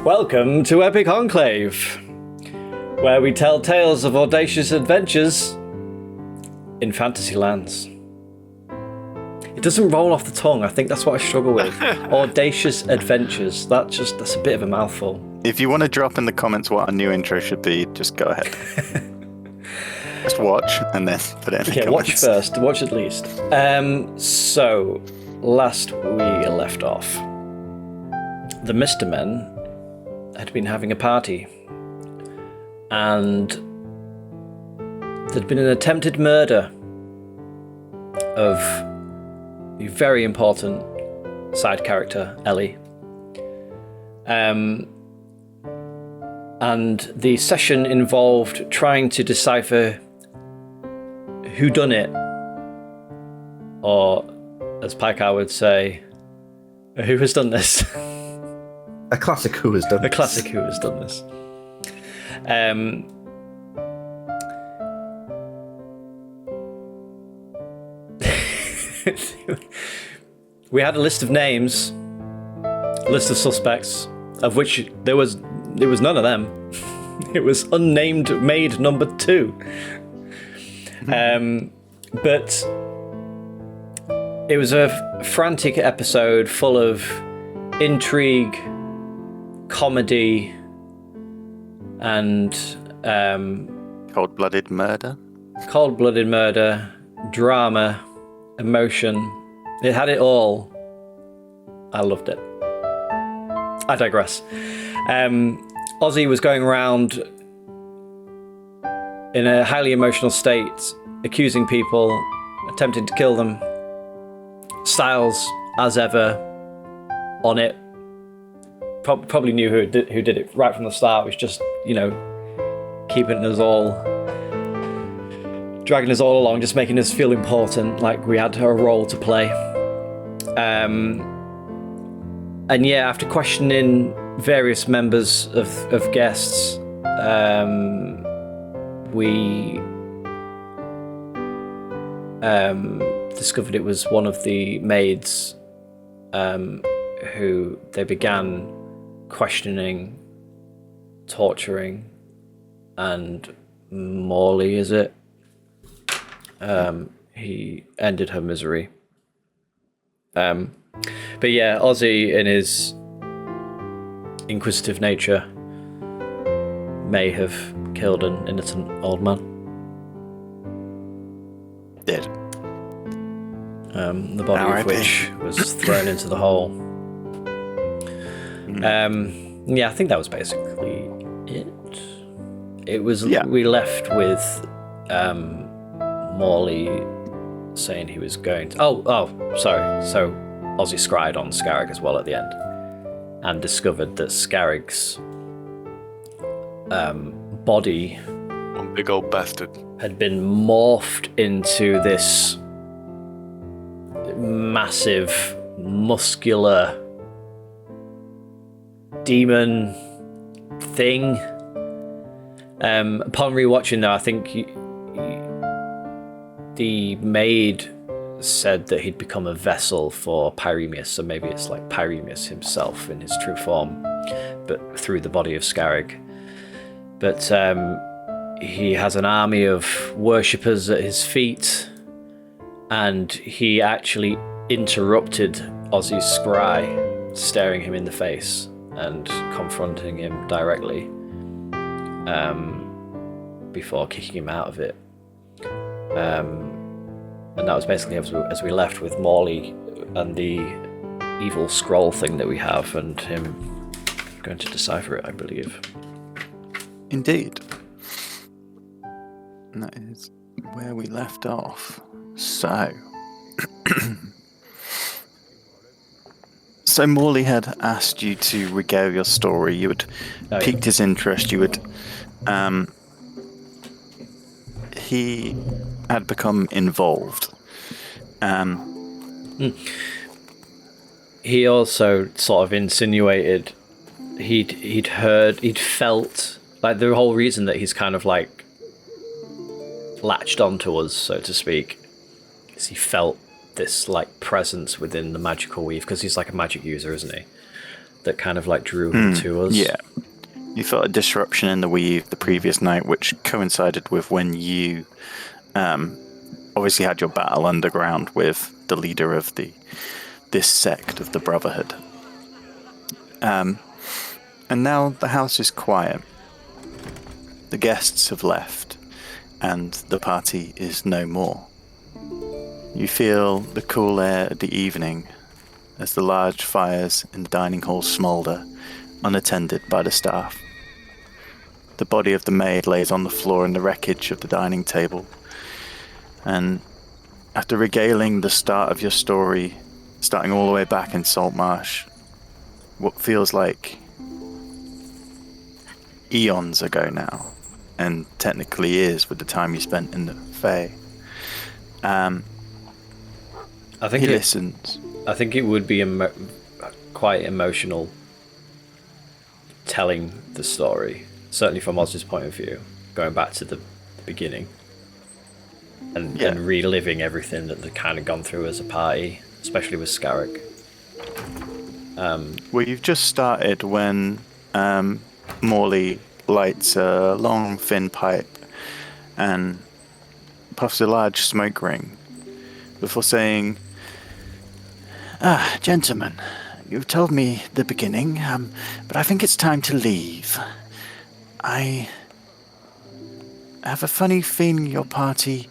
Welcome to Epic Enclave, where we tell tales of audacious adventures in fantasy lands. It doesn't roll off the tongue. I think that's what I struggle with. Audacious adventures. That's a bit of a mouthful. If you want to drop in the comments what our new intro should be, just go ahead. Just watch and then put it in the comments. Watch first. Watch at least. So, last we left off, the Mister Men had been having a party, and there'd been an attempted murder of the very important side character, Ellie. And the session involved trying to decipher who done it, or as Paikar would say, who has done this. A classic who has done this. A classic who has done this. We had a list of names, a list of suspects, of which there was none of them. It was unnamed maid number 2. But it was a frantic episode full of intrigue, comedy, and Cold-blooded murder, drama, emotion. It had it all. I loved it. I digress. Ozzy was going around in a highly emotional state, accusing people, attempting to kill them. Styles, as ever, on it. Probably knew who did it right from the start. Was just, keeping us all, dragging us all along, just making us feel important, like we had a role to play. And yeah, after questioning various members of guests, we discovered it was one of the maids who they began questioning, torturing, and Morley, is it? He ended her misery. But yeah, Ozzy, in his inquisitive nature, may have killed an innocent old man. Did. The body of which was thrown into the hole. Yeah, I think that was basically it. It was, we left with Morley saying he was going to... Oh, sorry. So Ozzy scryed on Scarrig as well at the end and discovered that Scarrig's body... One big old bastard. ...had been morphed into this massive, muscular demon thing. Upon rewatching, though, I think the maid said that he'd become a vessel for Pyremus, so maybe it's like Pyremus himself in his true form, but through the body of Scarrig. But he has an army of worshippers at his feet, and he actually interrupted Ozzy's scry, staring him in the face and confronting him directly before kicking him out of it. And that was basically as we left with Morley and the evil scroll thing that we have, and him going to decipher it, I believe. Indeed. And that is where we left off. So Morley had asked you to regale your story. You had piqued his interest. You had... he had become involved. He also sort of insinuated he'd felt, like, the whole reason that he's kind of like latched onto us, so to speak, is he felt this like presence within the magical weave, because he's like a magic user, isn't he? that kind of like drew him to us. Yeah. You felt a disruption in the weave the previous night, which coincided with when you obviously had your battle underground with the leader of this sect of the Brotherhood. And now the house is quiet. The guests have left, and the party is no more. You feel the cool air of the evening as the large fires in the dining hall smoulder, unattended by the staff. The body of the maid lays on the floor in the wreckage of the dining table. And after regaling the start of your story, starting all the way back in Saltmarsh, what feels like eons ago now, and technically is with the time you spent in the Fae, I think he listens. I think it would be quite emotional telling the story, certainly from Oz's point of view, going back to the beginning and reliving everything that they've kind of gone through as a party, especially with Scarrick. Well, you've just started when Morley lights a long, thin pipe and puffs a large smoke ring before saying, gentlemen, you've told me the beginning, but I think it's time to leave. I have a funny feeling your party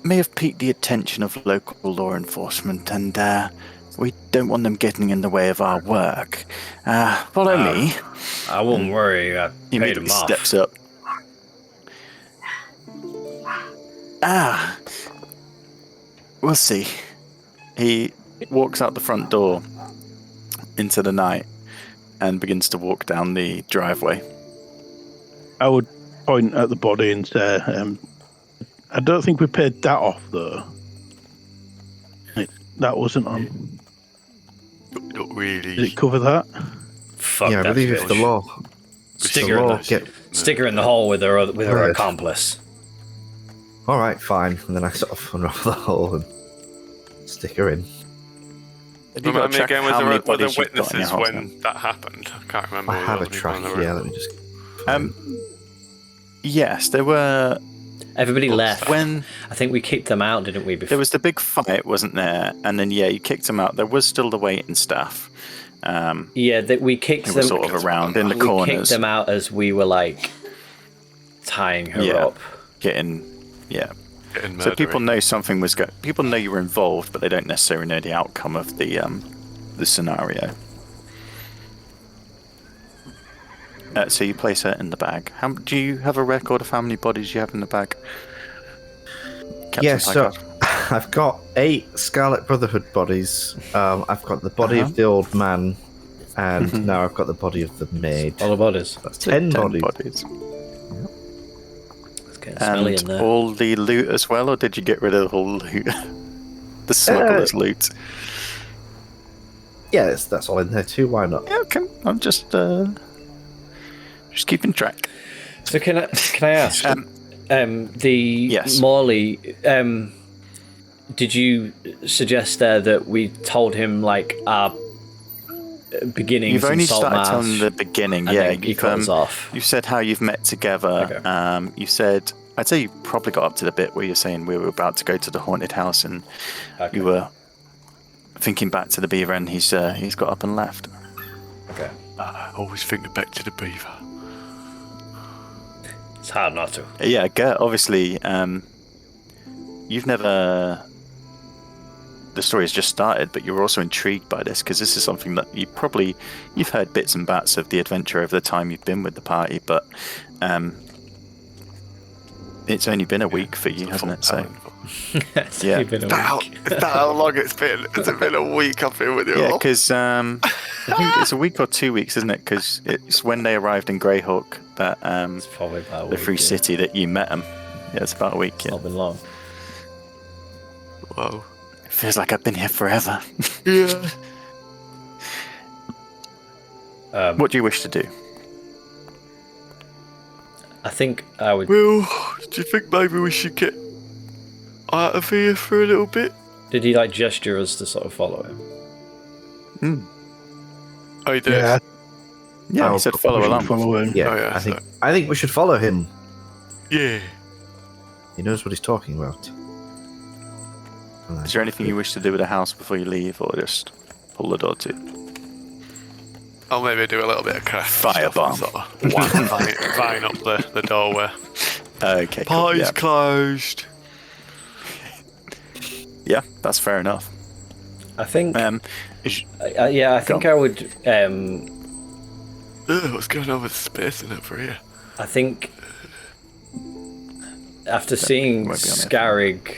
may have piqued the attention of local law enforcement, and we don't want them getting in the way of our work. Follow me. I wouldn't worry. I He paid him immediately off. steps up. We'll see. He walks out the front door into the night and begins to walk down the driveway. I would point at the body and say, I don't think we paid that off, though. That wasn't on. Not really. Did it cover that? Fuck Yeah, I that believe bitch. if the law, Stick the her, law in get. stick her in the hole with her Right. accomplice. All right, fine. And then I sort of unravel the hole and stick her in. Have you got Remind to me check again, how many were there bodies you've got in your witnesses house when that happened? I can't remember. I have a all the track people on the here. road. Let me just. Yes, there were. Everybody left. When I think we kicked them out, didn't we? Before? there was the big fight, wasn't there? And then, you kicked them out. There was still the waiting staff. Yeah, that we kicked Who them. were sort of around in the we corners. kicked them out as we were like tying her Yeah. up. Getting So people murdering. know something was going. People know you were involved, but they don't necessarily know the outcome of the scenario. So you place her in the bag. Do you have a record of how many bodies you have in the bag? Captain Yeah, so Picard? I've got 8 Scarlet Brotherhood bodies. I've got the body of the old man, and now I've got the body of the maid. All the bodies. That's 10 bodies. It's getting smelly in And there. all the loot as well, or did you get rid of all loot? The smuggler's loot. Yeah, that's all in there too. Why not? Yeah, okay. I'm just keeping track. So can I ask? Yes. Morley. Did you suggest there that we told him like our beginnings? You've only in started Saltmarsh, telling the beginning, and yeah. then he cut us off. You said how you've met together. Okay. You said, I'd say you probably got up to the bit where you're saying we were about to go to the haunted house, and you were thinking back to the beaver, and he's got up and left. Okay. I always think back to the beaver. It's hard not to. Yeah, Gert, obviously, you've never. The story has just started, but you're also intrigued by this because this is something that you've heard bits and bats of the adventure over the time you've been with the party, but it's only been a week for you, hasn't it? So It's Yeah. only been a week. Is that how long it's been? Has it been a week I've been with you yeah, all? because I think it's a week or 2 weeks, isn't it? Because it's when they arrived in Greyhawk that It's probably about a the week. Free City that you met them. Yeah, it's about a week. It's Yeah, not been long. Whoa. it feels like I've been here forever. Yeah. What do you wish to do? I think I would. Well, do you think maybe we should get out of here for a little bit? Did he like gesture us to sort of follow him? Oh, you did? Yeah, Yeah, Oh, he said follow we should along. follow him. Yeah, Oh, yeah, I think we should follow him. Yeah. He knows what he's talking about. Is there anything you wish to do with the house before you leave, or just pull the door to? I'll maybe do a little bit of craft Firebomb. stuff and sort of vine up the doorway. Okay, cool. Party's Yeah. closed. Yeah, that's fair enough. I think. Is- Yeah, I think I would. Ugh, what's going on with space in over here? I think after seeing won't be on it. Scarrig,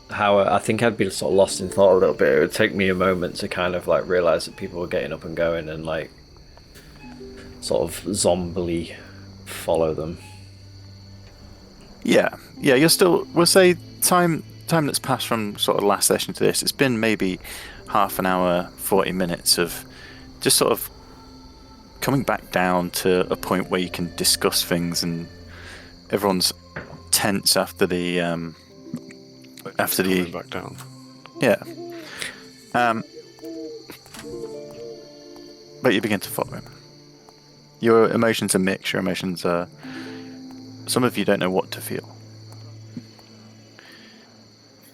how I think I'd be sort of lost in thought a little bit. It would take me a moment to kind of like realize that people were getting up and going and like sort of zombily follow them. Yeah, you're still. We'll say time that's passed from sort of last session to this. It's been maybe half an hour, 40 minutes of just sort of coming back down to a point where you can discuss things, and everyone's tense after the Coming back down. yeah. But you begin to follow him. Your emotions are mixed. Your emotions are. Some of you don't know what to feel.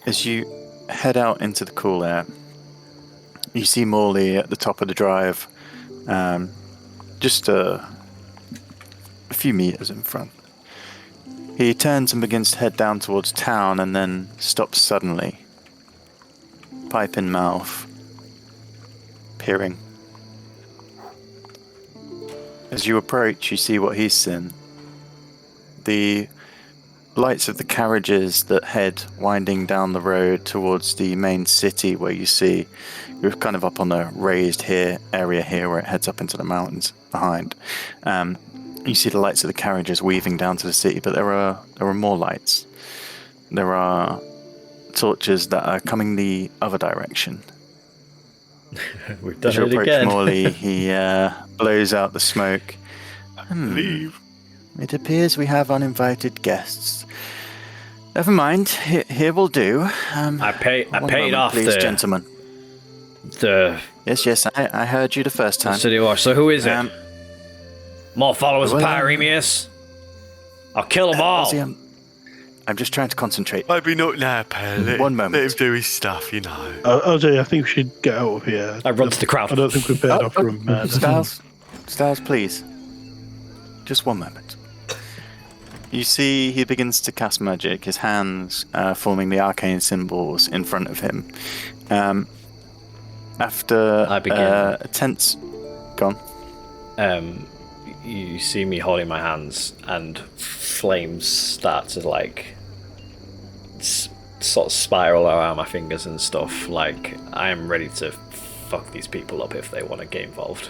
As you head out into the cool air, you see Morley at the top of the drive, just a few meters in front. He turns and begins to head down towards town and then stops suddenly, pipe in mouth, peering. As you approach, you see what he's seen. The lights of the carriages that head winding down the road towards the main city, where you see you're kind of up on a raised area here where it heads up into the mountains behind. You see the lights of the carriages weaving down to the city, but there are more lights. There are torches that are coming the other direction. We've done As you it approach again. Morley, he blows out the smoke. Leave. It appears we have uninvited guests. Never mind. Here will do. I paid one paid moment, off please, the gentlemen. the Yes, I heard you the first time. city watch. So who is it? More followers of well, Pyremius? I'll kill them all. Ozzy, I'm just trying to concentrate. Maybe not now, pal. One moment. Let him do his stuff, you know. Ozzy, I think we should get out of here. I run to the crowd. I don't think we've paid off from Styles, please. Just one moment. You see he begins to cast magic, his hands forming the arcane symbols in front of him. After I begin. a tense... Gone. You see me holding my hands, and flames start to like sort of spiral around my fingers and stuff. Like I am ready to fuck these people up if they want to get involved.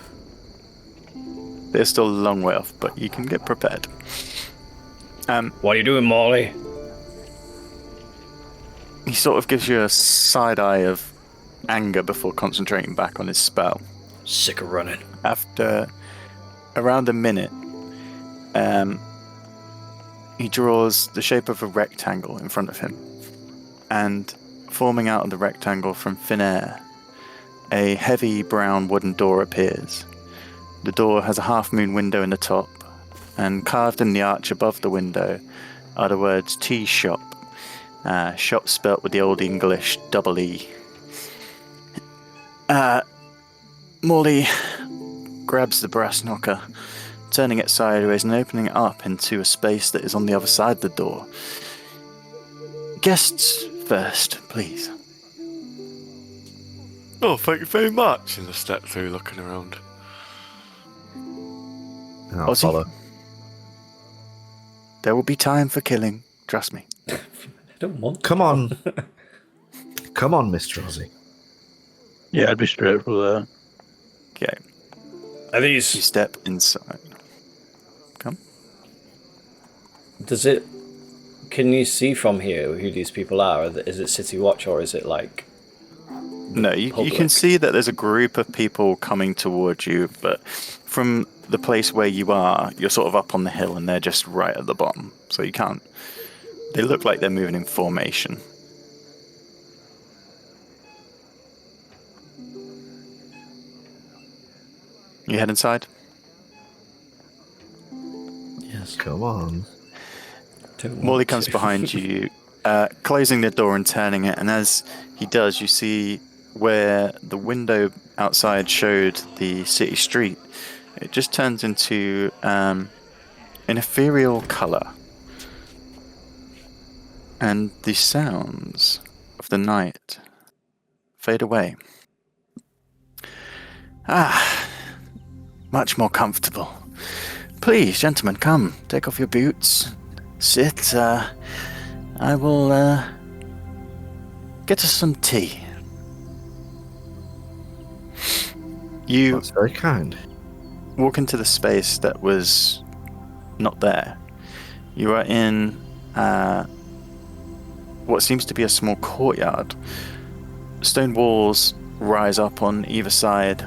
They're still a long way off, but you can get prepared. What are you doing, Morley? He sort of gives you a side eye of anger before concentrating back on his spell. Sick of running. After around a minute, he draws the shape of a rectangle in front of him, and forming out of the rectangle from thin air, a heavy brown wooden door appears. The door has a half-moon window in the top, and carved in the arch above the window are the words Tea Shop. Shop spelt with the Old English double E. Morley grabs the brass knocker, turning it sideways and opening it up into a space that is on the other side of the door. Guests first, please. Oh, thank you very much. And I step through looking around. I'll Ozzy? follow. There will be time for killing, trust me. I don't want. Come on. Come on, Mr. Ozzy. Yeah, I'd be straight for there. Okay, Are you these? step inside. Come. Does it? Can you see from here who these people are? Is it City Watch or is it like? No, you can Public. see that there's a group of people coming towards you, but from the place where you are, you're sort of up on the hill and they're just right at the bottom. So you can't... They look like they're moving in formation. You head inside? Yes. Come on. Morley comes behind you, closing the door and turning it, and as he does, you see where the window outside showed the city street. It just turns into an ethereal colour. And the sounds of the night fade away. Ah, much more comfortable. Please, gentlemen, come, take off your boots. Sit, I will, get us some tea. You That's very kind. walk into the space that was not there. You are in, what seems to be a small courtyard. Stone walls rise up on either side,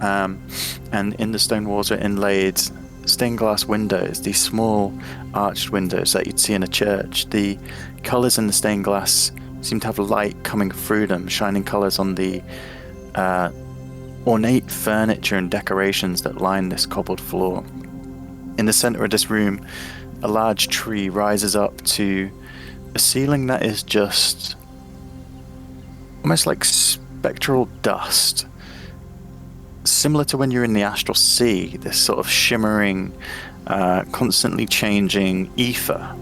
and in the stone walls are inlaid stained glass windows, these small arched windows that you'd see in a church. The colours in the stained glass seem to have light coming through them, shining colours on the ornate furniture and decorations that line this cobbled floor. In the centre of this room, a large tree rises up to a ceiling that is just almost like spectral dust. Similar to when you're in the astral sea, this sort of shimmering, constantly changing ether.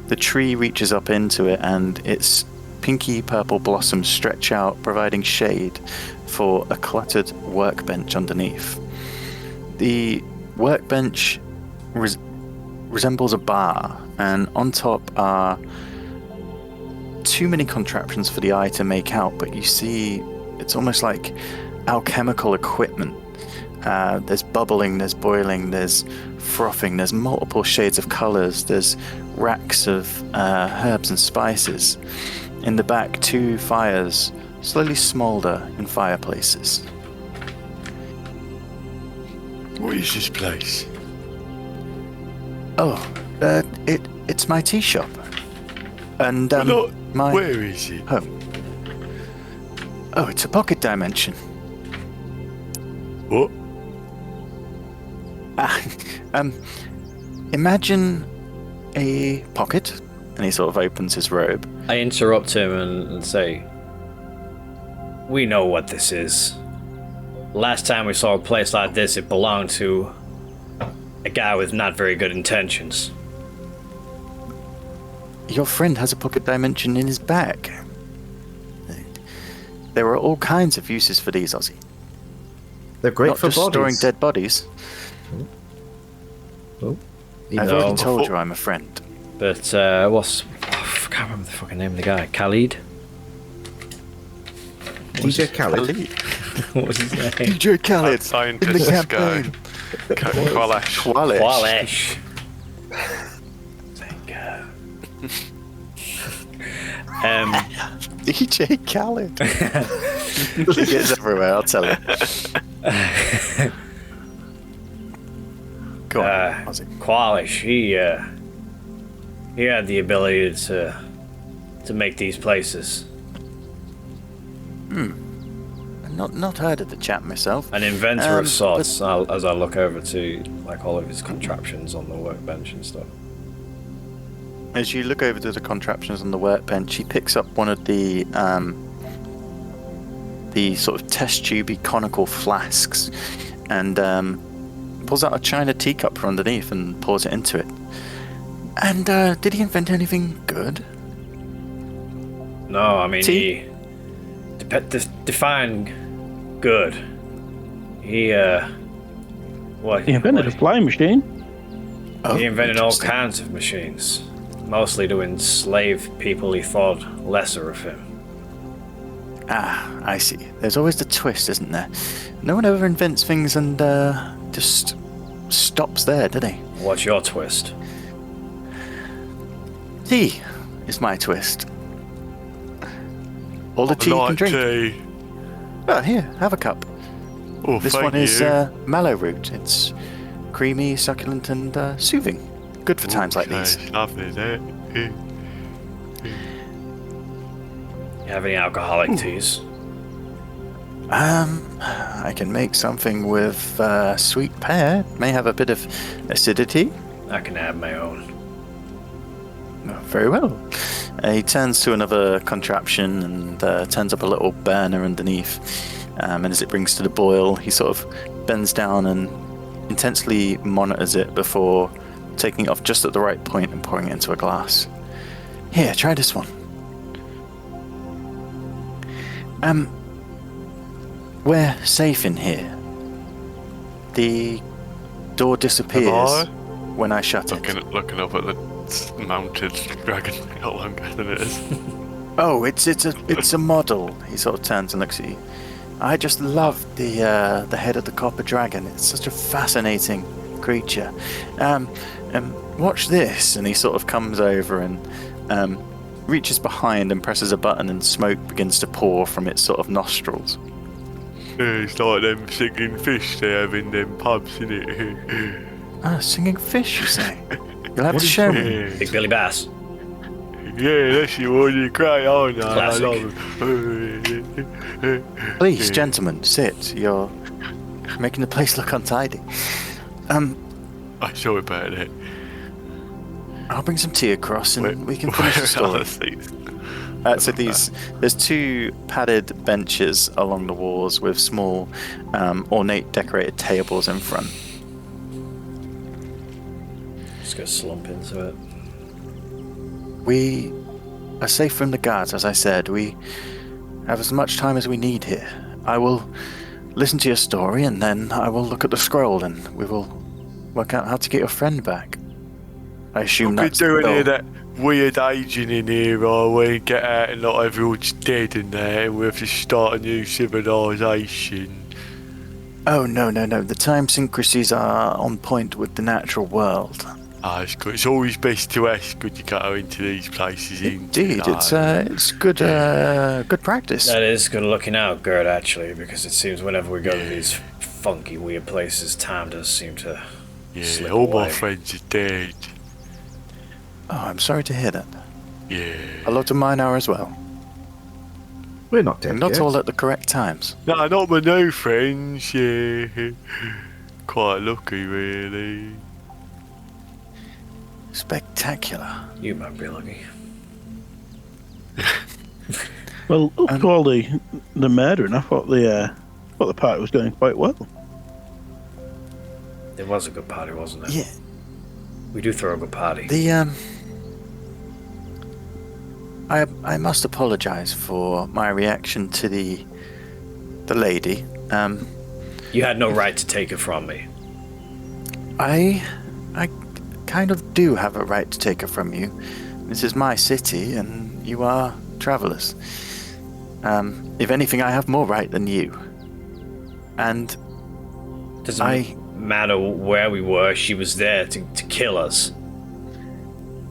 The tree reaches up into it and its pinky purple blossoms stretch out, providing shade for a cluttered workbench underneath. The workbench resembles a bar, and on top are too many contraptions for the eye to make out, but you see it's almost like alchemical equipment. There's bubbling, there's boiling, there's frothing, there's multiple shades of colours, there's racks of herbs and spices. In the back, 2 fires slowly smoulder in fireplaces. What is this place? Oh, it's my tea shop. And Where is it? home. Oh, it's a pocket dimension. What? Imagine a pocket, and he sort of opens his robe. I interrupt him and say, "We know what this is. Last time we saw a place like this, it belonged to a guy with not very good intentions." Your friend has a pocket dimension in his bag. There are all kinds of uses for these, Ozzy. They're great Not for just bodies. storing dead bodies. Oh, I've know. already told you I'm a friend. But I can't remember the fucking name of the guy. Khalid? DJ Khaled. What was his name? DJ Khaled. Scientist guy. Qualash. Qualash. Thank God. DJ Khaled. He gets everywhere, I'll tell you. Go on, Ozzy. Qualash, he had the ability to make these places. Not heard of the chap myself. An inventor of sorts, as I look over to like all of his contraptions on the workbench and stuff. As you look over to the contraptions on the workbench, he picks up one of the sort of test tubey conical flasks and pulls out a china teacup from underneath and pours it into it. And did he invent anything good? No, I mean Tea? define good. He He invented a flying machine. Oh, he invented all interesting. kinds of machines, mostly to enslave people he thought lesser of him. Ah, I see. There's always the twist, isn't there? No one ever invents things and just stops there, do they? What's your twist? Tea is my twist. All the tea you can drink. Tea. Oh, here, have a cup. Oh, This thank one is you. mallow root. It's creamy, succulent, and soothing. Good for times like these. Okay, lovely, that. You have any alcoholic teas? I can make something with sweet pear. It may have a bit of acidity. I can add my own. Very well. He turns to another contraption and turns up a little burner underneath. And as it brings to the boil, he sort of bends down and intensely monitors it before taking it off just at the right point and pouring it into a glass. Here, try this one. We're safe in here. The door disappears when I shut it. Looking up at the mounted dragon how longer than it is. Oh, it's a model. He sort of turns and looks at you. I just love the head of the copper dragon. It's such a fascinating creature. Watch this, and he sort of comes over and reaches behind and presses a button, and smoke begins to pour from its sort of nostrils. It's like them singing fish they have in them pubs, isn't it? Ah, singing fish, you say? You'll have to show me. Big Billy Bass. Yeah, that's the one you cry on. Classic. Please, gentlemen, sit. You're making the place look untidy. I'm sorry about that. I'll bring some tea across and we can finish the story. So there's two padded benches along the walls with small, ornate decorated tables in front. Just go slump into it. We are safe from the guards, as I said. We have as much time as we need here. I will listen to your story and then I will look at the scroll and we will work out how to get your friend back. I assume that's the doing goal. here that weird aging in here, or we get out and not everyone's dead in there, and we have to start a new civilization. Oh, no. The time synchronicities are on point with the natural world. It's good. It's always best to ask when you go into these places. Indeed, it's good good practice. That is good looking out, Gert, actually, because it seems whenever we go to these funky, weird places, time does seem to slip all away. my friends are dead. Oh, I'm sorry to hear that. Yeah. A lot of mine are as well. We're not dead And not yet. all at the correct times. No, not my new friends. Yeah. Quite lucky, really. Spectacular. You might be lucky. Well, up to all the murdering, I thought the party was going quite well. It was a good party, wasn't it? Yeah. We do throw a good party. I must apologize for my reaction to the lady. You had no right to take it from me. I kind of do have a right to take her from you. This is my city, and you are travelers. If anything, I have more right than you. And Doesn't matter where we were, she was there to kill us.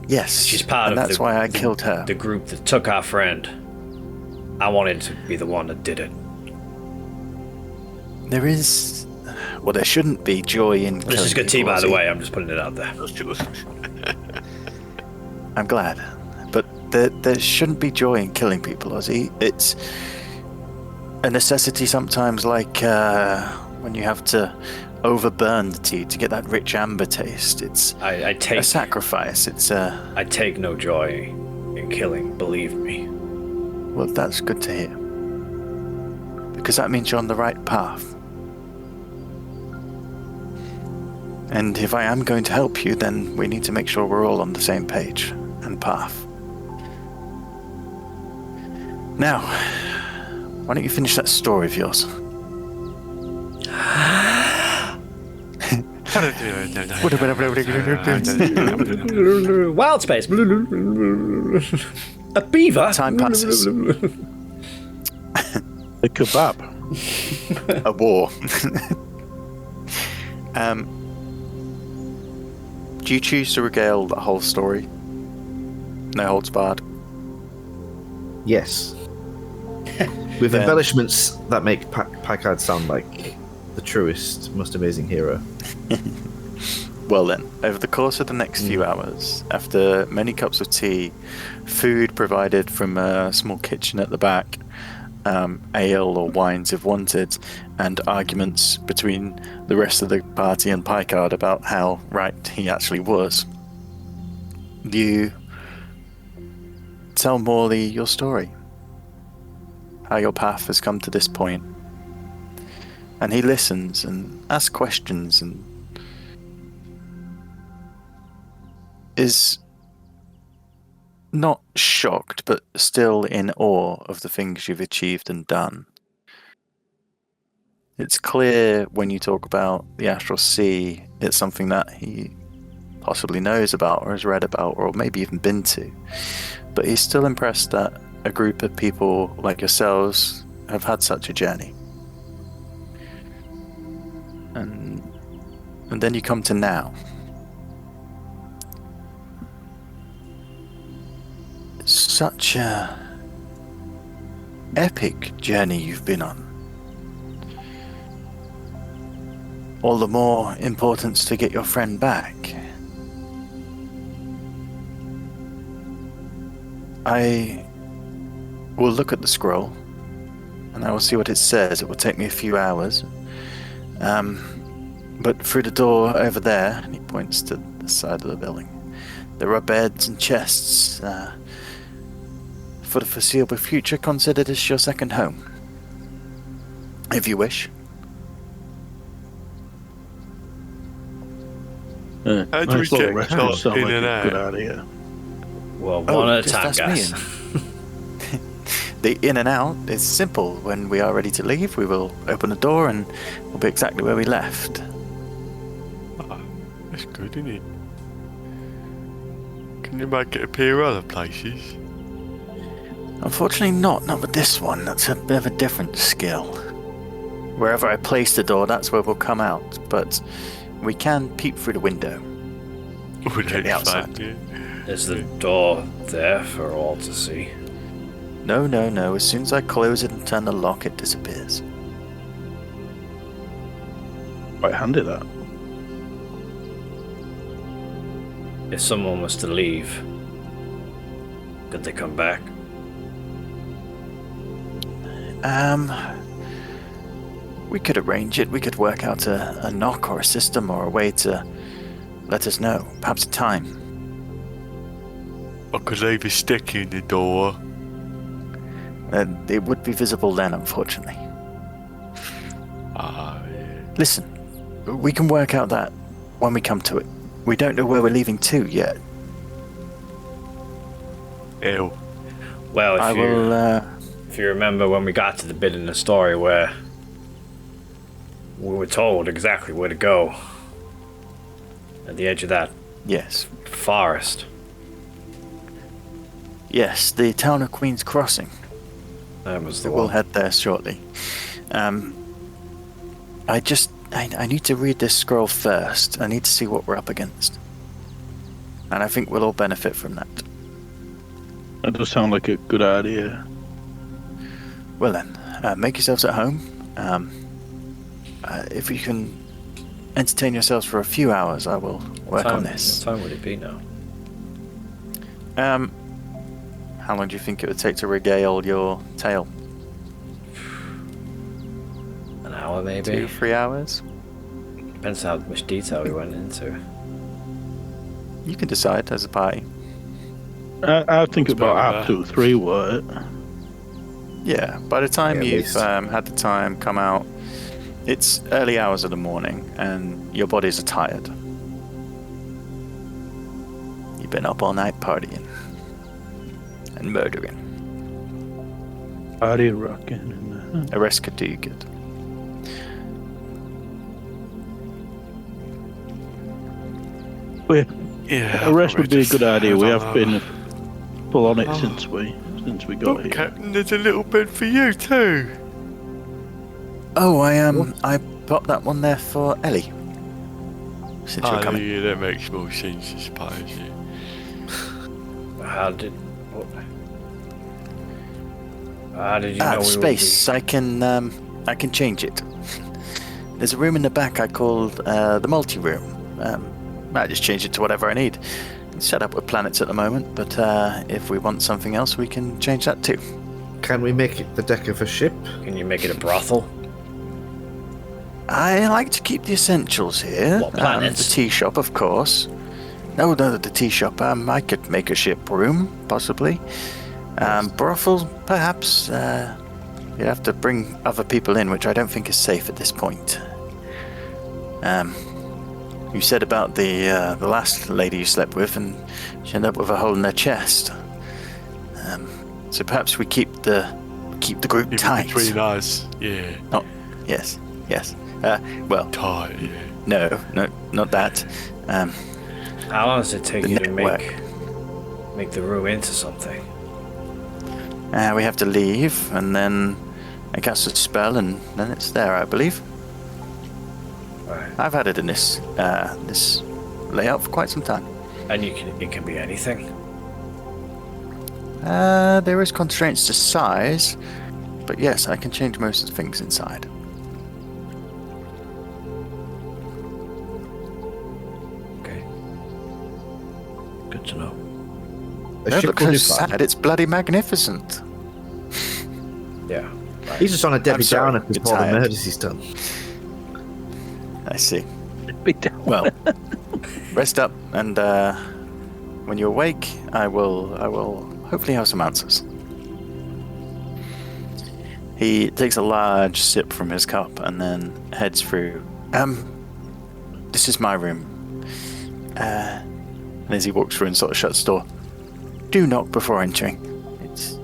yes, She's part and of that's why I killed her. the group that took our friend. I wanted to be the one that did it. There shouldn't be joy in killing This is good tea, people, by the Ozzy. way. I'm just putting it out there. I'm glad. But there shouldn't be joy in killing people, Ozzy. It's a necessity sometimes, like when you have to overburn the tea to get that rich amber taste. It's I take a sacrifice. It's I take no joy in killing, believe me. well, that's good to hear. Because that means you're on the right path. And if I am going to help you, then we need to make sure we're all on the same page and path. Now, why don't you finish that story of yours? Wild space. A beaver. Time passes. The kebab. A war. Do you choose to regale the whole story? No holds barred. Yes. With Then- embellishments that make Packard sound like the truest, most amazing hero. Well then, over the course of the next few hours, after many cups of tea, food provided from a small kitchen at the back, ale or wines if wanted, and arguments between the rest of the party and Picard about how right he actually was. You tell Morley your story, how your path has come to this point, and he listens and asks questions and is not shocked, but still in awe of the things you've achieved and done. It's clear when you talk about the Astral Sea, it's something that he possibly knows about or has read about or maybe even been to. But he's still impressed that a group of people like yourselves have had such a journey. And then you come to now. Such a epic journey you've been on. All the more importance to get your friend back. I will look at the scroll and I will see what it says. It will take me a few hours. But through the door over there, and he points to the side of the building, there are beds and chests. For the foreseeable future, consider this your second home. If you wish. How do we Nice little get restaurant sound in like and a good out? idea. Well, one at a just time, ask me guys. The in and out is simple. When we are ready to leave, we will open the door and we'll be exactly where we left. Oh, that's good, isn't it? Can you make it appear other places? Unfortunately not with this one. That's a bit of a different skill. Wherever I place the door, that's where we'll come out. But we can peep through the window. Would Check the outside. Is the door there for all to see? No. As soon as I close it and turn the lock, it disappears. Quite handy, that. If someone was to leave, could they come back? We could arrange it. We could work out a knock or a system or a way to let us know. Perhaps a time. I could leave a stick in the door. It would be visible then, unfortunately. Ah, yeah. Listen, we can work out that when we come to it. We don't know where we're leaving to yet. Ew. Well, I will, if you remember when we got to the bit in the story where we were told exactly where to go, at the edge of that yes. forest. Yes, the town of Queen's Crossing. That was the We'll one. head there shortly. I need to read this scroll first. I need to see what we're up against. And I think we'll all benefit from that. That does sound like a good idea. Well then, make yourselves at home. If you can entertain yourselves for a few hours, I will work on this. What time would it be now? How long do you think it would take to regale your tale? An hour, maybe? 2-3 hours? Depends how much detail we went into. You can decide as a party. I think It's about better half 2, 3 were it. Yeah, by the time Yeah, at you've least. had the time come out, it's early hours of the morning and your bodies are tired. You've been up all night partying and murdering. Party rocking. And, A rest could do you good. Yeah. a rest would be a just good idea. We head have on been over. full on it Oh. since we got Look, here. Captain, there's a little bed for you too. Oh, I popped that one there for Ellie. Since you're Oh, coming. yeah, that makes more sense, I suppose. Yeah. How did you know we Space. I can change it. There's a room in the back I called the multi-room. I just change it to whatever I need. It's set up with planets at the moment, but if we want something else, we can change that too. Can we make it the deck of a ship? Can you make it a brothel? I like to keep the essentials here. What planets? The tea shop, of course. No, the tea shop. I could make a ship room, possibly. Brothel, perhaps. You have to bring other people in, which I don't think is safe at this point. You said about the last lady you slept with, and she ended up with a hole in her chest. So perhaps we keep the group tight. Between us, yeah. Oh, yes. Well, Tight, yeah. no, not that. How long does it take The you to network. make the room into something? We have to leave, and then I cast a spell, and then it's there, I believe. Right. I've had it in this layout for quite some time. And it can be anything. There is constraints to size, but yes, I can change most of the things inside. Okay. Good to know. A Don't ship look will so do fine. sad. It's bloody magnificent. Yeah. Right. He's just on a Debbie sorry, Downer because you're of all the tired. murders he's done. I see. Big down. Well, rest up, and when you awake, I will hopefully have some answers. He takes a large sip from his cup and then heads through. This is my room. And as he walks through and sort of shuts the door, do knock before entering. It's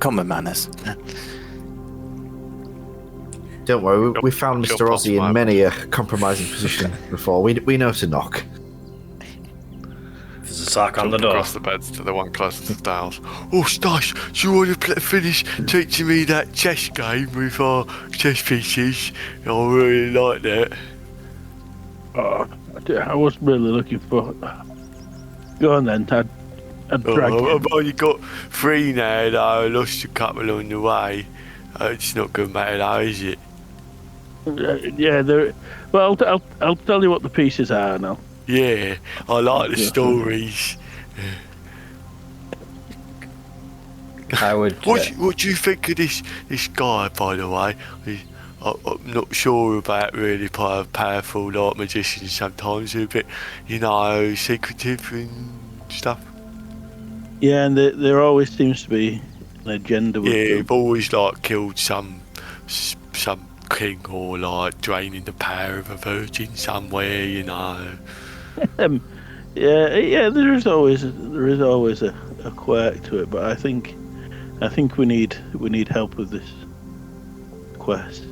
common manners. Don't worry, we found Jump Mr. off Aussie my- in many a compromising position before. We know to knock. There's a sock on the Jump door. across the beds to the one closest to Styles. Oh, Stash, do you want to finish teaching me that chess game with our chess pieces? I really like that. I was really looking for. Go on then, I'd drag him. I've only got 3 now, though. I lost a couple on the way. It's not going to matter, though, is it? Yeah, there. Well, I'll tell you what the pieces are now. Yeah, I like the Yeah. stories. I would. What do you think of this guy, by the way? I'm not sure about really powerful like magicians sometimes. They're a bit, secretive and stuff. Yeah, and there always seems to be an agenda with Yeah, them. they've always like killed some king or like draining the power of a virgin somewhere. Yeah, there is always a quirk to it, but I think we need help with this quest.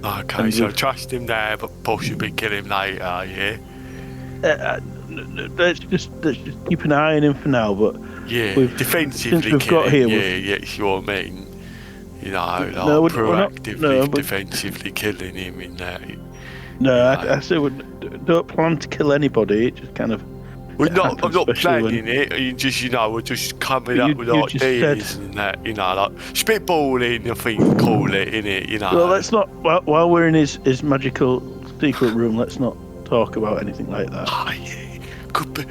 Okay, And so we've- trust him there, but possibly kill him later. Yeah. Let's just keep an eye on him for now. But Yeah, We've- defensively since we've kill got him. here, Yeah, you see what I mean? Like No, we're not- proactively, no, but- defensively killing him in that. no, Yeah. I say don't plan to kill anybody. It just kind of. Well, It I'm happens, not especially planning it. You just, we're just coming But up you- with you just ideas said- and that, like spitballing. I think call it, innit? Well, let's not. While we're in his magical secret room, let's not talk about anything like that. Oh, yeah. Could be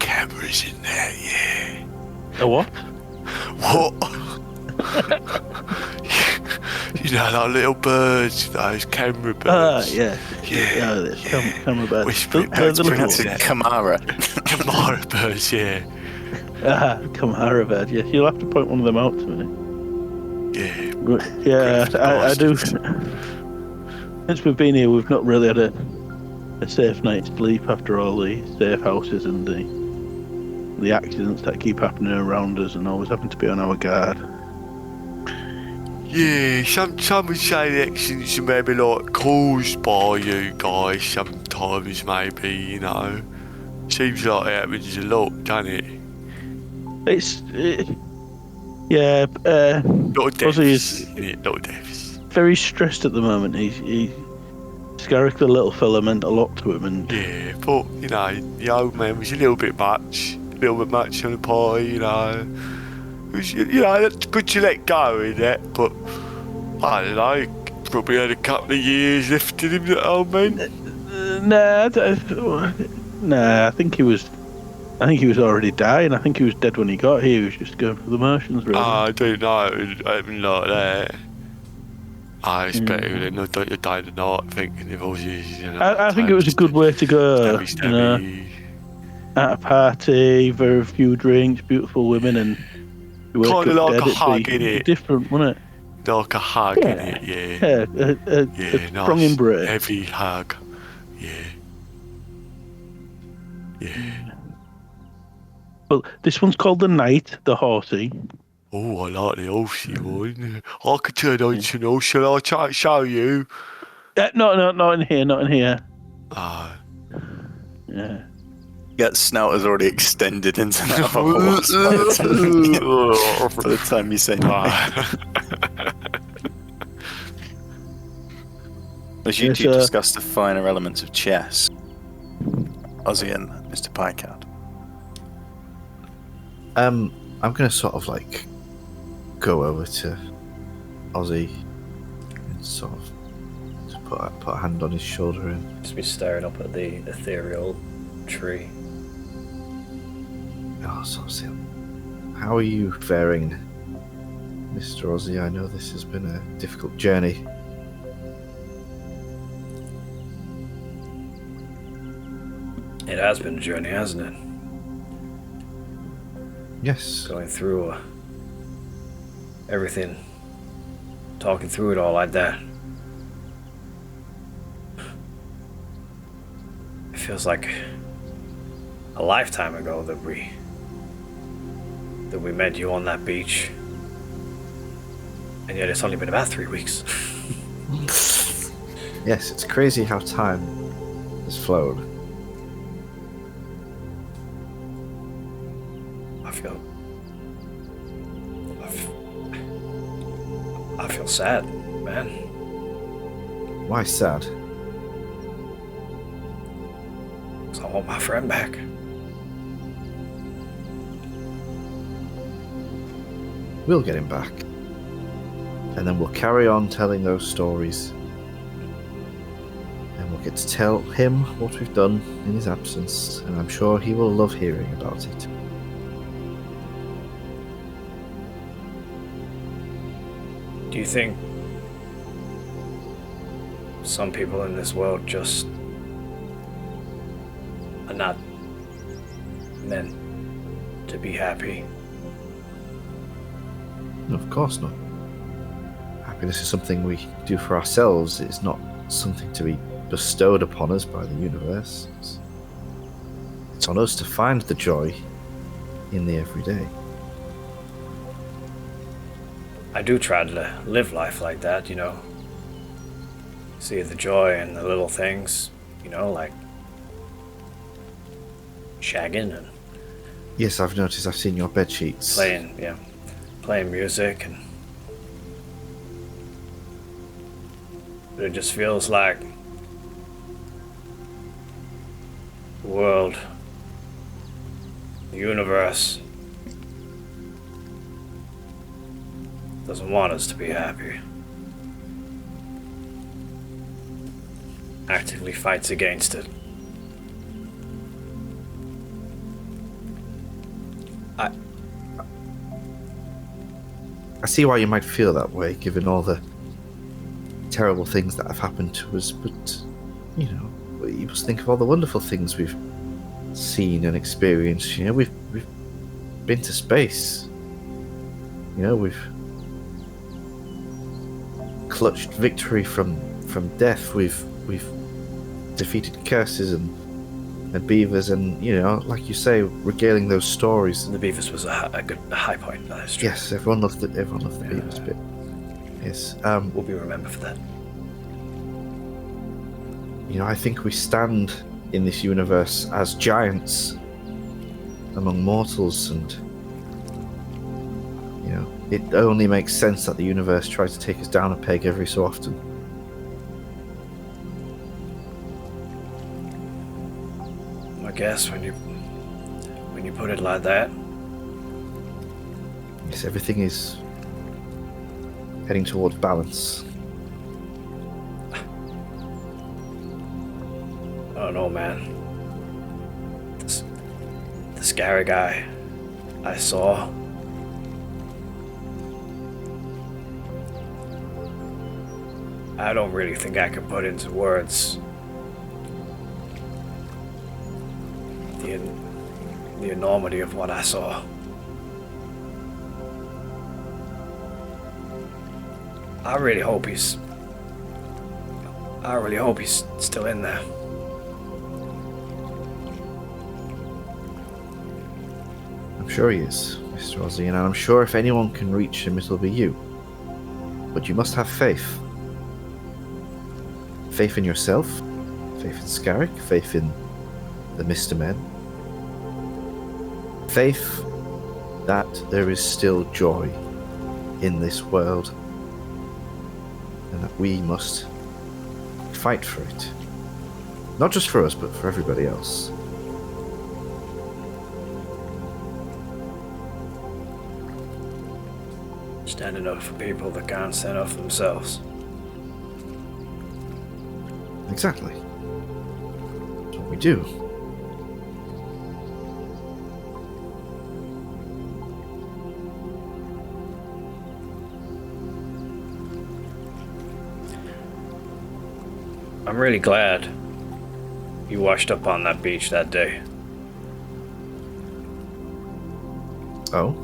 cameras in there. Yeah. A what? What? Like little birds, those camera birds. Yeah. Yeah. There's camera birds. Whispering They're birds, the little Pronounce ones. it Kamara. Camara birds, yeah. Kamara bird. Yes, you'll have to point one of them out to me. Yeah. But, yeah, Great I do. bastards. Since we've been here, we've not really had a safe night's sleep after all the safe houses and the accidents that keep happening around us, and always having to be on our guard. Yeah, some would say the accidents are maybe like caused by you guys sometimes, maybe, Seems like it happens a lot, doesn't it? Yeah. Lot of deaths, Ozzy is- isn't it? Lot of deaths. Very stressed at the moment. Scarrick, the little fella, meant a lot to him, and Yeah, but, the old man was a little bit much on the party, It was, that's good to let go in that, but, I don't know, probably had a couple of years left in him, that old man. I think he was I think he was already dying. I think he was dead when he got here. He was just going for the motions, really. I don't know. I'm like that. It's better than not you die the night thinking of all these. I think it was a good way to go. Stabby. At a party, very few drinks, beautiful women, and you wake Kind of up like dead, a hug, it'd be innit? different, wouldn't it? Like a hug, innit? Yeah. A strong Nice. embrace. Heavy hug. Yeah. Well, this one's called the Knight, the horsey. Oh, I like the horsey one. I could turn on to know. Shall I try to show you? No, not in here, not in here. Ah. Yeah. That snout has already extended into that horse by the time you say no. As you two discuss the finer elements of chess, Ozzy and Mr. Picard. I'm gonna sort of like go over to Ozzy and sort of just put a hand on his shoulder and Just be staring up at the ethereal tree. sort of say, how are you faring, Mr. Ozzy? I know this has been a difficult journey. It has been a journey, hasn't it? Yes. Going through everything, talking through it all like that. It feels like a lifetime ago that we met you on that beach, and yet it's only been about 3 weeks. Yes, it's crazy how time has flown. I feel sad, man. Why sad? 'Cause I want my friend back. We'll get him back. And then we'll carry on telling those stories. And we'll get to tell him what we've done in his absence. And I'm sure he will love hearing about it. Do you think some people in this world just are not meant to be happy? No, of course not. Happiness is something we do for ourselves. It's not something to be bestowed upon us by the universe. It's on us to find the joy in the everyday. I do try to live life like that, you know. See the joy in the little things, you know, like shagging and Yes, I've noticed. I've seen your bed sheets. playing music, and but it just feels like the world, the universe doesn't want us to be happy. Actively fights against it. I see why you might feel that way, given all the terrible things that have happened to us, but, you know, you must think of all the wonderful things we've seen and experienced. You know, we've been to space. You know, we've clutched victory from death. We've defeated curses and beavers, and, you know, like you say, regaling those stories. The Beavers was a high point. That's true. Yes, everyone loved the beavers bit. Yes. We'll be remembered for that. You know, I think we stand in this universe as giants among mortals, and, you know, it only makes sense that the universe tries to take us down a peg every so often. I guess when you put it like that. Yes, everything is heading towards balance. I don't know, man. The Scarab I saw. I don't really think I can put into words the enormity of what I saw. I really hope he's still in there. I'm sure he is, Mr. Ozzy, and I'm sure if anyone can reach him, it'll be you. But you must have faith. Faith in yourself, faith in Scarrick, faith in the Mr. Men. Faith that there is still joy in this world, and that we must fight for it. Not just for us, but for everybody else. Standing up for people that can't stand up for themselves. Exactly. That's what we do. I'm really glad you washed up on that beach that day. Oh?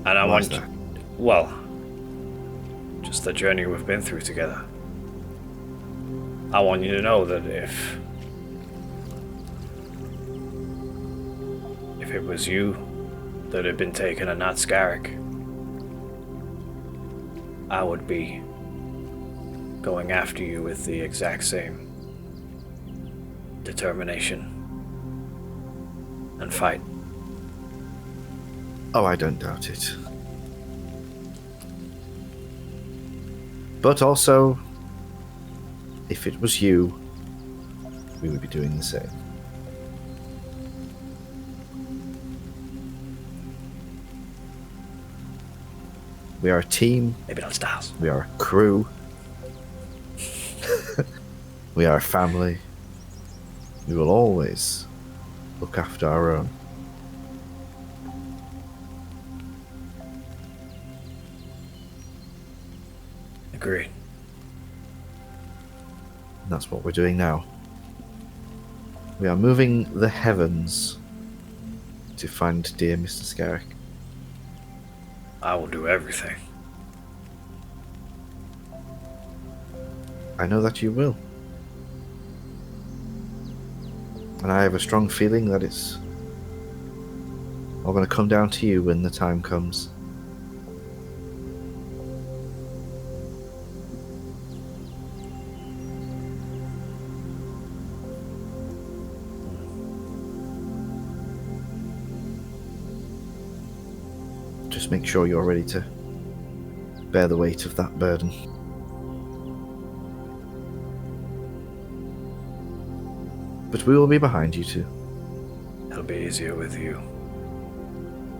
And I Why's want that? well, just the journey we've been through together. I want you to know that if it was you that had been taken and not Scarrick, I would be going after you with the exact same determination and fight. Oh, I don't doubt it. But also, if it was you, we would be doing the same. We are a team. Maybe not stars. We are a crew. We are a family. We will always look after our own. Agreed. And that's what we're doing now. We are moving the heavens to find dear Mr. Scarrick. I will do everything. I know that you will. And I have a strong feeling that it's all going to come down to you when the time comes. Just make sure you're ready to bear the weight of that burden. But we will be behind you too. It'll be easier with you.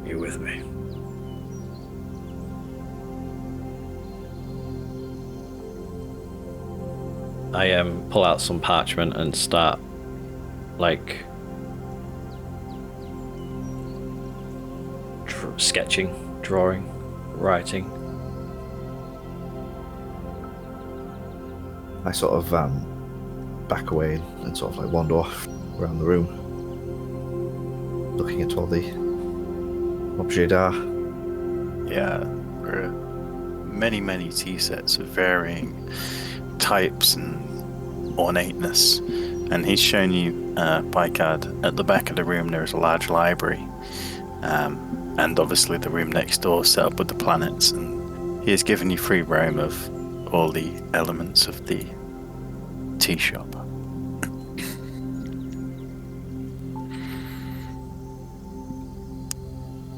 You with me. I pull out some parchment and start like sketching, drawing, writing. I sort of back away and sort of like wander off around the room, looking at all the objets d'art. Yeah, there are many, many tea sets of varying types and ornateness. And he's shown you, Picard, at the back of the room there is a large library. And obviously the room next door set up with the planets. And he has given you free roam of all the elements of the tea shop.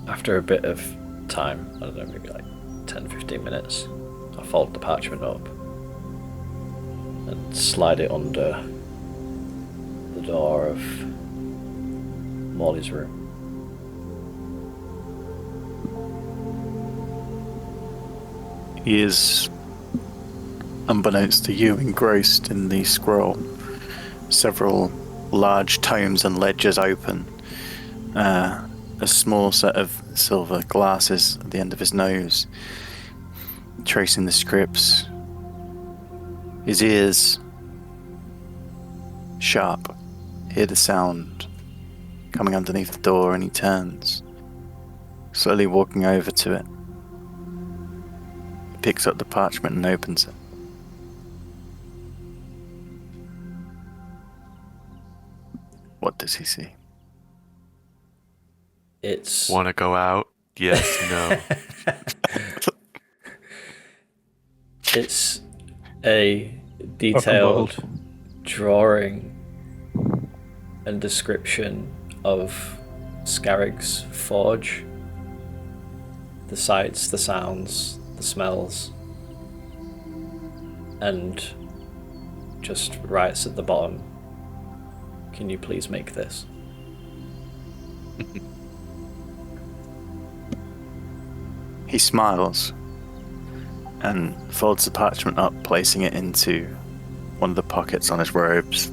After a bit of time, I don't know, maybe like 10-15 minutes, I fold the parchment up and slide it under the door of Molly's room. He is, unbeknownst to you, engrossed in the scroll, several large tomes and ledgers open. A small set of silver glasses at the end of his nose, tracing the scripts. His ears sharp, hear the sound coming underneath the door, and he turns, slowly walking over to it. He picks up the parchment and opens it. What does he see? It's Want to go out? Yes, no. it's a detailed drawing and description of Scarrig's forge. The sights, the sounds, the smells, and just writes at the bottom, "Can you please make this?" He smiles and folds the parchment up, placing it into one of the pockets on his robes,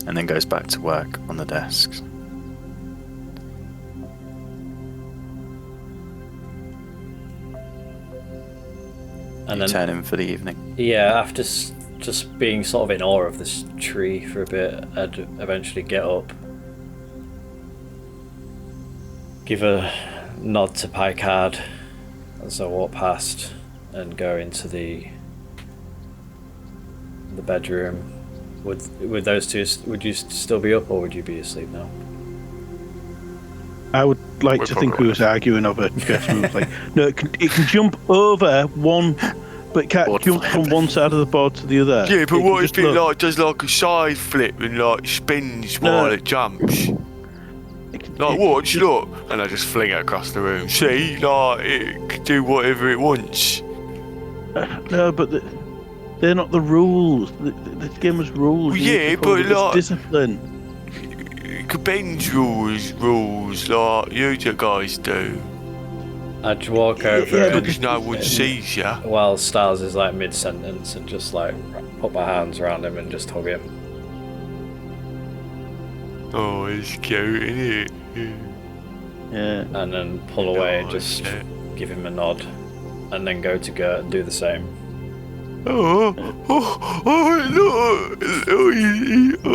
and then goes back to work on the desks. And You then, turn in for the evening. yeah, after just being sort of in awe of this tree for a bit, I'd eventually get up, give a nod to Picard as I walk past, and go into the bedroom. Would those two? Would you still be up, or would you be asleep now? I would like We're to think we probably- was arguing over chess moves. Like, no, it can jump over one, but it can't Board jump flip. from one side of the board to the other. Yeah, but It what can if just it look- like does like a side flip and like spins No. while it jumps? Like watch, look, and I just fling it across the room. See, like it can do whatever it wants. No, but they're not the rules. The game has rules. Well, You need yeah, to follow but, this like- discipline. It could bend rules like you two guys do. I'd walk over yeah, and, but Because no one sees ya. while Styles is like mid-sentence, and just like put my hands around him and just hug him. Oh, it's cute, isn't it? Yeah. And then pull away and Oh, just shit. give him a nod, and then go to Gert and do the same.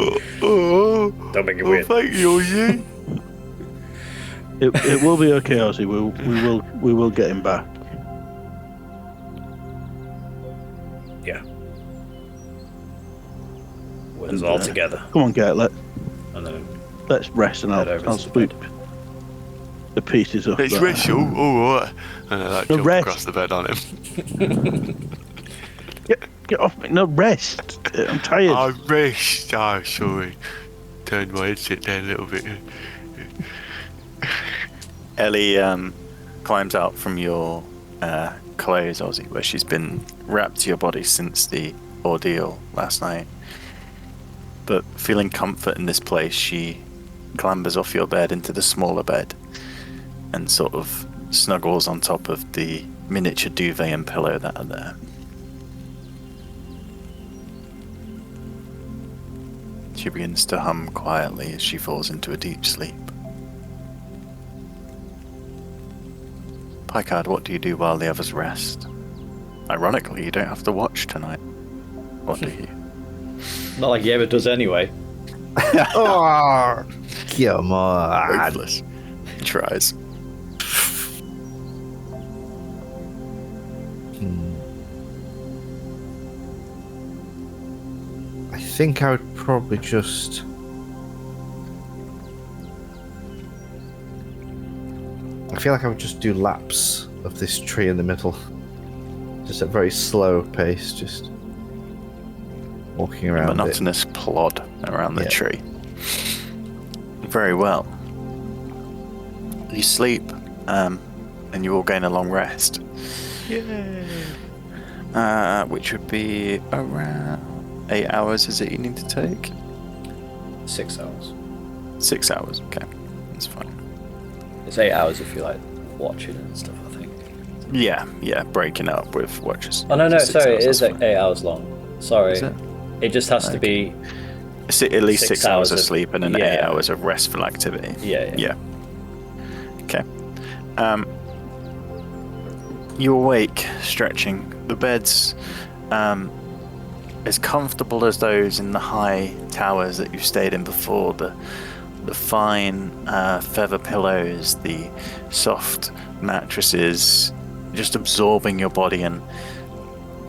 Don't make it weird. Thank you, Ozzy. It will be okay, Ozzy. We will get him back. Yeah. With us And, all together, Come on, Gert. and then Let's rest, and Head over I'll to the split the pieces up. Let's there. wrestle, alright. And I like No, jump rest. across the bed on him. Get off me! No, rest. I'm tired. I rest. Oh, sorry. Turned my headset down a little bit. Ellie climbs out from your clothes, Ozzy, where she's been wrapped to your body since the ordeal last night. But feeling comfort in this place, she clambers off your bed into the smaller bed and sort of snuggles on top of the miniature duvet and pillow that are there. She begins to hum quietly as she falls into a deep sleep. Picard, what do you do while the others rest? Ironically, you don't have to watch tonight. What do you? not like he ever does anyway. Oh, come on. Ruthless. He tries. I think I would probably just. I feel like I would just do laps of this tree in the middle. Just at a very slow pace, just walking A around it. monotonous plod around the Yeah. tree. Very well. You sleep, and you all gain a long rest. Which would be around 8 hours, is it you need to take? 6 hours. 6 hours, okay. That's fine. It's 8 hours if you like watching and stuff, I think. Yeah, breaking up with watches. Oh no, So 6 sorry, hours, it is that's fine. 8 hours long. Sorry. Is it? It just has to Okay. be At least 6 hours of of- sleep and then yeah. 8 hours of restful activity. Yeah. Okay. You awake, stretching. The bed's as comfortable as those in the high towers that you've stayed in before. The fine feather pillows, the soft mattresses, just absorbing your body and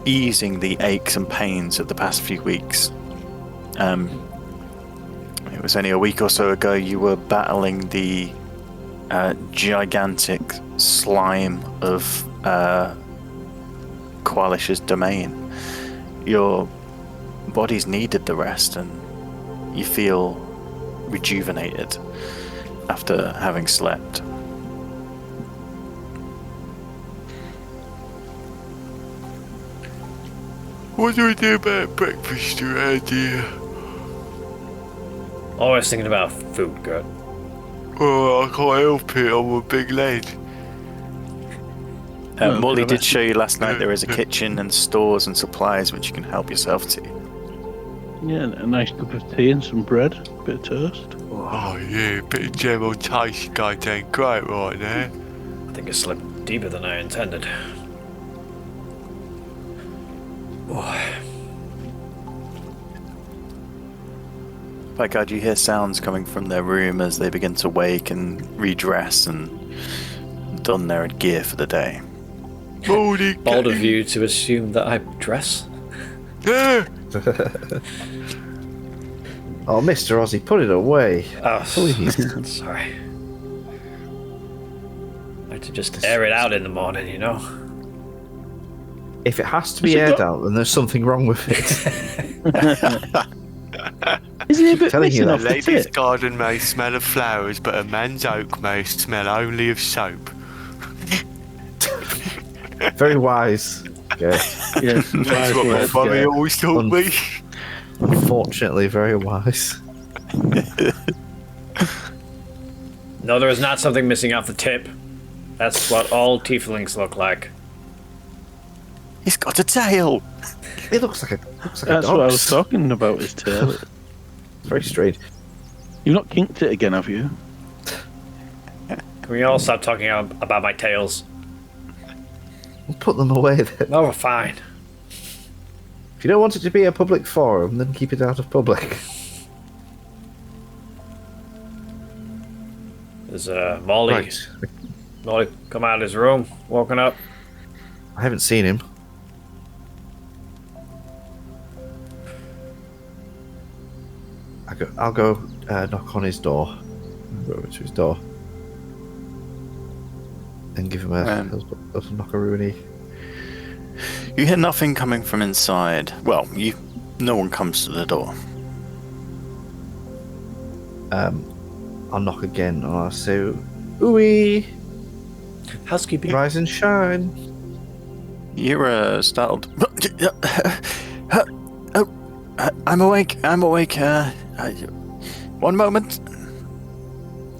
easing the aches and pains of the past few weeks. It was only a week or so ago you were battling the gigantic slime of Qualish's domain. Your body's needed the rest and you feel rejuvenated after having slept. What do we do about breakfast around here? Always thinking about food, Gert. Oh, I can't help it. I'm a big lad. Molly did show you last night there is a kitchen and stores and supplies which you can help yourself to. Yeah, a nice cup of tea and some bread, a bit of toast. Oh yeah, a bit of jam on toast going down great right now. I think I slipped deeper than I intended. By God, you hear sounds coming from their room as they begin to wake and redress and don their gear for the day. Morning, Bold of Katie. you to assume that I dress. Yeah. Oh, Mr. Ozzy, put it away. Oh, Please. sorry. I like to just air it out in the morning, you know? If it has to be aired out, then there's something wrong with it. Isn't he a bit Telling you missing that. off A the lady's tip? garden may smell of flowers, but a man's oak may smell only of soap. Very wise. Yes. Yeah, That's what my yeah, mummy yeah. always taught me. Unfortunately, very wise. No, there is not something missing off the tip. That's what all tieflings look like. He's got a tail! It looks like a That's dog's. what I was talking about, his tail. It's very strange. You've not kinked it again, have you? Can we all stop talking about my tails? We'll put them away then. No, we're fine. If you don't want it to be a public forum, then keep it out of public. There's Molly. Right. Molly, come out of his room. Woken up. I haven't seen him. I'll go knock on his door. I'll go over to his door. And give him a little knockaroonie. You hear nothing coming from inside. Well, no one comes to the door. I'll knock again and I'll say, "Ooey, Housekeeping. rise and shine." You're startled. I'm awake. One moment.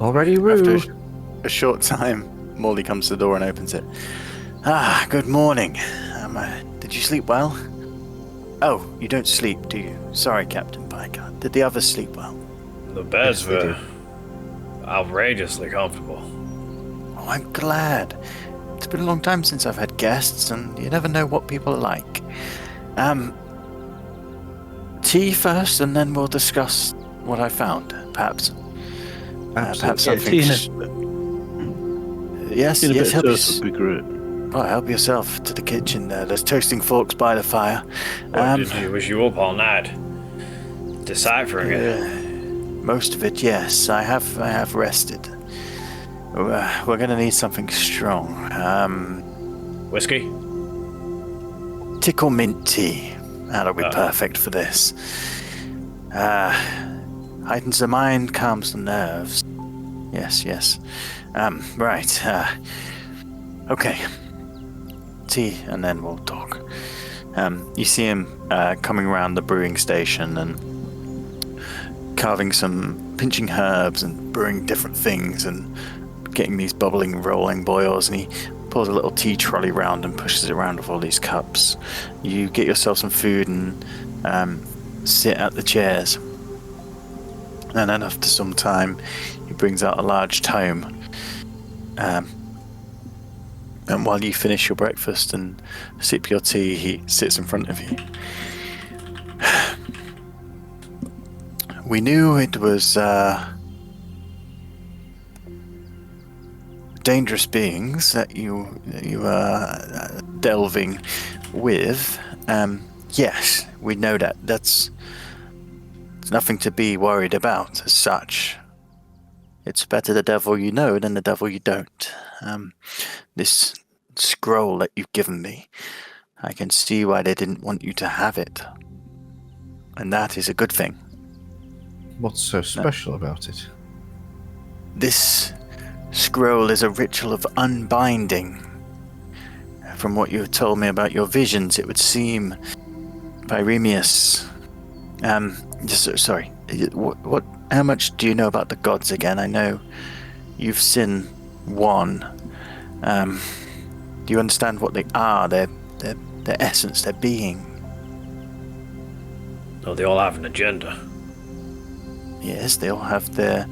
Already After rude. a short time, Morley comes to the door and opens it. Ah, good morning. Did you sleep well? Oh, you don't sleep, do you? Sorry, Captain Pike. Did the others sleep well? The beds Yes, they were outrageously comfortable. Oh, I'm glad. It's been a long time since I've had guests, and you never know what people are like. Tea first, and then we'll discuss what I found. Perhaps. Perhaps Absolutely. something. tea Yes, In a yes. bit Help, of toast would be great. help yourself to the kitchen. There's toasting forks by the fire. Was you up all night deciphering it? Most of it, yes. I have rested. We're gonna need something strong. Whiskey? Tickle mint tea. That'll be perfect for this. Heightens the mind, calms the nerves. Yes. Right. Okay. Tea, and then we'll talk. You see him coming around the brewing station and pinching herbs and brewing different things and getting these bubbling, rolling boils, and he pulls a little tea trolley round and pushes it around with all these cups. You get yourself some food and sit at the chairs. And then after some time, he brings out a large tome. And while you finish your breakfast and sip your tea, he sits in front of you. We knew it was dangerous beings that you were delving with. Yes, we know that. That's nothing to be worried about as such. It's better the devil you know than the devil you don't. This scroll that you've given me, I can see why they didn't want you to have it. And that is a good thing. What's so special about it? This scroll is a ritual of unbinding. From what you have told me about your visions, it would seem Pyremius... sorry, what? How much do you know about the gods again? I know you've seen one. Do you understand what they are, their essence, their being? Oh, they all have an agenda. Yes, they all have their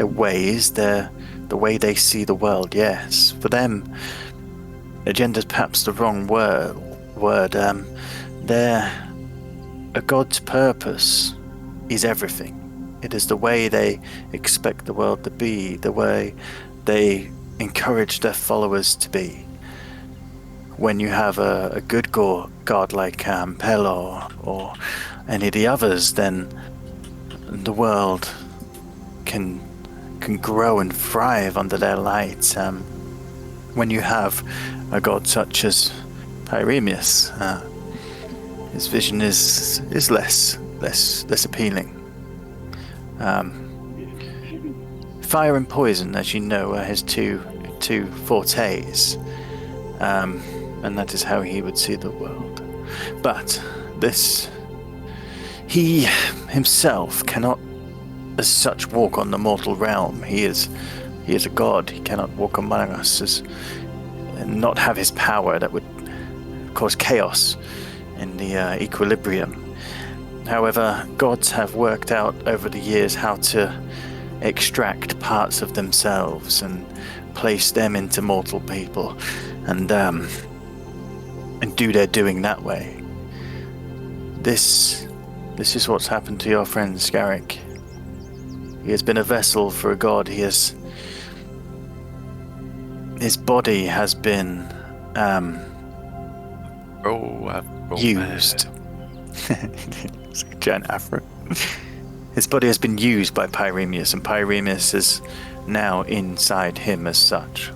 ways, the way they see the world, yes. For them, agenda's perhaps the wrong word. A god's purpose is everything. It is the way they expect the world to be, the way they encourage their followers to be. When you have a good god like Pelor or any of the others, then the world can grow and thrive under their light. When you have a god such as Pyremius, his vision is less appealing. Fire and poison, as you know, are his two fortes, and that is how he would see the world. But he himself cannot, as such, walk on the mortal realm. He is a god. He cannot walk among us and not have his power that would cause chaos in the equilibrium. However, gods have worked out over the years how to extract parts of themselves and place them into mortal people, and do their doing that way. This is what's happened to your friend Scarrick. He has been a vessel for a god. His body has been used. It's a giant afro. His body has been used by Pyremius, and Pyremius is now inside him as such.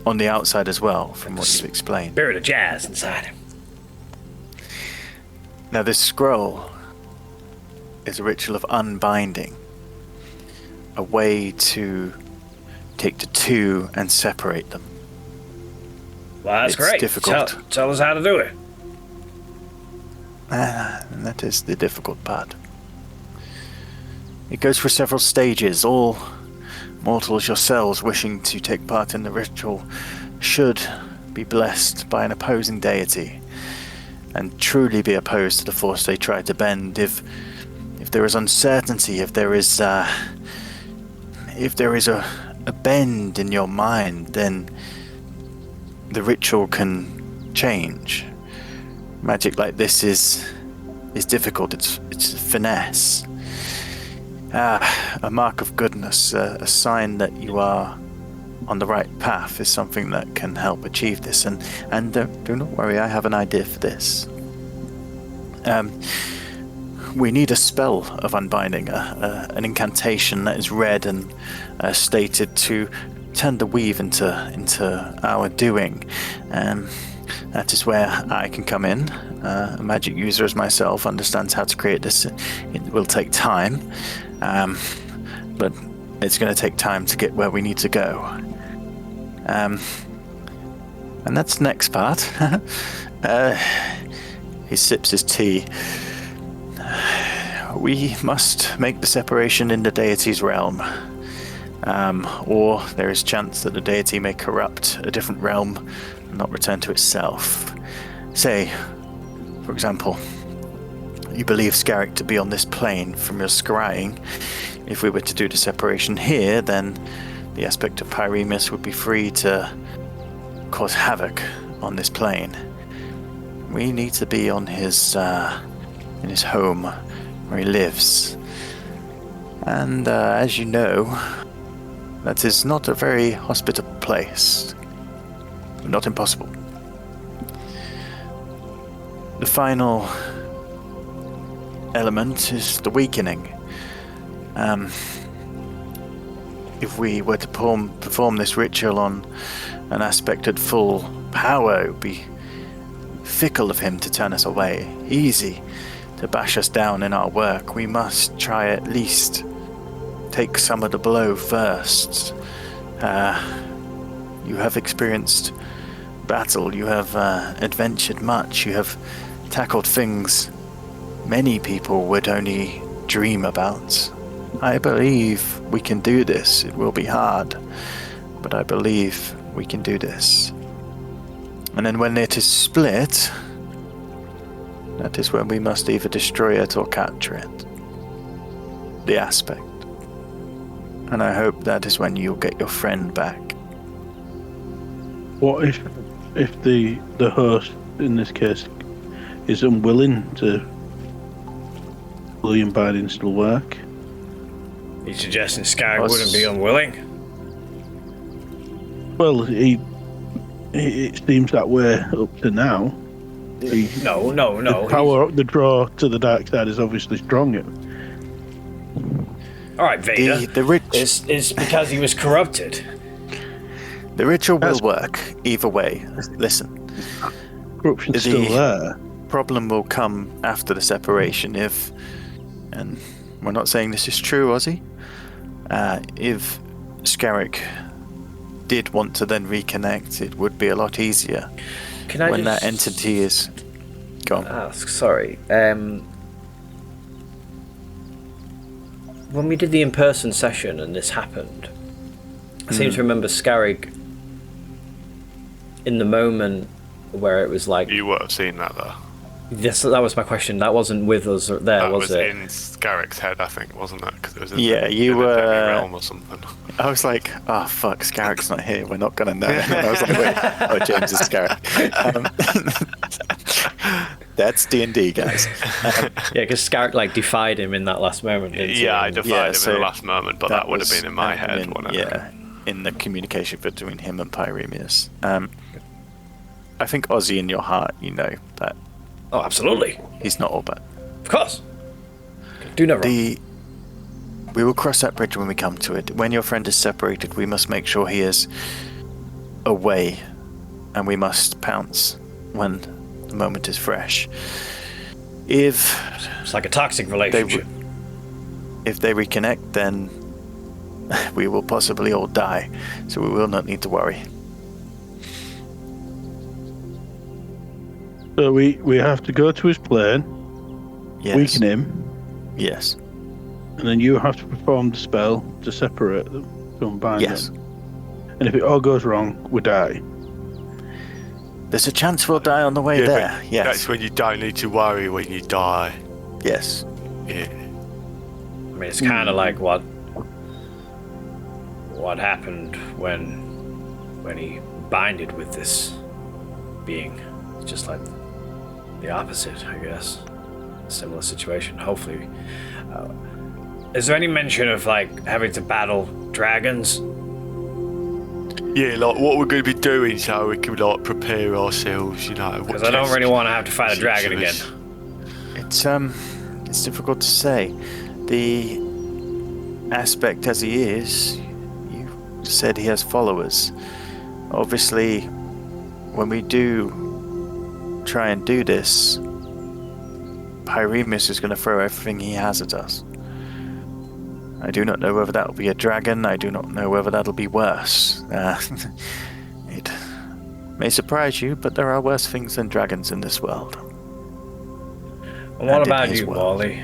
On the outside as well, from what you've explained. Spirit of jazz inside him. Now this scroll is a ritual of unbinding. A way to take the two and separate them. Well, that's It's great. difficult. Tell us how to do it. And that is the difficult part. It goes through several stages. All mortals yourselves wishing to take part in the ritual should be blessed by an opposing deity and truly be opposed to the force they try to bend. If there is uncertainty, if there is a bend in your mind, then the ritual can change. Magic like this is difficult. It's finesse. A mark of goodness, a sign that you are on the right path is something that can help achieve this. And do not worry, I have an idea for this. We need a spell of unbinding, an incantation that is read and stated to turn the weave into our doing. That is where I can come in. A magic user as myself understands how to create this. It will take time, but it's going to take time to get where we need to go. And that's the next part. He sips his tea. We must make the separation in the deity's realm. Or there is chance that the deity may corrupt a different realm and not return to itself. Say, for example, you believe Scarrick to be on this plane from your scrying. If we were to do the separation here, then the aspect of Pyremus would be free to cause havoc on this plane. We need to be on his in his home where he lives. And as you know, that is not a very hospitable place. Not impossible. The final element is the weakening. If we were to perform this ritual on an aspect at full power, it would be fickle of him to turn us away, easy to bash us down in our work. We must try at least take some of the blow first. You have experienced battle, you have adventured much, you have tackled things many people would only dream about. I believe we can do this. It will be hard, but I believe we can do this. And then when it is split, that is when we must either destroy it or capture it. The aspect. And I hope that is when you'll get your friend back. What if the host, in this case, is unwilling to William Biden still work? You suggesting Scarrick wouldn't be unwilling? Well, it seems that way up to now. No. The draw to the dark side is obviously stronger. All right, Vader. It's because he was corrupted. The ritual will work either way. Listen. Corruption's still there. Problem will come after the separation and we're not saying this is true, Ozzy. If Scarrick did want to then reconnect, it would be a lot easier. Can I when that entity is gone. Ask, sorry. When we did the in-person session and this happened, I seem to remember Scarrick in the moment where it was like... You would have seen that, though. Yes, that was my question. That wasn't with us there, was it? That was in Scarrick's head, I think, wasn't it? Cause it was you were... realm or something. I was like, oh, fuck, Scarrick's not here. We're not going to know. And I was like, wait, oh, James is Scarrick. That's D&D, guys. Yeah, because Scarrick, defied him in that last moment, didn't he? Yeah, I defied him in the last moment, but that would have been in my head, wouldn't it? Yeah, in the communication between him and Pyremus. I think Ozzy, in your heart, you know that... Oh, absolutely. He's not all bad. Of course. Do no wrong. We will cross that bridge when we come to it. When your friend is separated, we must make sure he is away, and we must pounce when the moment is fresh. If it's like a toxic relationship. If they reconnect, then we will possibly all die, so we will not need to worry. So we have to go to his plane, Yes. weaken him, Yes. and then you have to perform the spell to separate them, to unbind Yes. them. And if it all goes wrong, we die. There's a chance we'll die on the way there. But Yes. that's when you don't need to worry when you die. Yes. Yeah. I mean, it's kind of like what happened when he binded with this being. It's just like the opposite, I guess. Similar situation. Hopefully, is there any mention of having to battle dragons? Yeah, what we're going to be doing so we can prepare ourselves, Because I don't really want to have to fight a dragon again. It's difficult to say. The aspect as he is, you said he has followers. Obviously, when we do try and do this, Pyremus is going to throw everything he has at us. I do not know whether that will be a dragon. I do not know whether that'll be worse. It may surprise you, but there are worse things than dragons in this world. And what about you, Wally?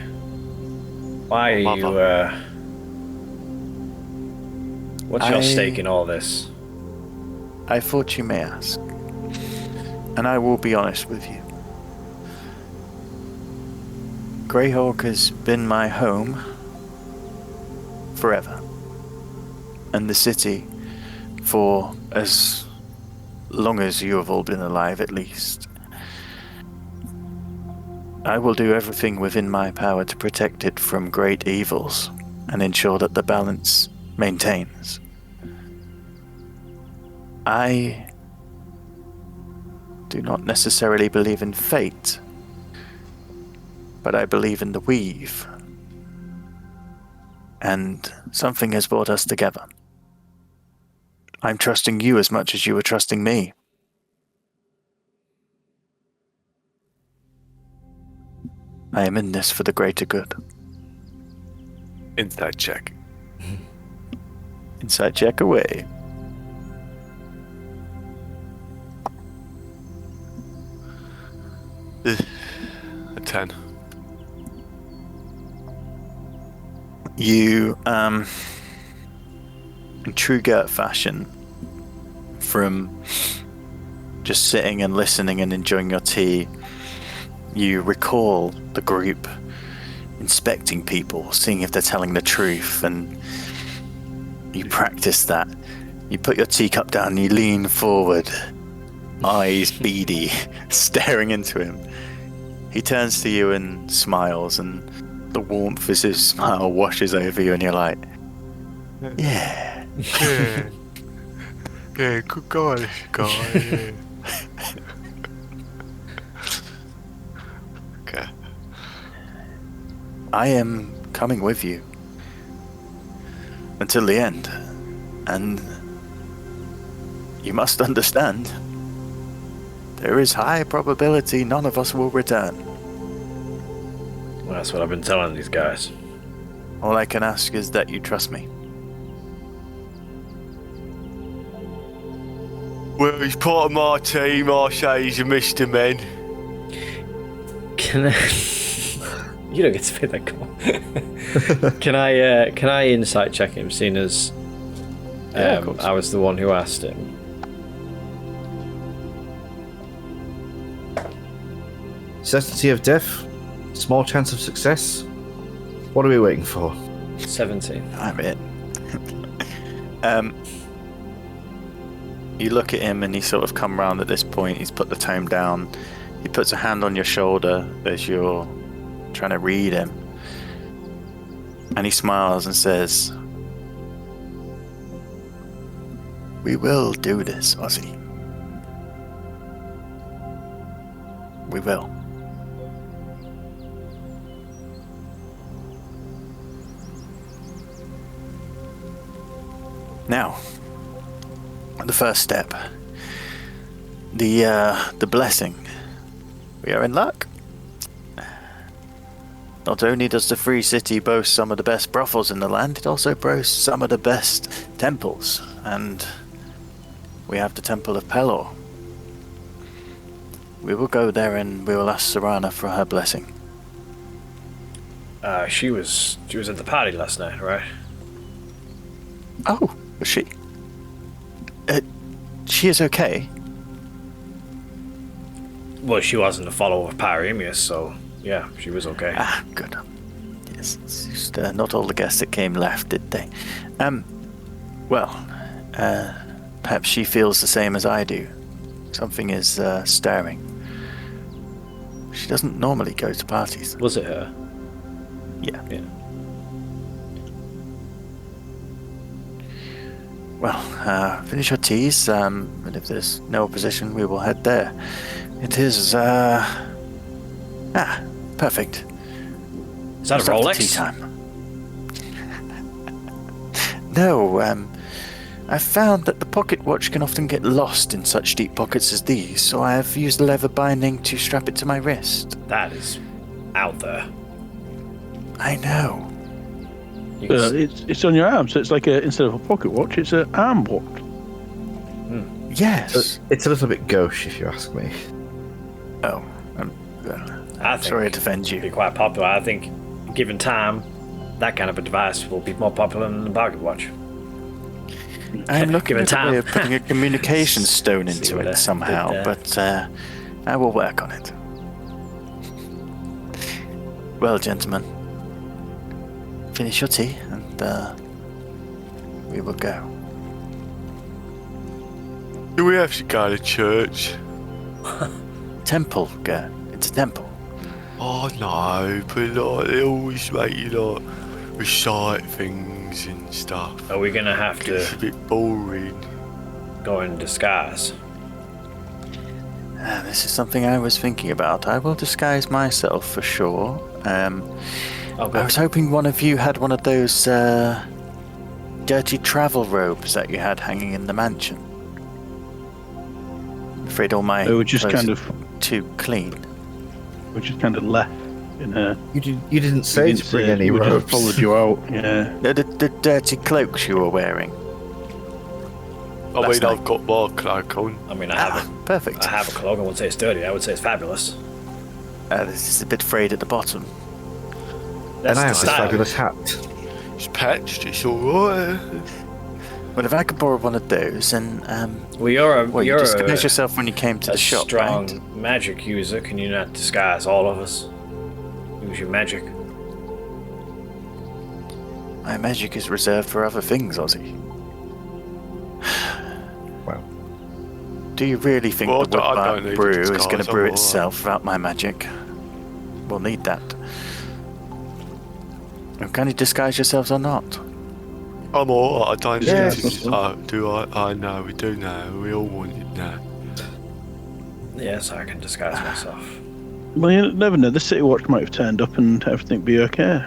Why are you, what's your stake in all this? I thought you may ask. And I will be honest with you. Greyhawk has been my home forever. And the city for as long as you have all been alive, at least. I will do everything within my power to protect it from great evils and ensure that the balance maintains. I do not necessarily believe in fate, but I believe in the weave. And something has brought us together. I'm trusting you as much as you are trusting me. I am in this for the greater good. Inside check. Inside check away. A 10. You, in true Gert fashion, from just sitting and listening and enjoying your tea, you recall the group inspecting people, seeing if they're telling the truth, and you practice that. You put your teacup down and you lean forward, eyes beady, staring into him. He turns to you and smiles, and the warmth as his smile washes over you, and you're like, yeah. Yeah. Yeah, good guy, guy. Yeah. Okay. I am coming with you until the end, and you must understand, there is high probability none of us will return. Well, that's what I've been telling these guys. All I can ask is that you trust me. Well, he's part of my team. I say he's a Mr. Men. Can I... You don't get to pick that. Come on. Can I insight check him, seeing as Yeah, of course. I was the one who asked him? Certainty of death, small chance of success. What are we waiting for? 17. I'm in. You look at him and he sort of come round at this point. He's put the tome down. He puts a hand on your shoulder as you're trying to read him. And he smiles and says, "We will do this, Ozzy. We will." Now, the first step. The blessing. We are in luck. Not only does the Free City boast some of the best brothels in the land, it also boasts some of the best temples. And we have the Temple of Pelor. We will go there and we will ask Serana for her blessing. She was at the party last night, right? Oh, was she? She is okay. Well, she wasn't a follower of Pyramius, so yeah, she was okay. Ah, good. Yes, it's just not all the guests that came left, did they? Well, perhaps she feels the same as I do. Something is stirring. She doesn't normally go to parties. Was it her? Yeah. Yeah. Well, finish your teas, and if there's no opposition, we will head there. It is, perfect. Is that a Just after Rolex? tea time. No, I've found that the pocket watch can often get lost in such deep pockets as these, so I have used a leather binding to strap it to my wrist. That is out there. I know. You can It's on your arm, so it's like instead of a pocket watch, it's an arm watch. Yes. It's a little bit gauche, if you ask me. Oh, I'm I think sorry to offend it'd be you. quite popular. I think, given time, that kind of a device will be more popular than the pocket watch. I'm looking given at a time. way of putting a communication stone See into what I it did somehow, there. but I will work on it. Well, gentlemen, finish your tea and we will go. Do we have to go to church? Temple, go. It's a temple. Oh no, but like, they always make you like recite things and stuff. Are we gonna have It's a to bit boring. go in disguise? This is something I was thinking about. I will disguise myself for sure. Okay. I was hoping one of you had one of those dirty travel robes that you had hanging in the mansion. I'm afraid all my They were just clothes kind are of, too clean. left in her. You didn't say to bring any we robes. just followed you out. Yeah. The dirty cloaks you were wearing. I Last mean, night. I've got my cloak on. I mean, I Perfect. have a cloak. I wouldn't say it's dirty. I would say it's fabulous. This is a bit frayed at the bottom. That's And I the have this style. fabulous hat. It's patched, it's alright. Well, if I could borrow one of those, and Well, you're you a disguised yourself when you came to the shop, strong right? magic user. Can you not disguise all of us? Use your magic. My magic is reserved for other things, Ozzy. Well, Do you really think Well, the I don't woodbine need to brew is disguise, going to I'm brew alright. itself without my magic? We'll need that. And can you disguise yourselves or not? I'm alright, I don't Yeah, need to. Do I? I know, we do now. We all want it now. Yes, I can disguise myself. Well, you never know. The city watch might have turned up and everything be okay.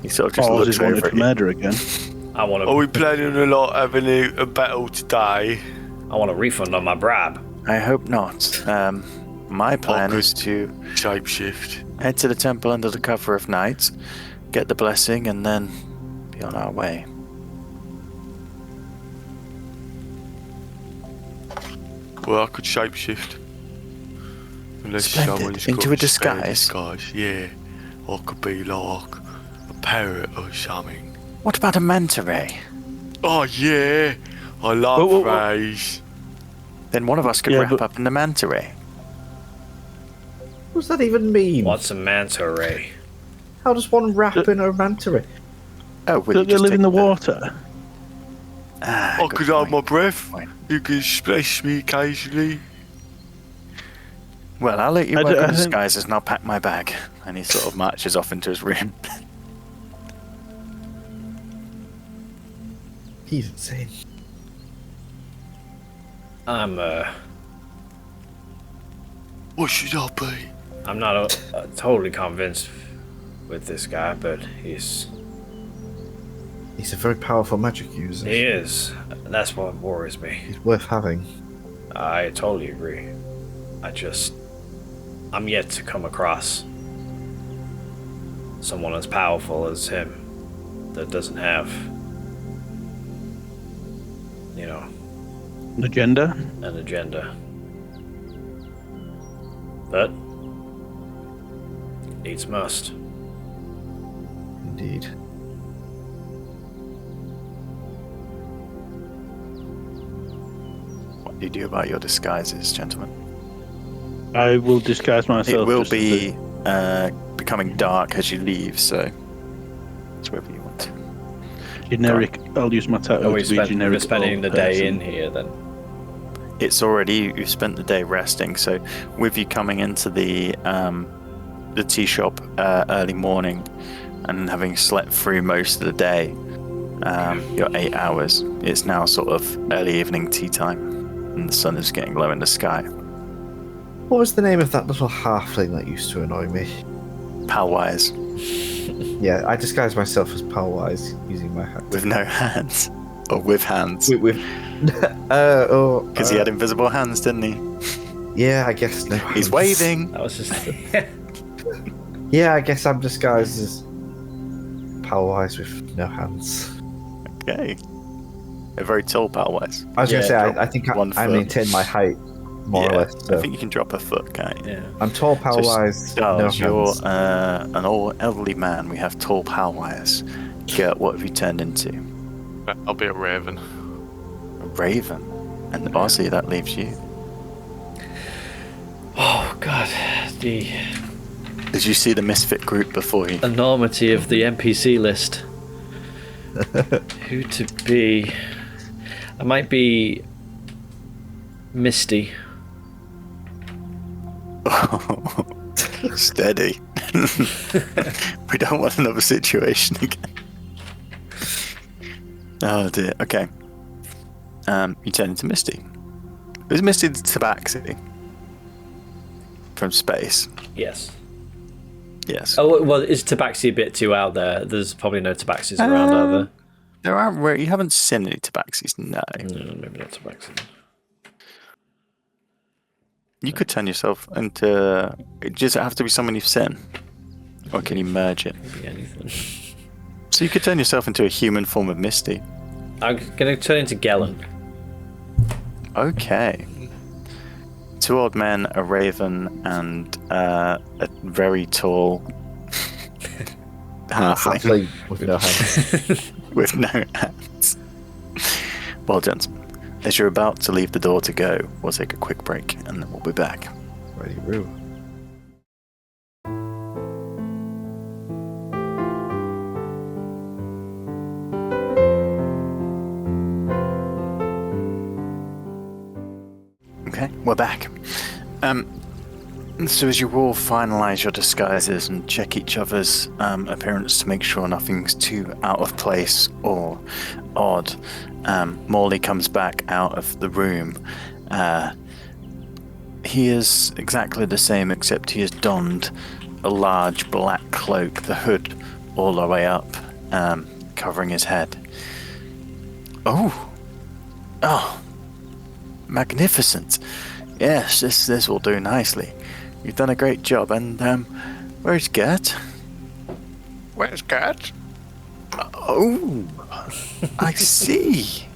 He sort of just Or looks he's wanted over to at you. murder again. I want Are we to. planning on like having a battle today? I want a refund on my bribe. I hope not. My plan good. is to Shapeshift. head to the temple under the cover of night, get the blessing, and then be on our way. Well, I could shapeshift. Unless Splendid. someone's Into got a spare disguise? Yeah. I could be like a parrot or something. What about a manta ray? Oh yeah, I love Whoa. rays. Then one of us could Yeah, wrap but- up in the manta ray. what does that even mean? What's a manta ray? How does one wrap in a manta ray? Oh, will you Don't they just live in take the water? Ah, I good could hold my point. breath. Point. You can splash me occasionally. Well, I'll let you I work d- on I think- disguises and I'll pack my bag. And he sort of marches off into his room. He's insane. I'm What should I be? I'm not totally convinced with this guy, but he's He's a very powerful magic user. he is. That's what worries me. He's worth having. I totally agree. I'm yet to come across someone as powerful as him that doesn't have, you know, An agenda? an agenda. But needs must. Indeed. What do you do about your disguises, gentlemen? I will disguise myself. It will just as be becoming dark as you leave, so it's wherever you want to. a generic. I'll use my title Are we to be generic. we're spending the old day person. in here then? It's already you've spent the day resting, so with you coming into the tea shop early morning and having slept through most of the day, your 8 hours, it's now sort of early evening tea time, and the sun is getting low in the sky. What was the name of that little halfling that used to annoy me? Palwise Yeah, I disguised myself as Palwise using my hat. with no hands, or with hands, With because he had invisible hands, didn't he? yeah, I guess no. He's waving. That was just Yeah, I guess I'm disguised as Palwise with no hands. Okay, a very tall Palwise. I was Yeah, gonna say, drop I think one I foot. maintain my height more or less. So. I think you can drop a foot, can't you? yeah. I'm tall, Palwise, no Charles, you're hands. an old elderly man. We have tall Palwise. Gert, what have you turned into? I'll be a raven. A raven. And Ozzy, that leaves you. Oh God, The Did you see the misfit group before you? enormity of the NPC list. Who to be? I might be Misty. Steady. We don't want another situation again. Oh dear. Okay. You turn into Misty. Is Misty the Tabaxi from space? Yes. Yes. Oh well, is Tabaxi a bit too out there? There's probably no Tabaxis around, are there? There aren't. You haven't seen any Tabaxis, no. No, maybe not Tabaxi. You could turn yourself into. Does it have to be someone you've seen, or can you merge it? Maybe anything. So you could turn yourself into a human form of Misty. I'm gonna turn into Gellin. Okay. 2 old men, a raven, and a very tall halfling Halfling with no hands. with no hands. Well, gentlemen, as you're about to leave the door to go, we'll take a quick break and then we'll be back. Ready, Roo. Okay, we're back. So as you all finalise your disguises and check each other's appearance to make sure nothing's too out of place or odd, Morley comes back out of the room. He is exactly the same, except he has donned a large black cloak, the hood all the way up, covering his head. Oh, magnificent. Yes, this will do nicely. You've done a great job. And where's Gert? Where's Gert? Oh, I see.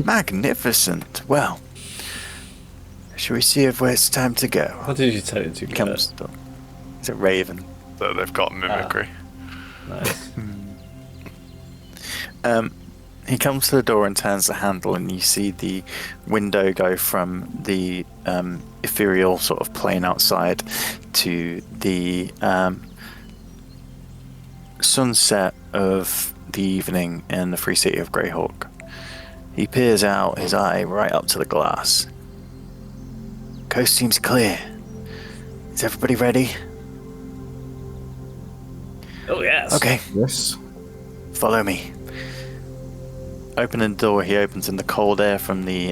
Magnificent. Well, shall we see if it's time to go? What did you turn into? He comes. Is it Raven? So they've got mimicry. Nice. He comes to the door and turns the handle, and you see the window go from the ethereal sort of plane outside to the sunset of the evening in the free city of Greyhawk. He peers out, his eye right up to the glass. Coast seems clear. Is everybody ready? Oh yes. Okay, Yes. follow me. Opening the door, he opens, and the cold air from the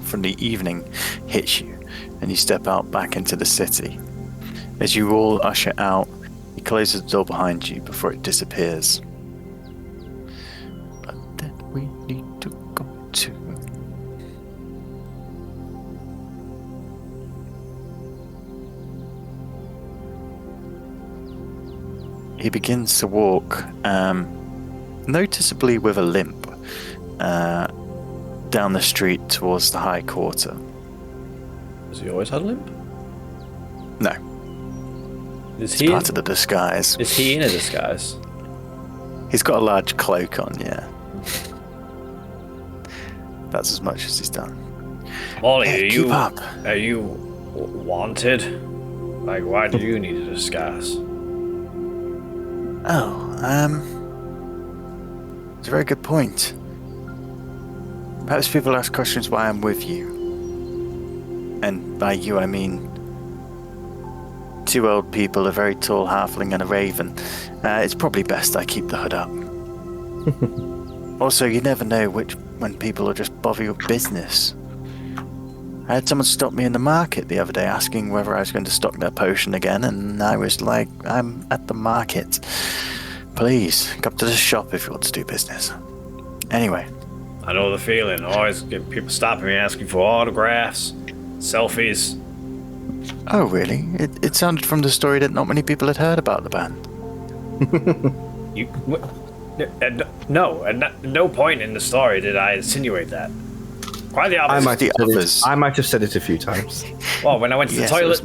from the evening hits you, and you step out back into the city. As you all usher out, he closes the door behind you before it disappears. But then we need to go to. He begins to walk, noticeably with a limp, down the street towards the High Quarter. Has he always had a limp? No, Is it's he? part of the disguise. Is he in a disguise? He's got a large cloak on, yeah. That's as much as he's done. Molly, Hey, keep up. Are you wanted? Like, why do you need a disguise? Oh, it's a very good point. Perhaps people ask questions why I'm with you. And by you, I mean 2 old people, a very tall halfling and a raven. It's probably best I keep the hood up. Also, you never know when people will just bother your business. I had someone stop me in the market the other day asking whether I was going to stock their potion again, and I was like, I'm at the market. Please, come to the shop if you want to do business. Anyway. I know the feeling. Always get people stopping me asking for autographs, selfies. Oh, really? It sounded from the story that not many people had heard about the band. You, no, at no point in the story did I insinuate that. Quite the opposite. I might have said it a few times. Well, when I went to the Yes, toilet.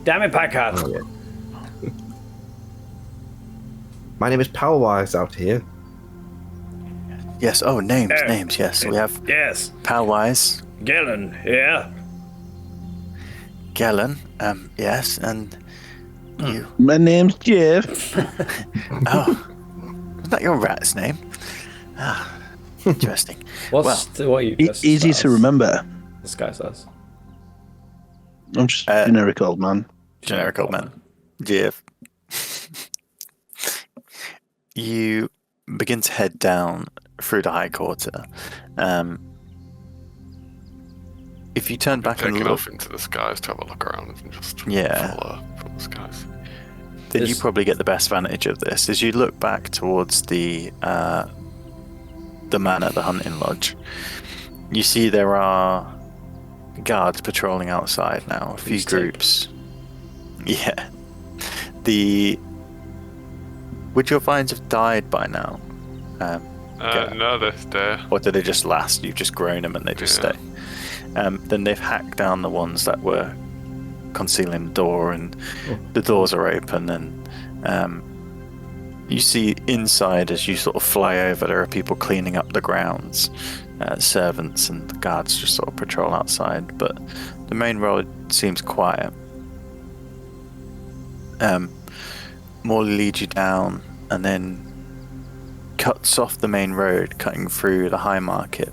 Damn it, Packard. Oh, yeah. My name is Powwise out here. Yes, names, yes. We have Yes. Powwise, Gellin, yeah. Gellin. Yes, and you. My name's Jeff. Oh, was that your rat's name? Ah, interesting. What are you dressed Easy as? to remember. This guy says. I'm just generic old man. Generic old man. Jeff. You begin to head down through the High Quarter. If you turn back and Taking look, off into the skies to have a look around and just Yeah. follow from the skies. then you probably get the best vantage of this. As you look back towards the manor, the hunting lodge, you see there are guards patrolling outside now. A few Please take. groups. Yeah. Would your vines have died by now? No, they're there. Or do they just last? You've just grown them and they just Yeah. stay. Then they've hacked down the ones that were concealing the door, and the doors are open. And you see inside, as you sort of fly over, there are people cleaning up the grounds. Servants and the guards just sort of patrol outside, but the main road seems quiet. Morley leads you down and then cuts off the main road, cutting through the High Market.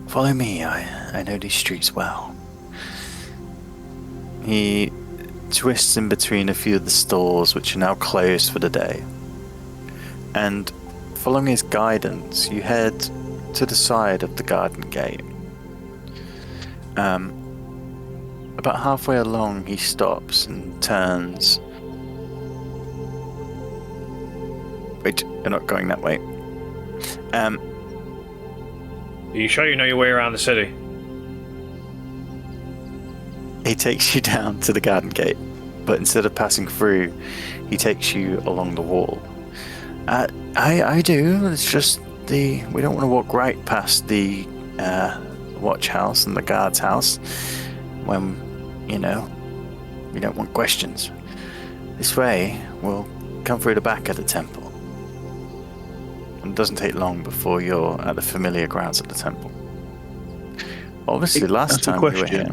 Follow me, I know these streets well. He twists in between a few of the stores, which are now closed for the day. And following his guidance, you head to the side of the garden gate. About halfway along, he stops and turns. Wait, you're not going that way. Are you sure you know your way around the city? He takes you down to the garden gate, but instead of passing through, he takes you along the wall. I do. It's just we don't want to walk right past the watch house and the guard's house when, we don't want questions. This way, we'll come through the back of the temple. And it doesn't take long before you're at the familiar grounds of the temple. Obviously, last time we were here.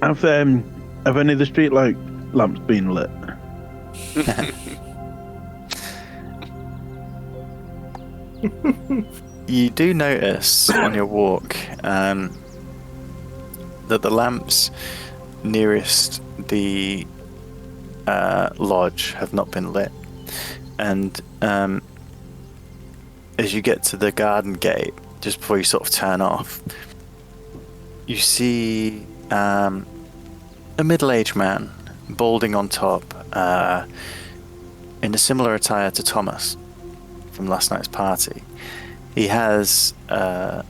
Have any of the street lamps been lit? You do notice on your walk that the lamps nearest the lodge have not been lit. And as you get to the garden gate, just before you sort of turn off, you see a middle-aged man, balding on top, in a similar attire to Thomas from last night's party. He has a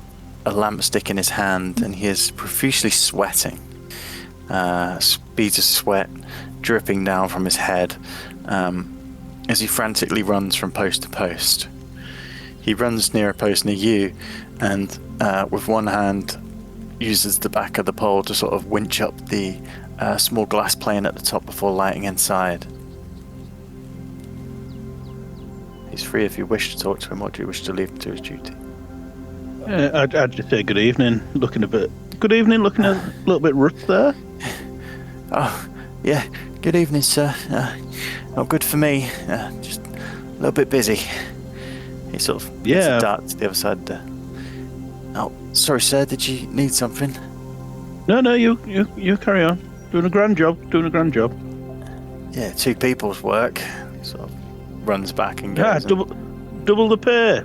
lampstick in his hand, and he is profusely sweating. Beads of sweat dripping down from his head as he frantically runs from post to post. He runs near a post near you, and with one hand uses the back of the pole to sort of winch up the small glass plane at the top before lighting inside. He's free if you wish to talk to him, or do you wish to leave him to his duty? I'd just say good evening. Looking a little bit rough there. Oh, yeah. Good evening, sir. Good for me. Just a little bit busy. He sort of gets a dart to the other side there. Oh, sorry, sir. Did you need something? No, you carry on. Doing a grand job. Yeah, 2 people's work. He sort of runs back and goes. Double the pay.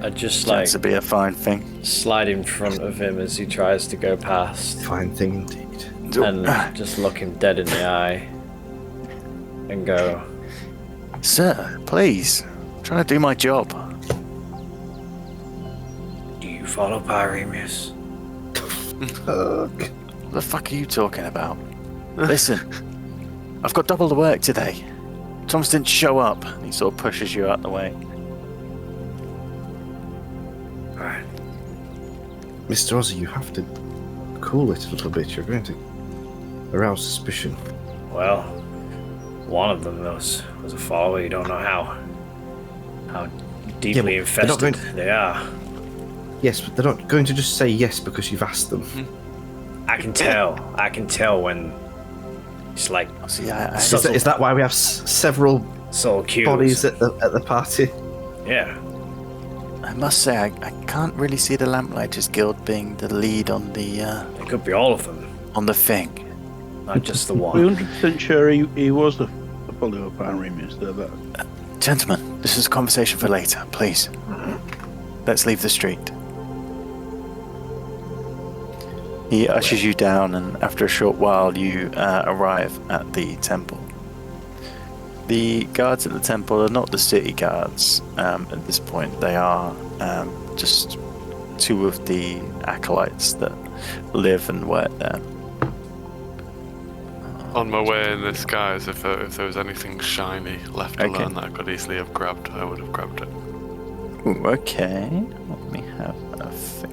I just Tends to be a fine thing. slide in front of him as he tries to go past, Fine thing indeed. and just look him dead in the eye and go, Sir, please. I'm trying to do my job. "Do you follow Pyremus?" What the fuck are you talking about? Listen, I've got double the work today. Thomas didn't show up. He sort of pushes you out the way. Alright. Mr. Ozzy, you have to cool it a little bit. You're going to arouse suspicion. Well, one of them was a follower. You don't know how deeply they're not infested going they are. Yes, but they're not going to just say yes because you've asked them. I can tell when it's like See, Is that why we have several subtle cues. bodies at the party? Yeah. I must say, I can't really see the Lamplighters Guild being the lead on the It could be all of them, on the thing. not just the We're one. 100% sure he was a follower of Pyremus, though. That Gentlemen, this is a conversation for later, please. Let's leave the street. He ushers you down, and after a short while, you arrive at the temple. The guards at the temple are not the city guards at this point. They are just two of the acolytes that live and work there. On my way in this, guys, if there was anything shiny left alone that I could easily have grabbed, I would have grabbed it. Ooh, okay, let me have a think.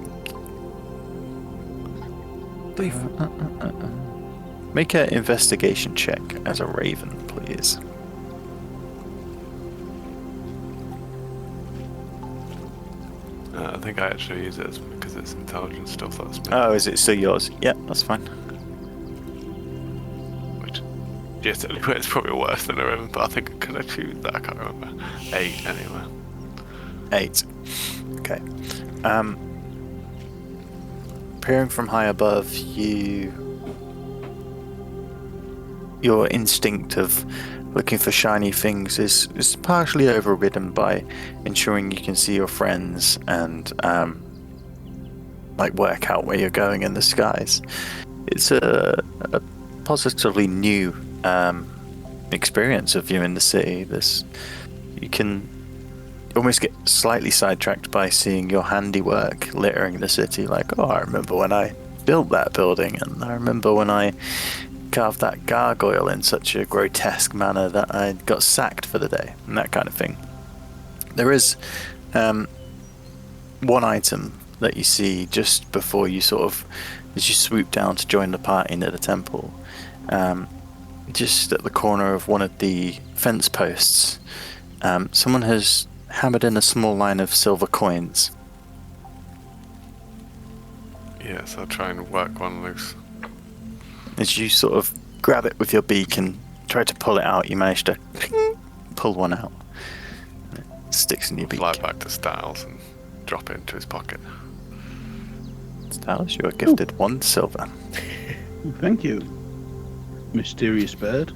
Make an investigation check as a raven, please. I think I actually use it because it's intelligence stuff that's me. Oh, is it still yours? Yeah, that's fine. Which, yes, anyway, it's probably worse than a raven, but I think could I choose that? I can't remember. 8 anyway. 8. Okay. Peering from high above, your instinct of looking for shiny things is partially overridden by ensuring you can see your friends and work out where you're going in the skies. It's a positively new experience of viewing the city. You can almost get slightly sidetracked by seeing your handiwork littering the city. Like, oh, I remember when I built that building, and I remember when I carved that gargoyle in such a grotesque manner that I got sacked for the day, and that kind of thing. There is one item that you see just before you as you swoop down to join the party near the temple. Just at the corner of one of the fence posts, someone has hammered in a small line of silver coins. Yes, I'll try and work one loose. As you sort of grab it with your beak and try to pull it out, you manage to pull one out. It sticks in your beak. Fly back to Styles and drop it into his pocket. Styles, you are gifted 1 silver. Thank you, mysterious bird.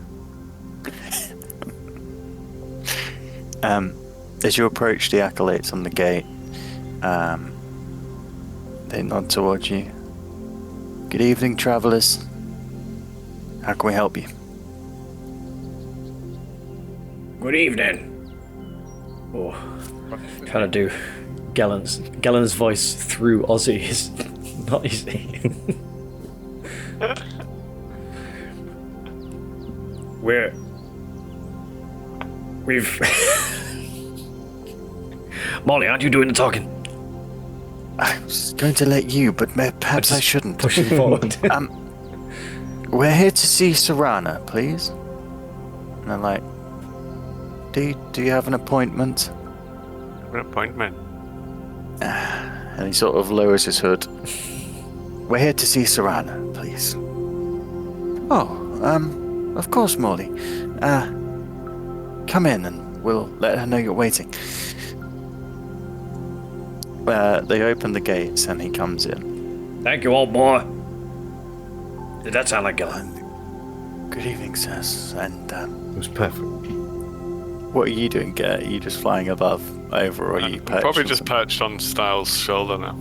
As you approach the acolytes on the gate, they nod towards you. Good evening, travellers. How can we help you? Good evening. Oh, trying to do Gellen's voice through Ozzy is not easy. We've Molly, aren't you doing the talking? I was going to let you, but perhaps I shouldn't. Pushing forward. We're here to see Serana, please. And I'm like, do you have an appointment? An appointment? And he sort of lowers his hood. We're here to see Serana, please. Oh, of course, Molly. Come in and we'll let her know you're waiting. They open the gates and he comes in. Thank you, old boy. Did that sound like Gillen? Good evening, sirs. And It was perfect. what are you doing, Gert? Are you just flying above, over, or are you perched? Probably on just something? perched on Styles' shoulder now.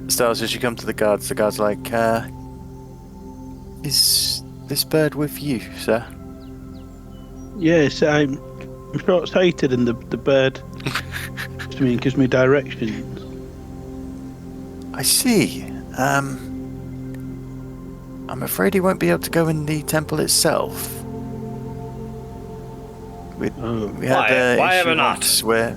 Styles, as you come to the guard's like, is this bird with you, sir? Yes, I'm short-sighted, and the bird gives me directions. I see. I'm afraid he won't be able to go in the temple itself. We had Why issue ever not? once where...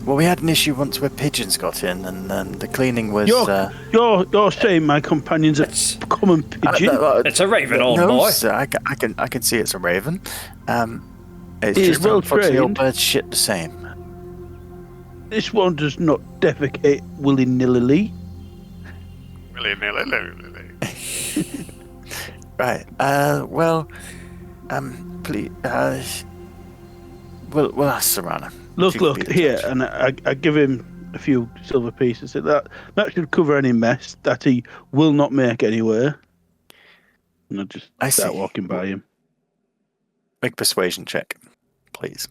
Well, we had an issue once where pigeons got in, and the cleaning was... You're saying my companion's a common pigeon? It's a raven, old no, boy. Sir, I can see it's a raven. It's He is just well unfortunately trained. all birds shit the same. This one does not defecate willy-nilly. Right. Please. We'll ask Serana. Look here, and I give him a few silver pieces. That should cover any mess that he will not make anywhere. And I start walking by him. Make a persuasion check, please.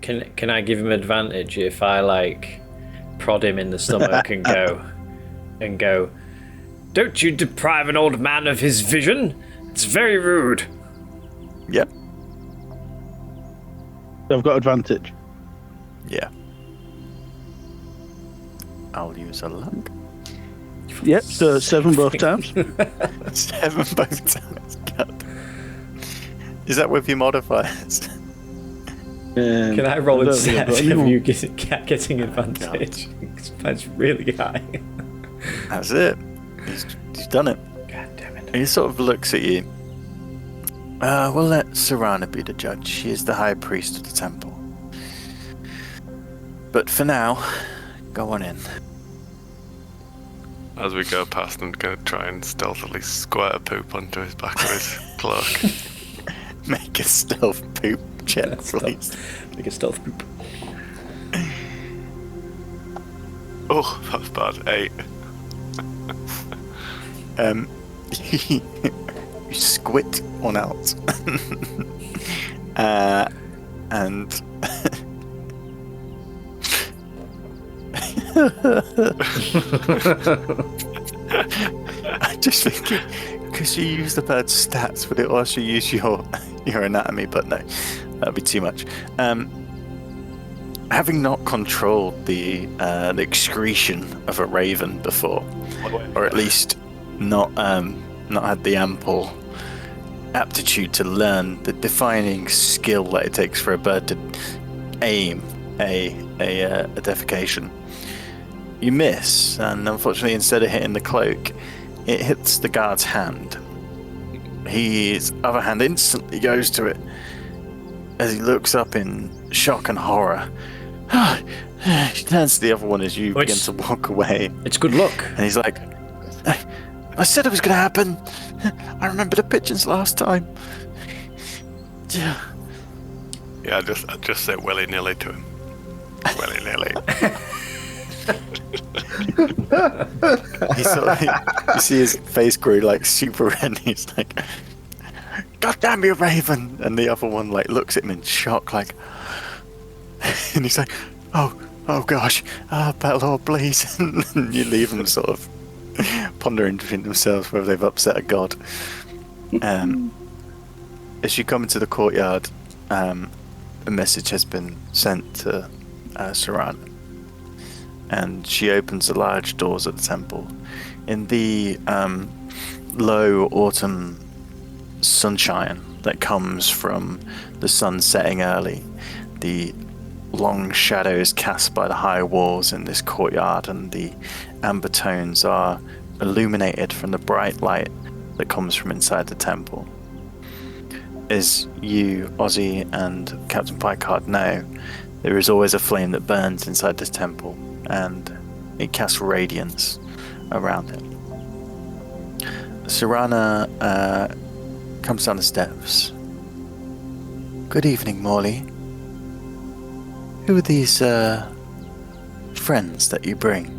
Can I give him advantage if I like prod him in the stomach and go, don't you deprive an old man of his vision? It's very rude. Yep. I've got advantage. Yeah. I'll use a luck. Yep, so 7 both times. 7 both times. God. Is that with your modifiers? Can I roll instead of you getting advantage? That's really high. That's it. He's done it. God damn it. He sort of looks at you. We'll let Serana be the judge. She is the high priest of the temple. But for now, go on in. As we go past, I'm going to try and stealthily squirt a poop onto his back of his cloak. Make a stealth poop check, please. Make a stealth poop. Oh, that's bad. 8. You squit one out. And I'm just thinking, because you use the bird's stats, would it also use your anatomy? But no, that'd be too much. Having not controlled the excretion of a raven before, or at least not had the ample aptitude to learn the defining skill that it takes for a bird to aim a defecation, you miss, and unfortunately, instead of hitting the cloak, it hits the guard's hand. His other hand instantly goes to it as he looks up in shock and horror. He turns to the other one as you begin to walk away. It's good luck. And he's like, I said it was going to happen. I remember the pigeons last time. Yeah, I just said willy-nilly to him. Willy-nilly. You see his face grow like super red. He's like, God damn you, Raven! And the other one like looks at him in shock, like, and he's like, oh gosh, Battlelord, please. And you leave them sort of pondering between themselves whether they've upset a god. As you come into the courtyard, a message has been sent to Serana, and she opens the large doors at the temple. In the low autumn sunshine that comes from the sun setting early, the long shadows cast by the high walls in this courtyard and the amber tones are illuminated from the bright light that comes from inside the temple. As you, Ozzy, and Captain Picard know, there is always a flame that burns inside this temple, and it casts radiance around it. Serana comes down the steps. Good evening, Morley. Who are these friends that you bring?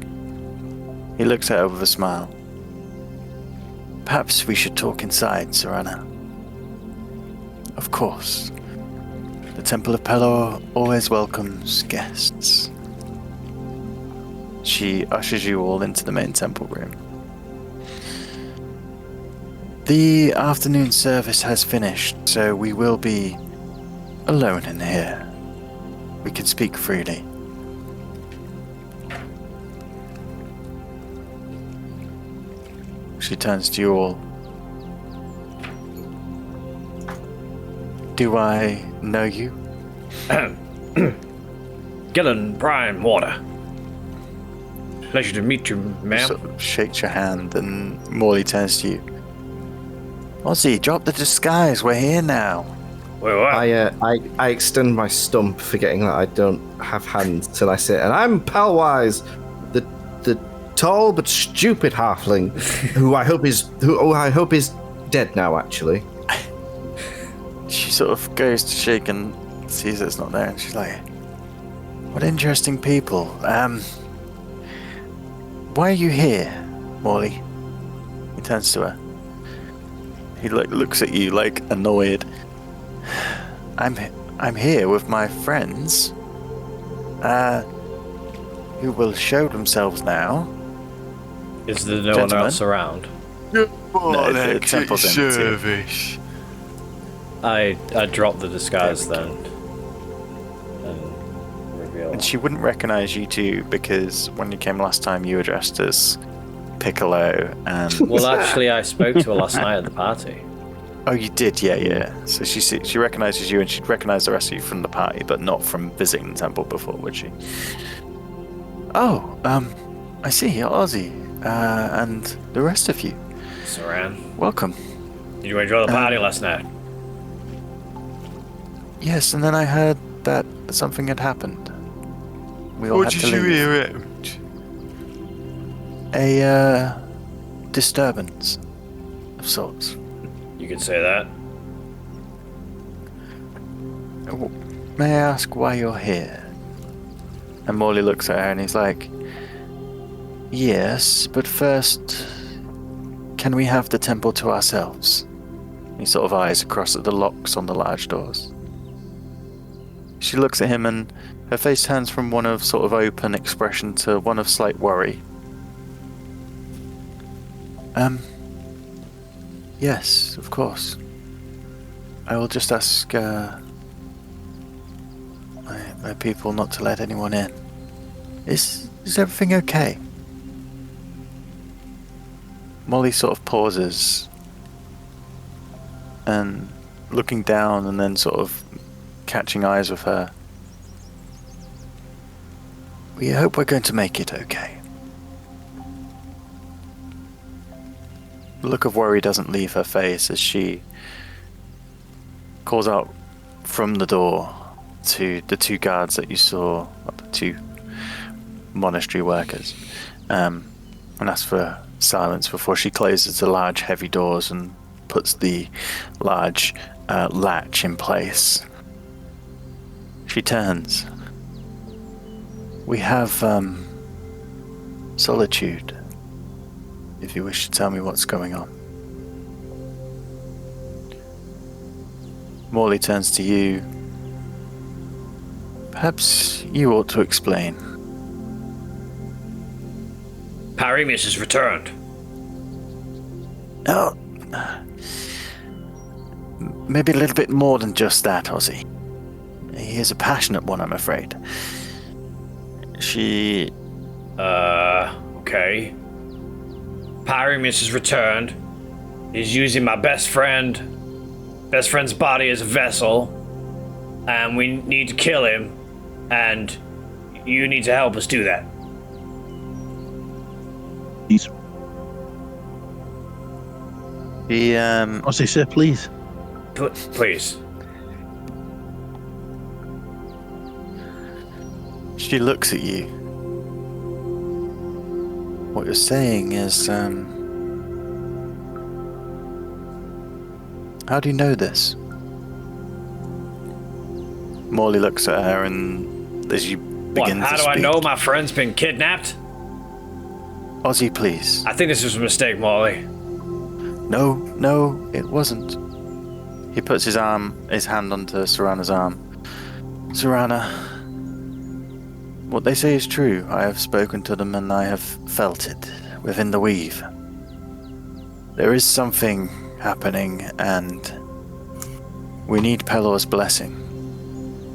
He looks at her with a smile. Perhaps we should talk inside, Serana. Of course. The Temple of Pelor always welcomes guests. She ushers you all into the main temple room. The afternoon service has finished, so we will be alone in here. We can speak freely. She turns to you all. Do I know you? Gillen Prime Water. Pleasure to meet you, ma'am. Sort of shakes your hand, and Morley turns to you. Ozzy, drop the disguise. We're here now. Wait, what? I extend my stump, forgetting that I don't have hands, till I say, and I'm Palwise, the tall but stupid halfling, who I hope is dead now. Actually, She sort of goes to shake and sees it's not there, and she's like, "What interesting people. Why are you here, Morley?" He turns to her. He looks at you like annoyed. I'm here with my friends, who will show themselves now. Is there no Gentlemen? one else around? Oh, No, the that temple's empty. service. I drop the disguise then. And reveal. And she wouldn't recognize you two because when you came last time, you were dressed as Piccolo and. Well, actually, I spoke to her last night at the party. Oh, you did, yeah. So she recognizes you, and she'd recognize the rest of you from the party, but not from visiting the temple before, would she? Oh, I see, Ozzy, and the rest of you. Saran, Welcome. did you enjoy the party last night? Yes, and then I heard that something had happened. We all What had did to you leave. hear out? A disturbance of sorts. You could say that. May I ask why you're here? And Morley looks at her and he's like, "Yes, but first, can we have the temple to ourselves?" He sort of eyes across at the locks on the large doors. She looks at him and her face turns from one of sort of open expression to one of slight worry. Yes, of course. I will just ask my people not to let anyone in. Is everything okay? Molly sort of pauses and looking down and then sort of catching eyes with her. We hope we're going to make it okay. The look of worry doesn't leave her face as she calls out from the door to the two guards that you saw, the two monastery workers, and asks for silence before she closes the large heavy doors and puts the large latch in place. She turns. We have solitude, if you wish to tell me what's going on. Morley turns to you. Perhaps you ought to explain. Pyremus has returned. Oh, maybe a little bit more than just that, Ozzy. He is a passionate one, I'm afraid. She... Okay. Pyremus has returned. He's using my best friend's body as a vessel. And we need to kill him. And you need to help us do that. Please. He, Ozzy, sir, please. Please. She looks at you. What you're saying is, how do you know this? Morley looks at her and as you begin How to do speak. I know my friend's been kidnapped? Ozzy, please. I think this was a mistake, Molly. No, it wasn't. He puts his hand onto Serana's arm. Serana, what they say is true. I have spoken to them and I have felt it within the weave. There is something happening and we need Pelor's blessing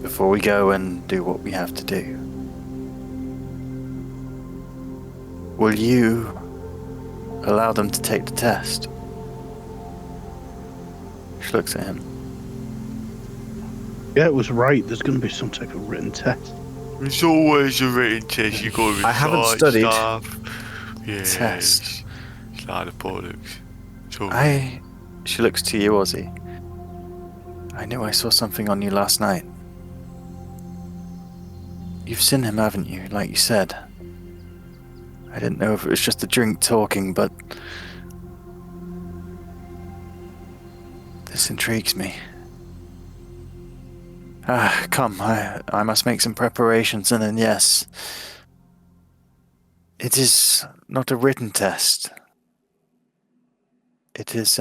before we go and do what we have to do. Will you allow them to take the test? She looks at him. Yeah, it was right. There's going to be some type of written test. There's always a written test you got to I haven't recite studied. stuff. Yes. Test. It's like the bollocks. It's all She looks to you, Ozzy. I knew I saw something on you last night. You've seen him, haven't you? Like you said. I didn't know if it was just the drink talking, but this intrigues me. Come, I must make some preparations, and then yes. It is not a written test. It is,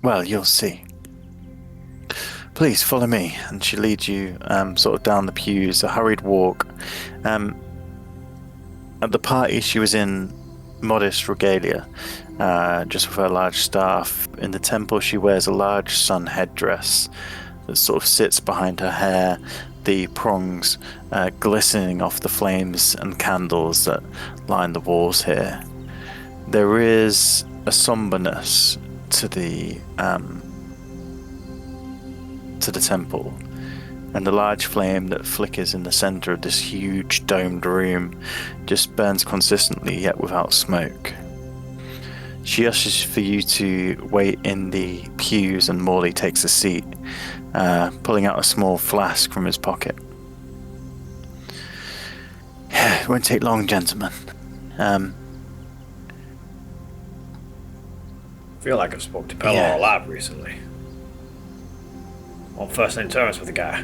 well, you'll see. Please follow me. And she leads you sort of down the pews, a hurried walk. At the party, she was in modest regalia, just with her large staff. In the temple, she wears a large sun headdress that sort of sits behind her hair, the prongs glistening off the flames and candles that line the walls here. There is a somberness to the temple, and the large flame that flickers in the center of this huge domed room just burns consistently, yet without smoke. She ushers for you to wait in the pews, and Morley takes a seat, pulling out a small flask from his pocket. It won't take long, gentlemen. I feel like I've spoke to Pello Yeah. a lot recently. On first name terms with the guy.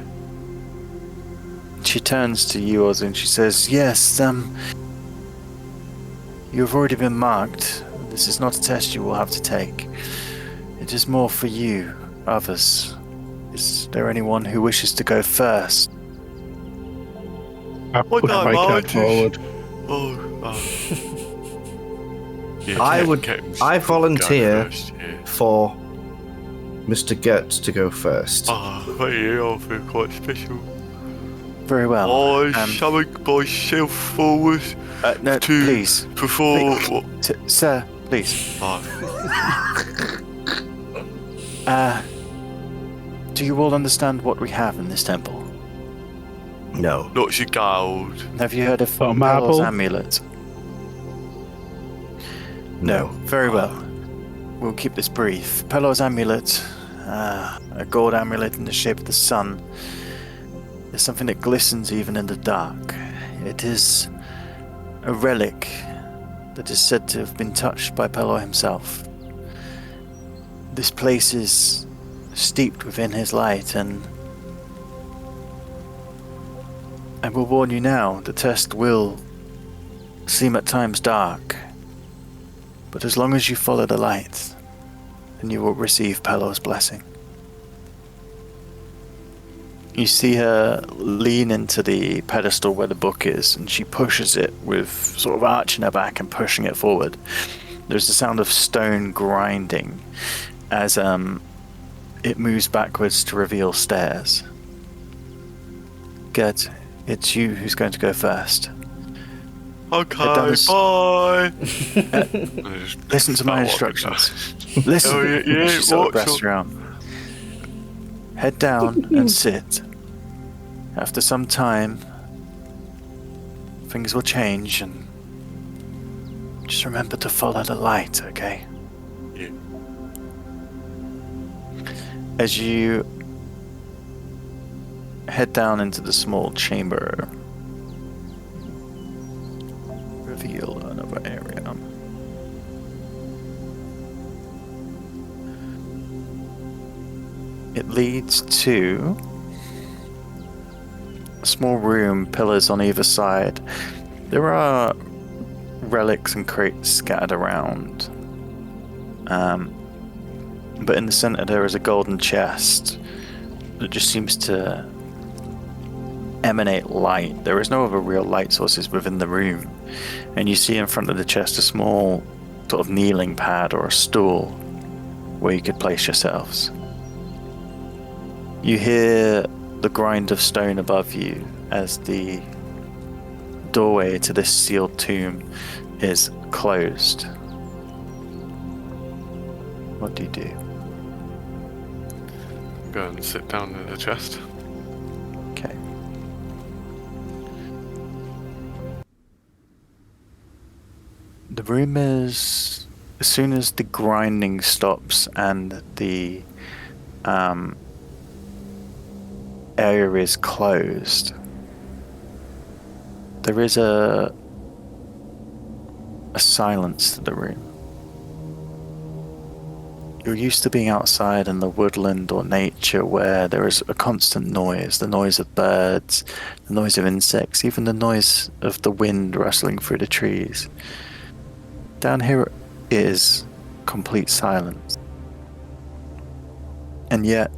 She turns to you, Oz, and she says, yes, you have already been marked. This is not a test you will have to take. It is more for you, others. Is there anyone who wishes to go first? I What push time, my cat Marge? forward. Oh. Yeah, I Cat- would- Cat's I go volunteer. first, yeah. For Mr. Gertz to go first. Oh, thank you. I feel quite special. Very well. I summon myself forward No, to please. perform. Sir, please. Oh, Do you all understand what we have in this temple? No. not your gold. Have you heard of Oh, marble? Pelor's amulet? No. Very well. We'll keep this brief. Pelor's amulet, a gold amulet in the shape of the sun, is something that glistens even in the dark. It is a relic that is said to have been touched by Pelor himself. This place is steeped within his light, and I will warn you now, the test will seem at times dark, but as long as you follow the light, then you will receive Pelor's blessing. You see her lean into the pedestal where the book is, and she pushes it with sort of arching her back and pushing it forward. There's the sound of stone grinding as it moves backwards to reveal stairs. Gert, it's you who's going to go first. Okay, That is- bye. Listen to my instructions. Listen. Oh, yeah, She sort of watch rests around. Head down and sit. After some time, things will change, and just remember to follow the light, okay? Yeah. As you head down into the small chamber, reveal another area. It leads to a small room, pillars on either side. There are relics and crates scattered around. But in the center there is a golden chest that just seems to emanate light. There is no other real light sources within the room. And you see in front of the chest a small sort of kneeling pad or a stool where you could place yourselves. You hear the grind of stone above you as the doorway to this sealed tomb is closed. What do you do? Go and sit down in the chest. Okay. The room is as soon as the grinding stops and the area is closed, there is a silence to the room. You're used to being outside in the woodland or nature where there is a constant noise, the noise of birds, the noise of insects, even the noise of the wind rustling through the trees. Down here is complete silence. And yet,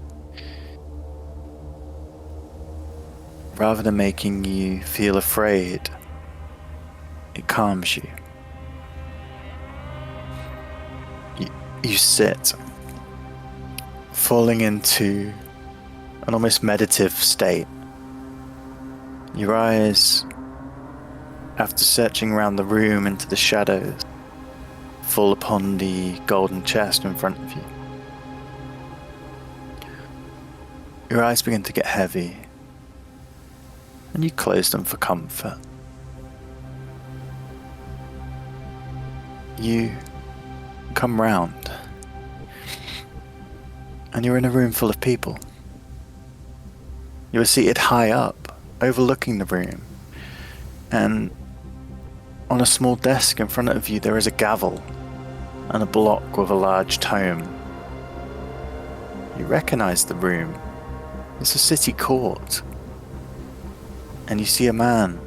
rather than making you feel afraid, it calms you. You sit, falling into an almost meditative state. Your eyes, after searching around the room into the shadows, fall upon the golden chest in front of you. Your eyes begin to get heavy, and you close them for comfort. You come round, and you're in a room full of people. You are seated high up, overlooking the room, and on a small desk in front of you there is a gavel and a block with a large tome. You recognize the room. It's a city court, and you see a man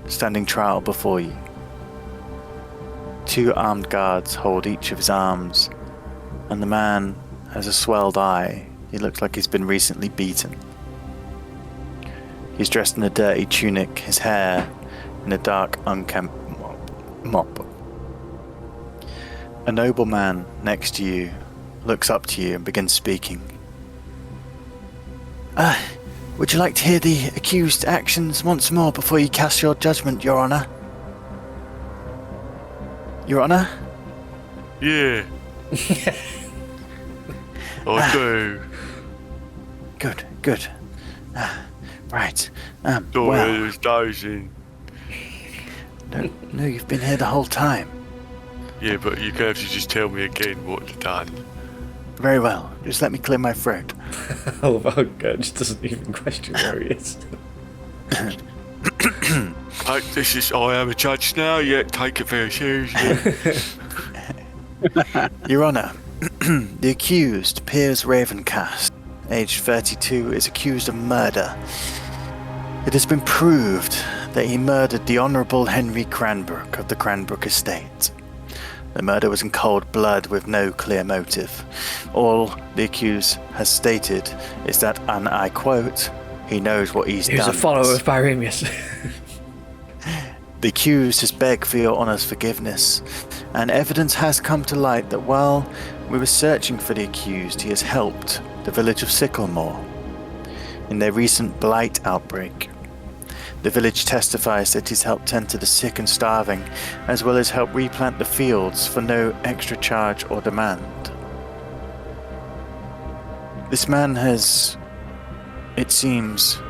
standing trial before you. 2 armed guards hold each of his arms, and the man has a swelled eye. He looks like he's been recently beaten. He's dressed in a dirty tunic, his hair in a dark, unkempt mop. A nobleman next to you looks up to you and begins speaking. Would you like to hear the accused actions once more before you cast your judgment, Your Honor? Your Honor? Yeah. I do. Good. Right. Sorry, I was dozing. No, you've been here the whole time. Yeah, but you're going to have to just tell me again what you've done. Very well. Just let me clear my throat. Oh, God, just doesn't even question where he is. I am a judge now, yet take it very seriously. Your Honor, the accused, Piers Ravencast, aged 32, is accused of murder. It has been proved that he murdered the Honourable Henry Cranbrook of the Cranbrook estate. The murder was in cold blood with no clear motive. All the accused has stated is that, and I quote, he knows what he's done. He was a follower of Pyramus. The accused has begged for your honour's forgiveness, and evidence has come to light that while we were searching for the accused, he has helped the village of Sycamore in their recent blight outbreak. The village testifies that he's helped tend to the sick and starving, as well as help replant the fields for no extra charge or demand. This man has, it seems,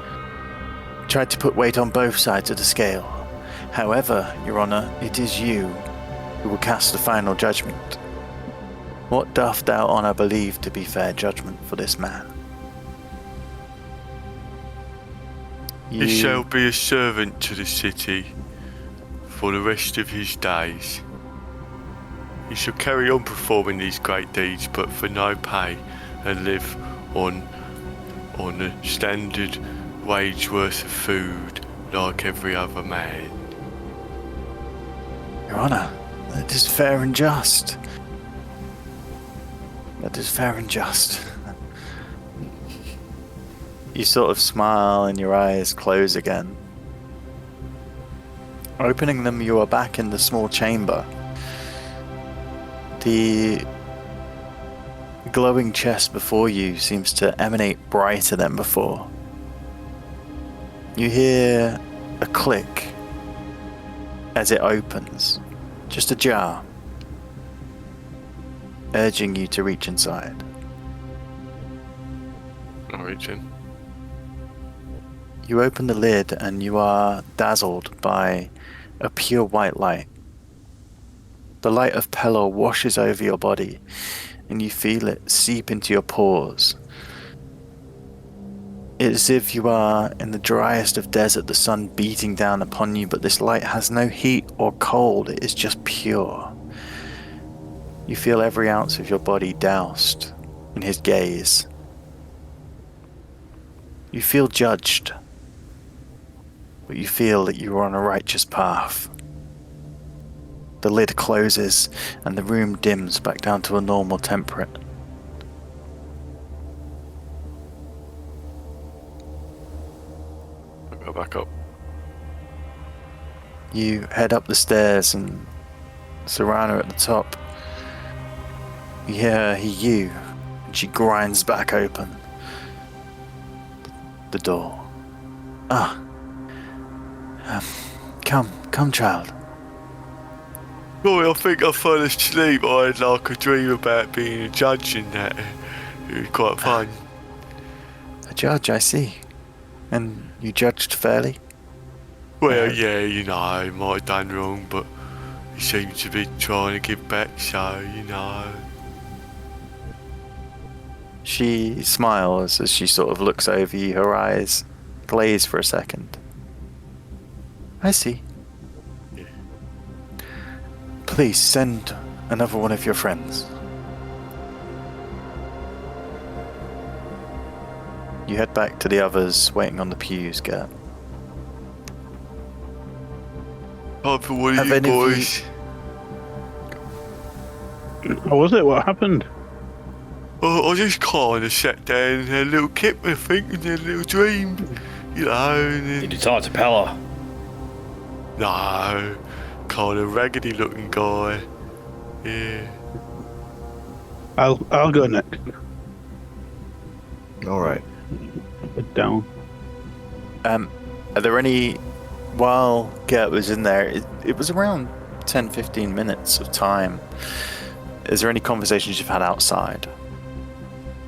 tried to put weight on both sides of the scale. However, Your Honour, it is you who will cast the final judgment. What doth thou honour believe to be fair judgment for this man? He shall be a servant to the city for the rest of his days. He shall carry on performing these great deeds, but for no pay, and live on a standard wage worth of food like every other man. Your Honour, that is fair and just. That is fair and just. You sort of smile and your eyes close again. Opening them, you are back in the small chamber. The glowing chest before you seems to emanate brighter than before. You hear a click as it opens, just ajar, urging you to reach inside. I reach in. You open the lid and you are dazzled by a pure white light. The light of Pelor washes over your body, and you feel it seep into your pores. It's as if you are in the driest of desert, the sun beating down upon you, but this light has no heat or cold, it is just pure. You feel every ounce of your body doused in his gaze. You feel judged, but you feel that you are on a righteous path. The lid closes and the room dims back down to a normal temperature. I'll go back up. You head up the stairs and Serrana at the top. You hear her hear you, and she grinds back open the door. Come, child. Boy, I think I fell asleep. I had like a dream about being a judge and that. It was quite fun. A judge, I see. And you judged fairly? Well, yeah, you know, I might have done wrong, but he seems to be trying to give back, so, you know. She smiles as she sort of looks over you, her eyes glaze for a second. I see. Yeah. Please send another one of your friends. You head back to the others waiting on the pews, Gert. Time for one of Have you any of you- boys. How was it? What happened? Oh, I just kind of sat down and had a little kip, I think, and had a little dream, you know, and then... Did you talk to Pella? No, kind of raggedy looking guy. Yeah. I'll go next. All right. Head down. Are there any... While Gert was in there, it was around 10-15 minutes of time. Is there any conversations you've had outside?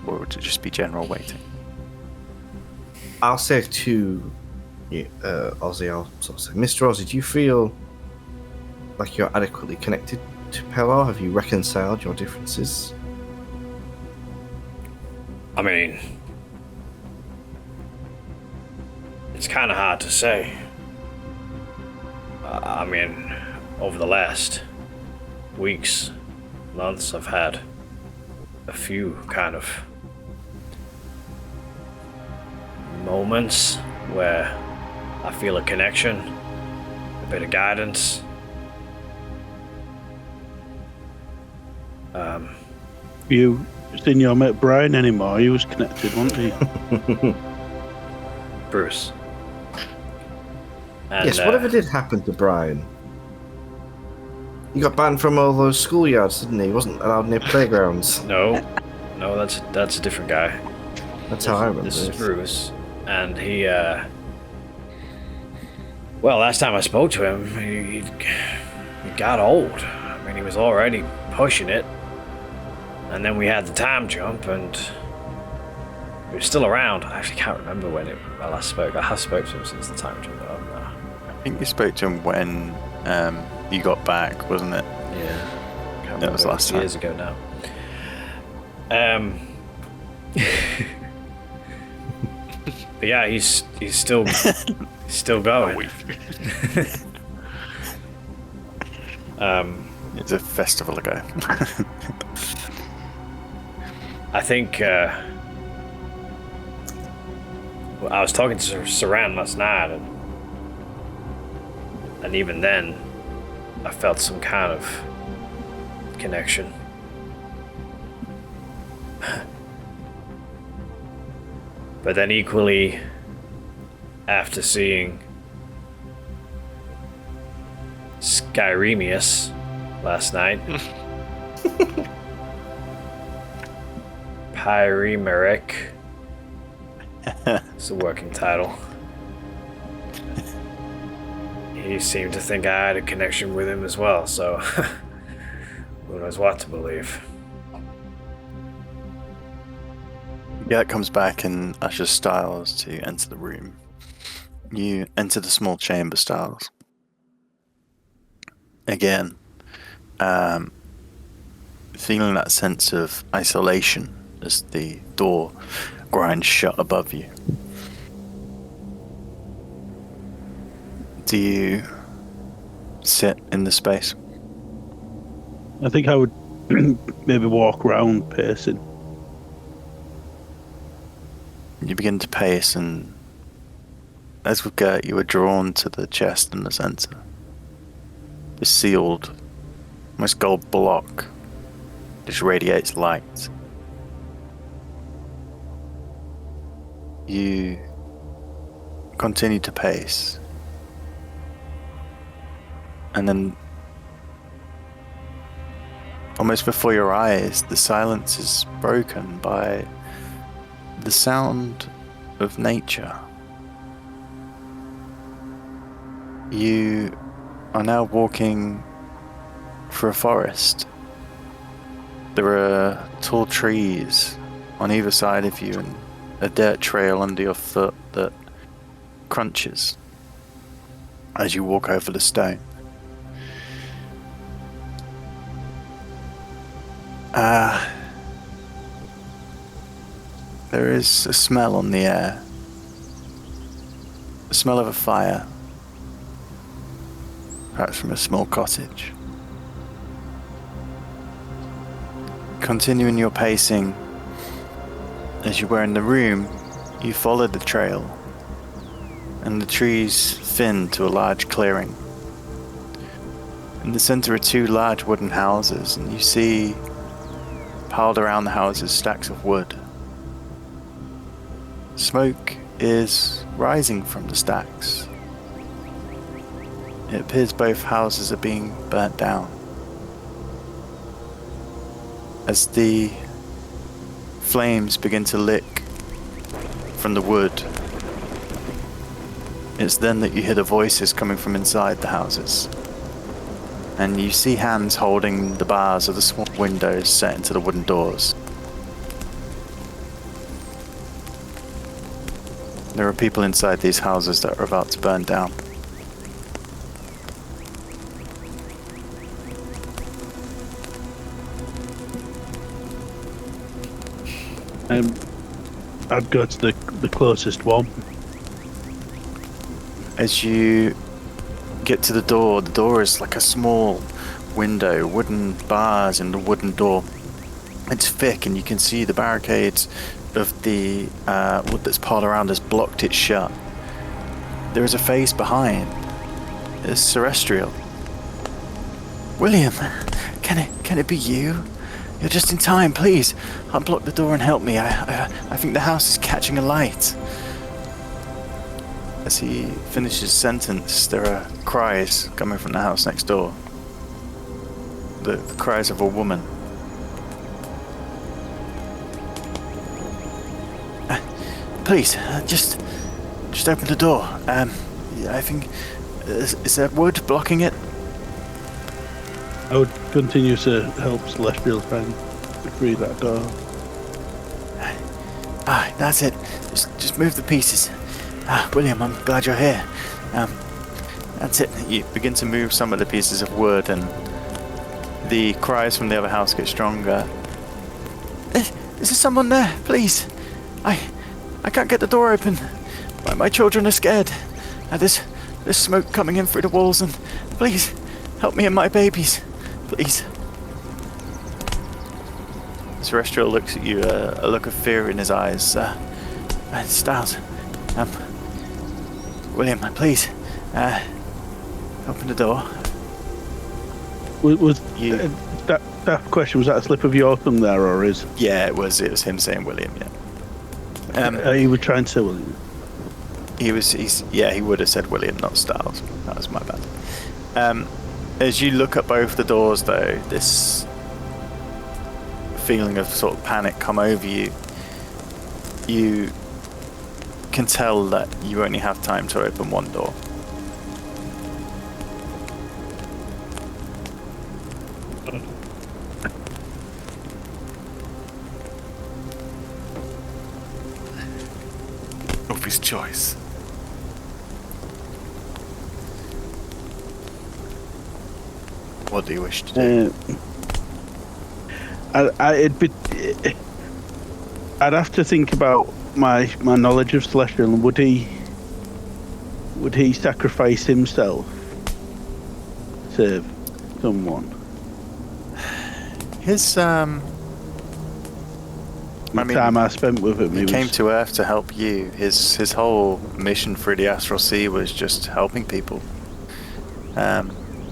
Or would it just be general waiting? I'll say to you, Ozzy, I'll sort of say, Mr. Ozzy, do you feel like you're adequately connected to Pelor? Have you reconciled your differences? I mean, it's kind of hard to say. I mean, over the last weeks, months, I've had a few kind of moments where I feel a connection, a bit of guidance. You seen your mate Brian anymore? He was connected, wasn't he? Bruce. And, Yes, whatever did happen to Brian? He got banned from all those schoolyards, didn't he? He wasn't allowed near playgrounds. No, that's a different guy. That's how I remember This is it. Bruce, and he, well, last time I spoke to him, he got old. I mean, he was already pushing it, and then we had the time jump, and he was still around. I actually can't remember when I last spoke. I have spoke to him since the time jump, but I think you spoke to him when you got back, wasn't it? yeah, can't That was remember, last time. years ago now. But yeah, he's still going. It's a festival ago. I think I was talking to Saran last night, and even then, I felt some kind of connection. But then equally, after seeing Skyremius last night, Pyremeric is the working title. He seemed to think I had a connection with him as well, so who knows what to believe. Yeah, it comes back and ushers Styles to enter the room. You enter the small chamber, Styles. Again, feeling that sense of isolation as the door grinds shut above you. Do you sit in the space? I think I would maybe walk around pacing. You begin to pace, and as with Gert, you are drawn to the chest in the center. The sealed, almost gold block just radiates light. You continue to pace, and then almost before your eyes, the silence is broken by the sound of nature. You are now walking through a forest. There are tall trees on either side of you and a dirt trail under your foot that crunches as you walk over the stone. There is a smell on the air. The smell of a fire. Perhaps from a small cottage. Continuing your pacing, as you were in the room, you followed the trail, and the trees thinned to a large clearing. In the center are two large wooden houses, and you see piled around the houses stacks of wood. Smoke is rising from the stacks. It appears both houses are being burnt down. As the flames begin to lick from the wood, it's then that you hear the voices coming from inside the houses. And you see hands holding the bars of the small windows set into the wooden doors. There are people inside these houses that are about to burn down. I'd go to the closest one. As you get to the door is like a small window, wooden bars in the wooden door. It's thick and you can see the barricades of the wood that's piled around has blocked it shut. There is a face behind. It's Celestial. William, can it be you? You're just in time, please. Unblock the door and help me. I think the house is catching alight. As he finishes his sentence, there are cries coming from the house next door. The cries of a woman. Please, just open the door. I think is there wood blocking it? I would continue to help Celestial try and free that door. That's it. Just move the pieces. William, I'm glad you're here. That's it. You begin to move some of the pieces of wood, and the cries from the other house get stronger. Is there someone there? Please. I can't get the door open. My children are scared. There's smoke coming in through the walls, and please help me and my babies. Please. Celestial looks at you, a look of fear in his eyes. Styles, William, please, open the door. Was you that question, was that a slip of your tongue there, or is? Yeah, it was him saying William. Yeah. He was trying to say William. He would have said William, not Styles. That was my bad. As you look at both the doors, though, this feeling of sort of panic come over you. You can tell that you only have time to open one door. Of his choice. What do you wish to do? I'd have to think about my knowledge of Celestial, and would he sacrifice himself to serve someone? His The time I spent with him, he came to Earth to help you. His whole mission through the Astral Sea was just helping people,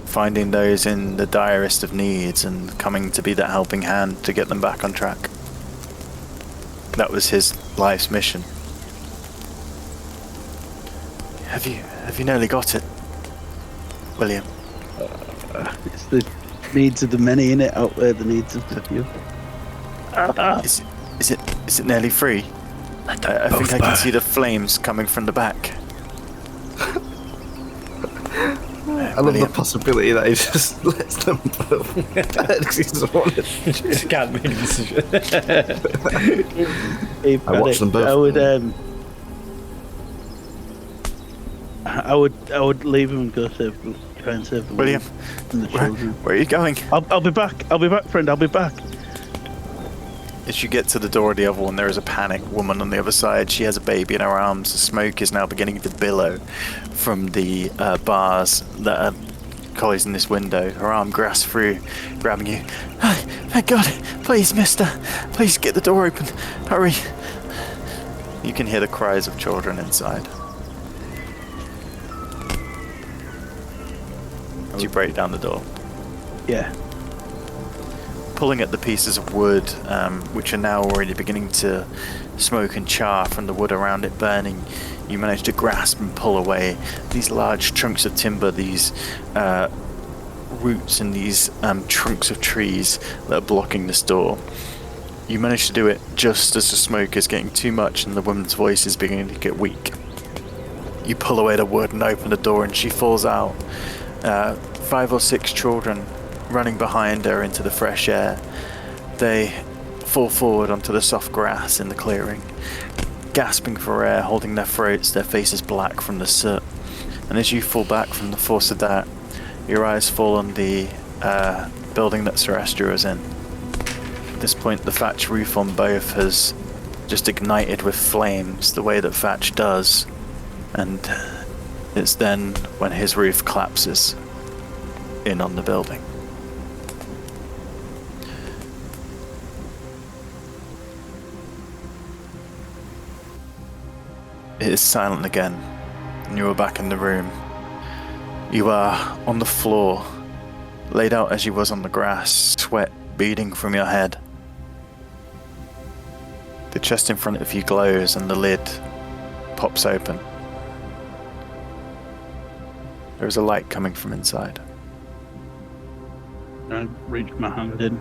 finding those in the direst of needs and coming to be that helping hand to get them back on track. That was his life's mission. Have you nearly got it, William? It's the needs of the many, innit? Outweigh the needs of the few. Is it nearly free? I think I can see the flames coming from the back. I love the possibility that he just lets them both. Just can't make a decision. I watched them both. I would leave him and go try and save the William, and the children. where are you going? I'll be back. I'll be back, friend. I'll be back. As you get to the door of the other one, there is a panicked woman on the other side. She has a baby in her arms. The smoke is now beginning to billow from the bars that are closing this window. Her arm grasps through, grabbing you. Oh, thank God. Please, mister. Please get the door open. Hurry. You can hear the cries of children inside. As you break down the door. Yeah. Pulling at the pieces of wood, which are now already beginning to smoke and char from the wood around it burning, you manage to grasp and pull away these large chunks of timber, these roots and these trunks of trees that are blocking this door. You manage to do it just as the smoke is getting too much and the woman's voice is beginning to get weak. You pull away the wood and open the door, and she falls out. 5 or 6 children running behind her into the fresh air. They fall forward onto the soft grass in the clearing, gasping for air, holding their throats, their faces black from the soot. And as you fall back from the force of that, your eyes fall on the building that Celestia is in. At this point, the thatch roof on both has just ignited with flames, the way that thatch does. And it's then when his roof collapses in on the building. It is silent again, and you are back in the room. You are on the floor, laid out as you was on the grass, sweat beading from your head. The chest in front of you glows and the lid pops open. There is a light coming from inside. I reach my hand in.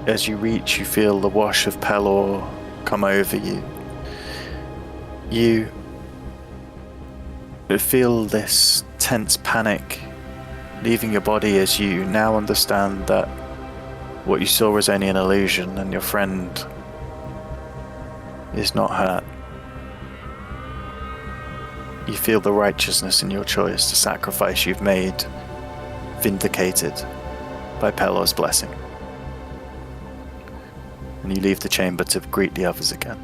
As you reach, you feel the wash of Pelor come over you. You feel this tense panic leaving your body as you now understand that what you saw was only an illusion and your friend is not hurt. You feel the righteousness in your choice, the sacrifice you've made, vindicated by Pelor's blessing. And you leave the chamber to greet the others again.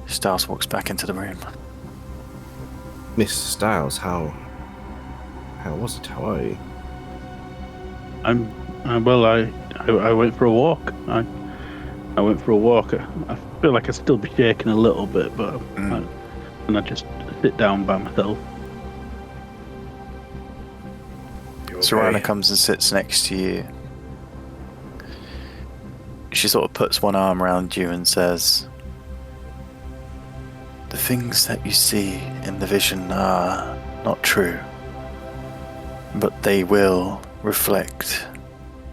Stiles walks back into the room. Miss Stiles, how was it? How are you? Well, I went for a walk. I went for a walk. I feel like I still be shaking a little bit, but and I just sit down by myself. Serana comes and sits next to you. She sort of puts one arm around you and says, "The things that you see in the vision are not true, but they will reflect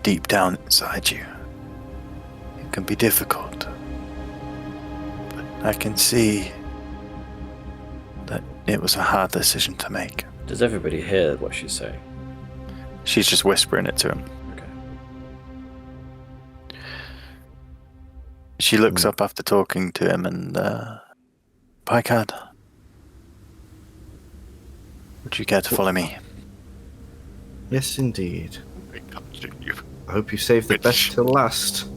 deep down inside you. It can be difficult, but I can see that it was a hard decision to make." Does everybody hear what she's saying? She's just whispering it to him. Okay. She looks up after talking to him and Picard? Would you care to follow me? Yes, indeed. It comes to you. I hope you saved the best till last.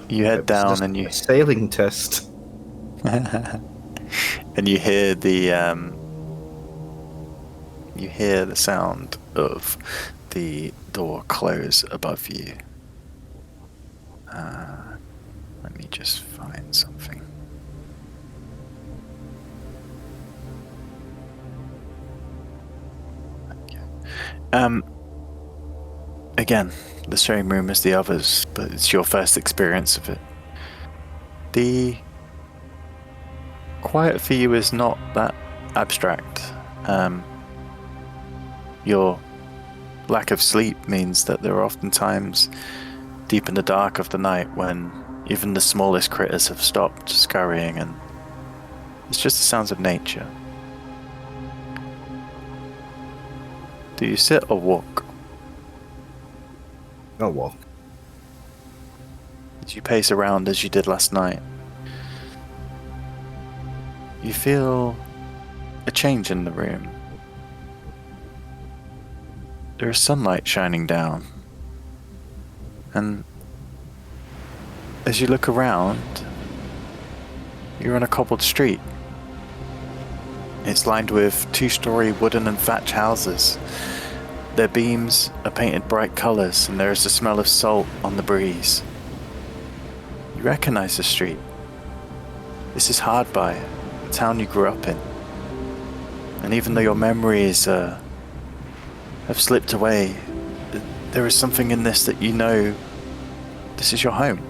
You head It was down just and you a sailing test. and you hear the sound of the door close above you. Let me just find something. Okay. Again, the same room as the others, but it's your first experience of it. The quiet for you is not that abstract. Your lack of sleep means that there are often times deep in the dark of the night when even the smallest critters have stopped scurrying, and it's just the sounds of nature. Do you sit or walk? I'll walk. As you pace around as you did last night, you feel a change in the room. There is sunlight shining down, and as you look around, you're on a cobbled street. It's lined with two-story wooden and thatch houses. Their beams are painted bright colours, and there is the smell of salt on the breeze. You recognise the street. This is Hardby, the town you grew up in. And even though your memories have slipped away, there is something in this that you know this is your home.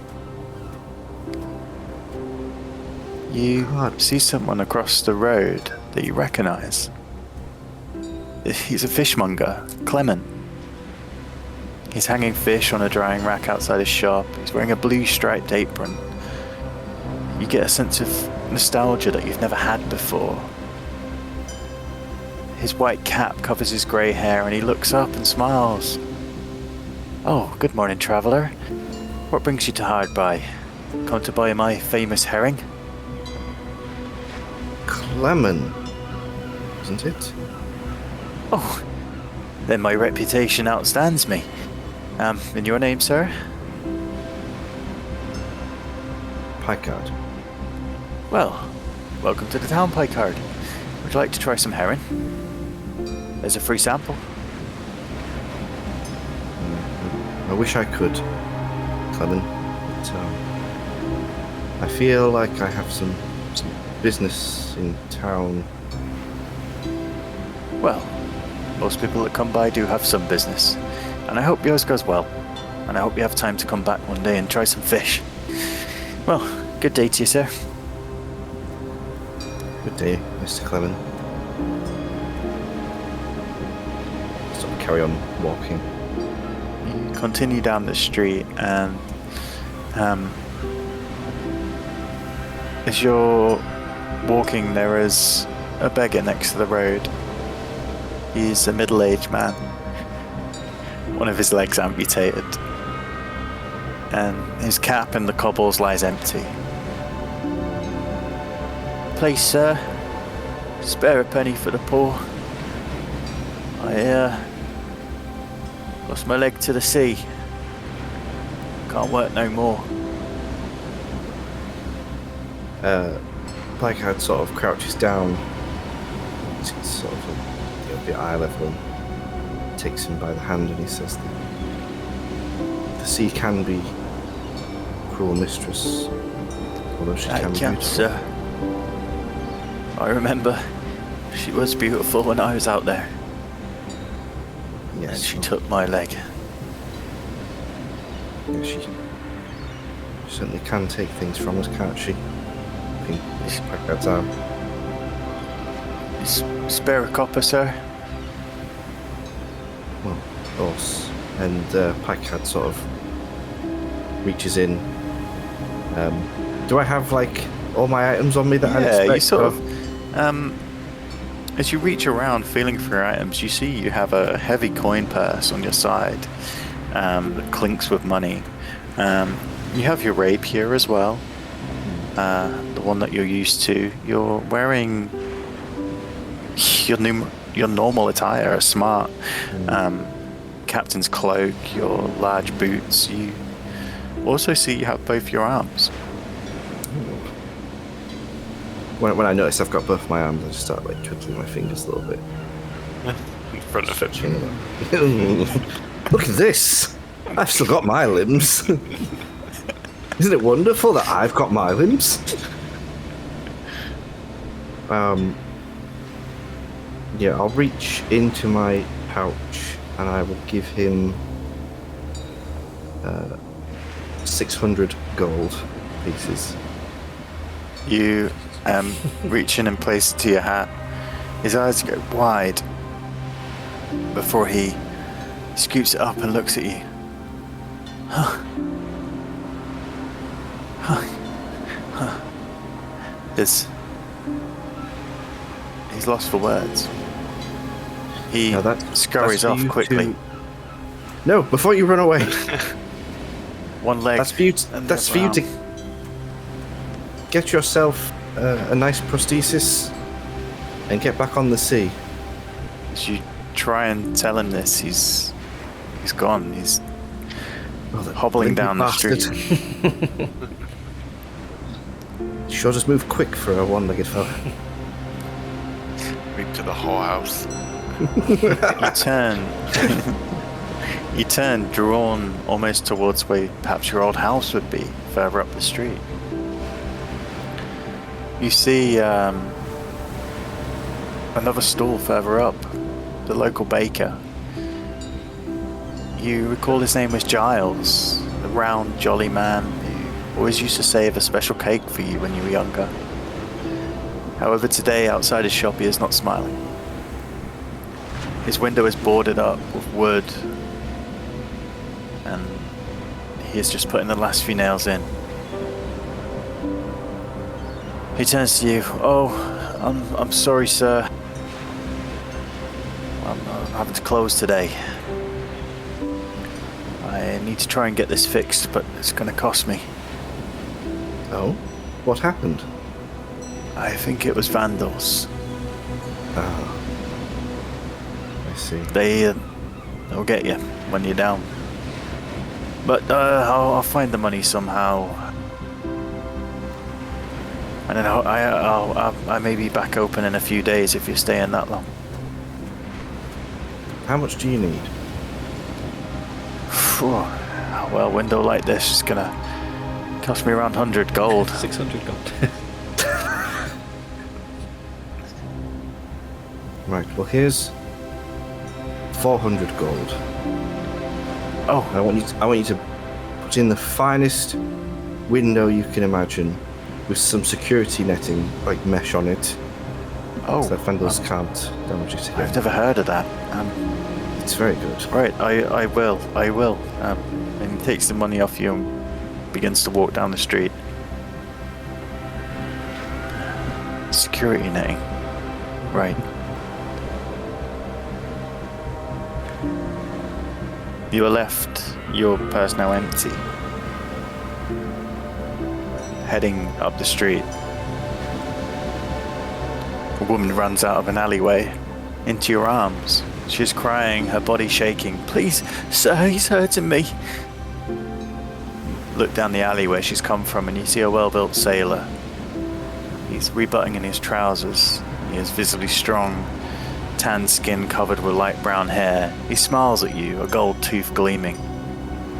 You see someone across the road that you recognise. He's a fishmonger, Clement. He's hanging fish on a drying rack outside his shop. He's wearing a blue striped apron. You get a sense of nostalgia that you've never had before. His white cap covers his grey hair and he looks up and smiles. Oh, good morning, traveller. What brings you to Hardby? Come to buy my famous herring? Clement, isn't it? Oh, then my reputation outstands me. And your name, sir? Picard. Well, welcome to the town, Picard. Would you like to try some herring? There's a free sample. I wish I could, Clement, but I feel like I have some business in town. Well, most people that come by do have some business, and I hope yours goes well, and I hope you have time to come back one day and try some fish. Well, good day to you, sir. Good day, Mr. Clement. Sort of carry on walking. You continue down the street, and as you're walking, there is a beggar next to the road. He's a middle-aged man. One of his legs amputated, and his cap in the cobbles lies empty. Please, sir, spare a penny for the poor. I lost my leg to the sea. Can't work no more. Picard sort of crouches down. He's sort of the eye level and takes him by the hand, and he says the sea can be a cruel mistress, although she can be beautiful. Sir. I remember she was beautiful when I was out there. Yes, And she took my leg. Yeah, she certainly can take things from us, can't she? I think this Picard's arm. Spare a copper, sir? Well, of course. And Picard sort of reaches in. Do I have like all my items on me that I expect? Yeah, you sort of. As you reach around feeling for your items, you see you have a heavy coin purse on your side that clinks with money. You have your rapier as well. the one that you're used to. You're wearing your normal attire, a smart captain's cloak, your large boots. You also see you have both your arms. When I notice I've got both my arms, I just start like twiddling my fingers a little bit. In front of it. Look at this! I've still got my limbs. Isn't it wonderful that I've got my limbs? Yeah, I'll reach into my pouch and I will give him 600 gold pieces. You reach in and place it to your hat. His eyes go wide before he scoops it up and looks at you. He's lost for words. He Now scurries for off you quickly. to- No, before you run away. One leg. That's for you. and That's the for you other to get yourself a nice prosthesis and get back on the sea. arm. As you try and tell him this, he's gone. He's Oh, that hobbling limpy down the bastard. street. Sure does move quick for a one-legged fella. Moved to the whorehouse. You turn, drawn almost towards where perhaps your old house would be, further up the street. You see another stall further up, the local baker. You recall his name was Giles, the round, jolly man who always used to save a special cake for you when you were younger. However, today outside his shop he is not smiling. His window is boarded up with wood, and he is just putting the last few nails in. He turns to you. Oh, I'm sorry, sir. I'm having to close today. I need to try and get this fixed, but it's going to cost me. Oh, what happened? I think it was vandals. Ah, I see. They'll get you when you're down. But I'll find the money somehow. And then I may be back open in a few days if you're staying that long. How much do you need? Well, a window like this is gonna cost me around 100 gold. 600 gold. Right. Well, here's 400 gold. Oh, I want you to put in the finest window you can imagine, with some security netting, like mesh on it, so that vandals can't damage it again. I've never heard of that. It's very good. Right, I will. And he takes the money off you and begins to walk down the street. Security netting. Right. You are left, your purse now empty. Heading up the street. A woman runs out of an alleyway into your arms. She's crying, her body shaking. Please, sir, he's hurting me. Look down the alley where she's come from and you see a well-built sailor. He's rebuttoning his trousers. He is visibly strong, tan skin covered with light brown hair. He smiles at you, a gold tooth gleaming.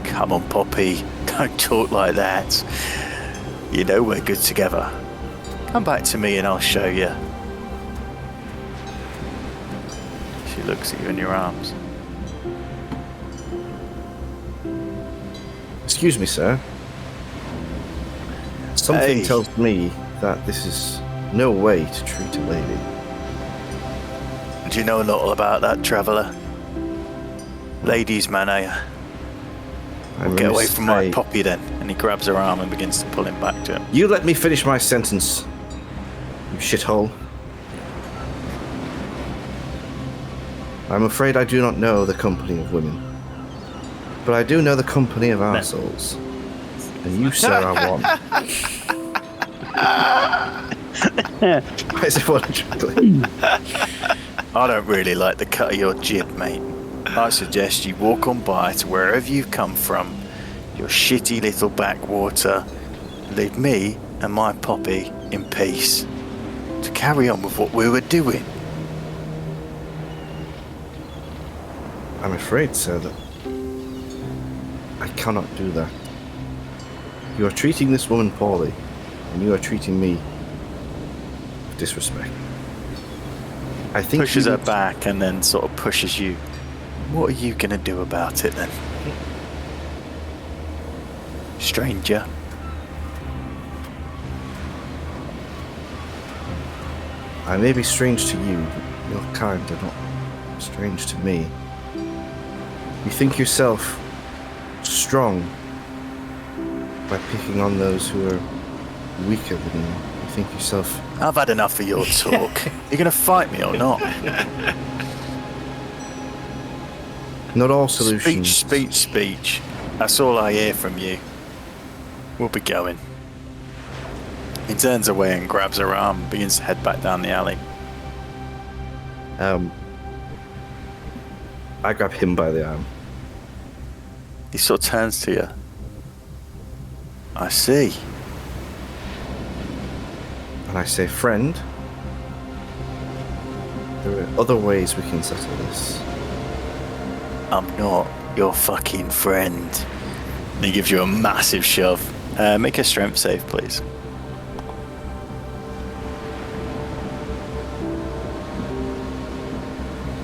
Come on, Poppy, don't talk like that. You know we're good together. Come back to me and I'll show you. She looks at you in your arms. Excuse me, sir. Something Hey. tells me that this is no way to treat a lady. Do you know little about that, traveller? Ladies, man, get away from my Poppy then. And he grabs her arm and begins to pull him back to him. You let me finish my sentence, you shithole. I'm afraid I do not know the company of women, but I do know the company of our souls. And you, sir, are one. Why is everyone chuckling? I don't really like the cut of your jib, mate. I suggest you walk on by to wherever you've come from, your shitty little backwater. Leave me and my Poppy in peace to carry on with what we were doing. I'm afraid, sir, that I cannot do that. You are treating this woman poorly, and you are treating me with disrespect. I think Pushes you her need- back and then sort of pushes you. What are you gonna do about it then? Stranger. I may be strange to you, but your kind are not strange to me. You think yourself strong by picking on those who are weaker than you. You think yourself... I've had enough of your talk. You gonna fight me or not? Not all solutions... Speech. That's all I hear from you. We'll be going. He turns away and grabs her arm and begins to head back down the alley. I grab him by the arm. He sort of turns to you. I see. And I say, friend, there are other ways we can settle this. I'm not your fucking friend. And he gives you a massive shove. Make a strength save, please.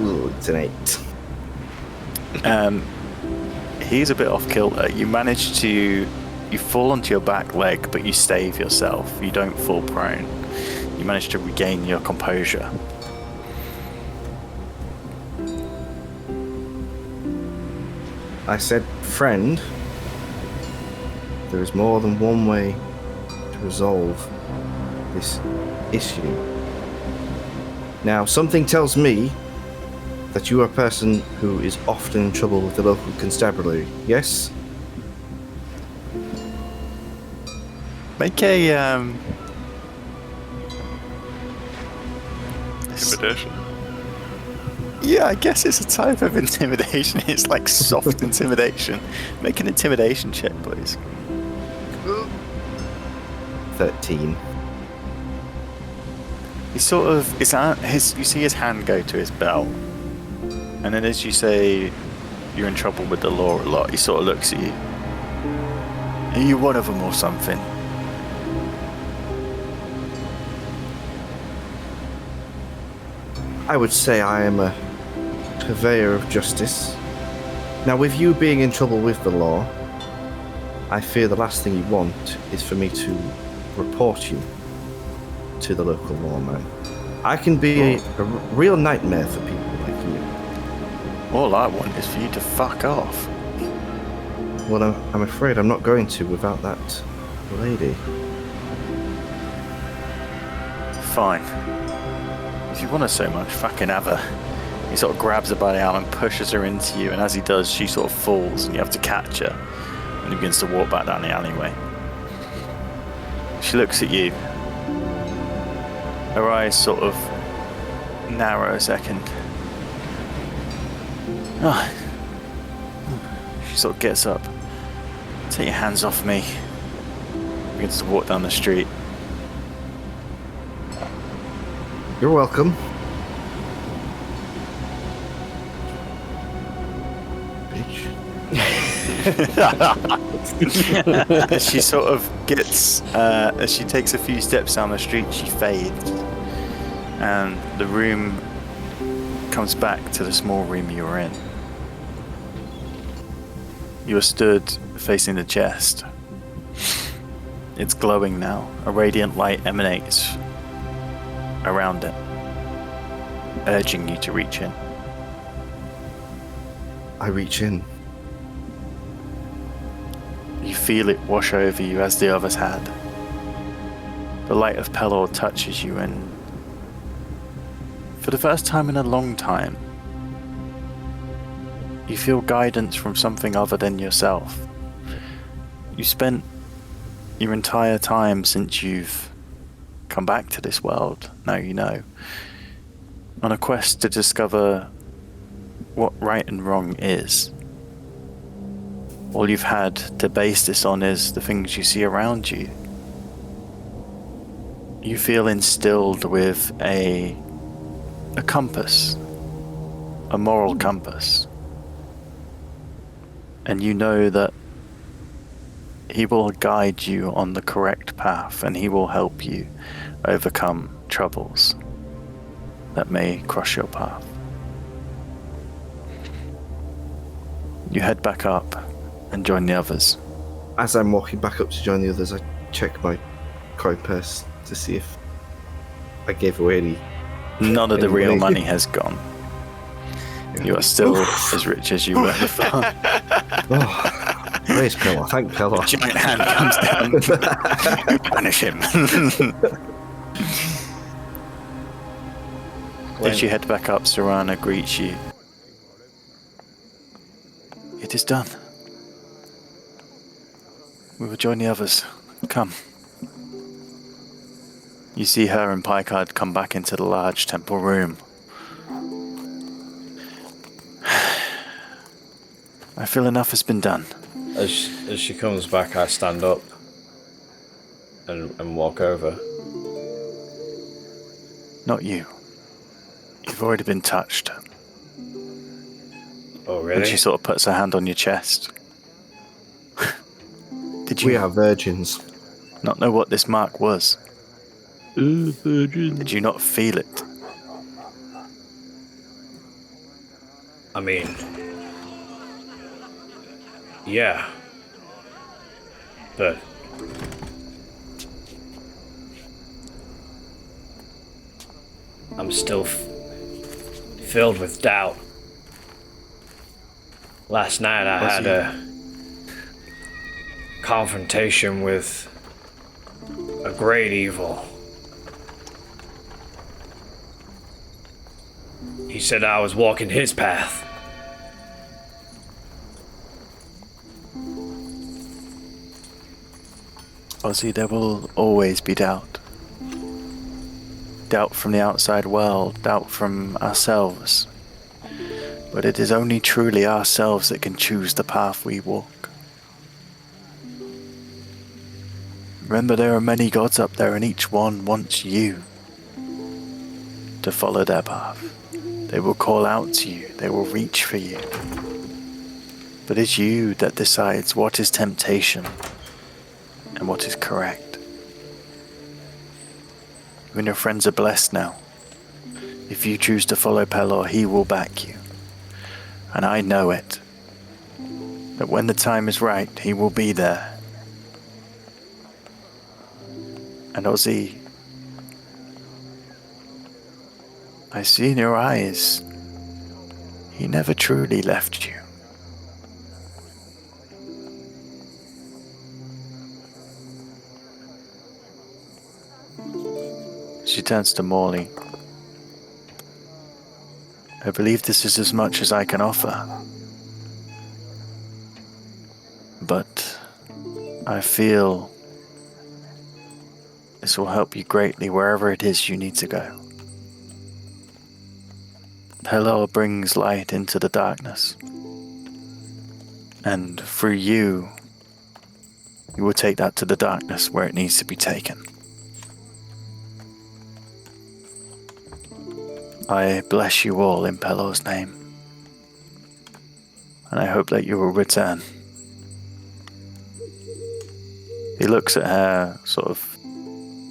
Ooh, it's an 8. He's a bit off kilter. You manage to... You fall onto your back leg, but you stave yourself. You don't fall prone. You manage to regain your composure. I said, friend, there is more than one way to resolve this issue. Now, something tells me that you are a person who is often in trouble with the local constabulary, yes? Make a... Intimidation. Yeah, I guess it's a type of intimidation. It's like soft intimidation. Make an intimidation check, please. 13. He sort of... you see his hand go to his belt. And then as you say you're in trouble with the law a lot, he sort of looks at you. Are you one of them or something? I would say I am a purveyor of justice. Now, with you being in trouble with the law, I fear the last thing you want is for me to report you to the local lawman. I can be a real nightmare for people like you. All I want is for you to fuck off. Well, I'm afraid I'm not going to without that lady. Fine. If you want her so much, fucking have her. He sort of grabs her by the arm and pushes her into you, and as he does, she sort of falls, and you have to catch her. And he begins to walk back down the alleyway. She looks at you. Her eyes sort of narrow a second. Ah. She sort of gets up. Take your hands off me. Begins to walk down the street. You're welcome. Bitch. As she sort of gets, as she takes a few steps down the street, she fades. And the room comes back to the small room you were in. You are stood facing the chest. It's glowing now. A radiant light emanates around it, urging you to reach in. I reach in. You feel it wash over you as the others had. The light of Pelor touches you, and for the first time in a long time, you feel guidance from something other than yourself. You spent your entire time since you've come back to this world, now you know, on a quest to discover what right and wrong is. All you've had to base this on is the things you see around you. You feel instilled with a compass, a moral compass. And you know that he will guide you on the correct path, and he will help you overcome troubles that may cross your path. You head back up and join the others. As I'm walking back up to join the others, I check my coin purse to see if I gave away any. None of the real money. money has gone. You are still as rich as you were before. Oh, praise Pillar. Thank Pillar. Giant hand comes down. Punish him. As you head back up, Serana greets you. It is done. We will join the others. Come. You see her and Picard come back into the large temple room. I feel enough has been done. As she comes back, I stand up and walk over. Not you. You've already been touched. Oh, really? And she sort of puts her hand on your chest. Did We you are virgins. not know what this mark was? Virgin. Did you not feel it? I mean, yeah. But I'm still filled with doubt. Last night I had a confrontation with a great evil. He said I was walking his path. Ozzy, there will always be doubt. Doubt from the outside world, doubt from ourselves. But it is only truly ourselves that can choose the path we walk. Remember, there are many gods up there, and each one wants you to follow their path. They will call out to you, they will reach for you. But it's you that decides what is temptation and what is correct. Even your friends are blessed now. If you choose to follow Pelor, he will back you. And I know it. That when the time is right, he will be there. And Ozzy, I see in your eyes, he never truly left you. She turns to Morley. I believe this is as much as I can offer. But I feel this will help you greatly wherever it is you need to go. Pelor brings light into the darkness. And through you, you will take that to the darkness where it needs to be taken. I bless you all in Pelor's name. And I hope that you will return. He looks at her, sort of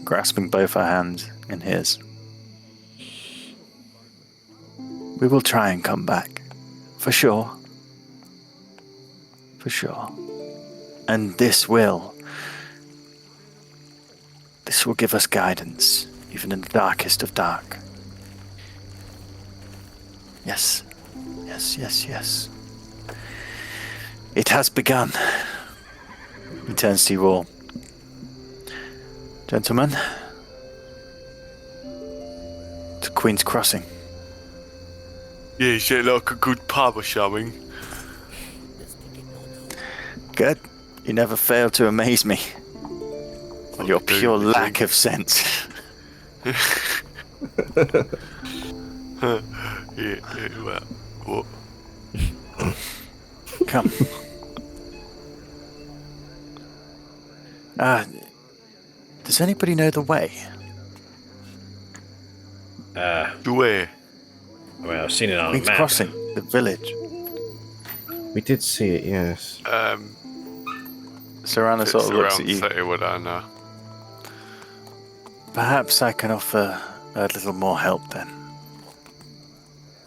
grasping both her hands in his. We will try and come back. For sure. For sure. And this will give us guidance, even in the darkest of dark. Yes. Yes, yes, yes. It has begun. He turns to you all. Gentlemen, to Queen's Crossing. Yeah, is it like a good pub or something? Good. You never fail to amaze me. On your pure lack of sense. Yeah, well, what? Come. Does anybody know the way? The way? I mean, I've seen it on a Queen's map. Crossing, the village. We did see it, yes. Serana If sort it's of looks around at you. city, would I know? Perhaps I can offer a little more help then.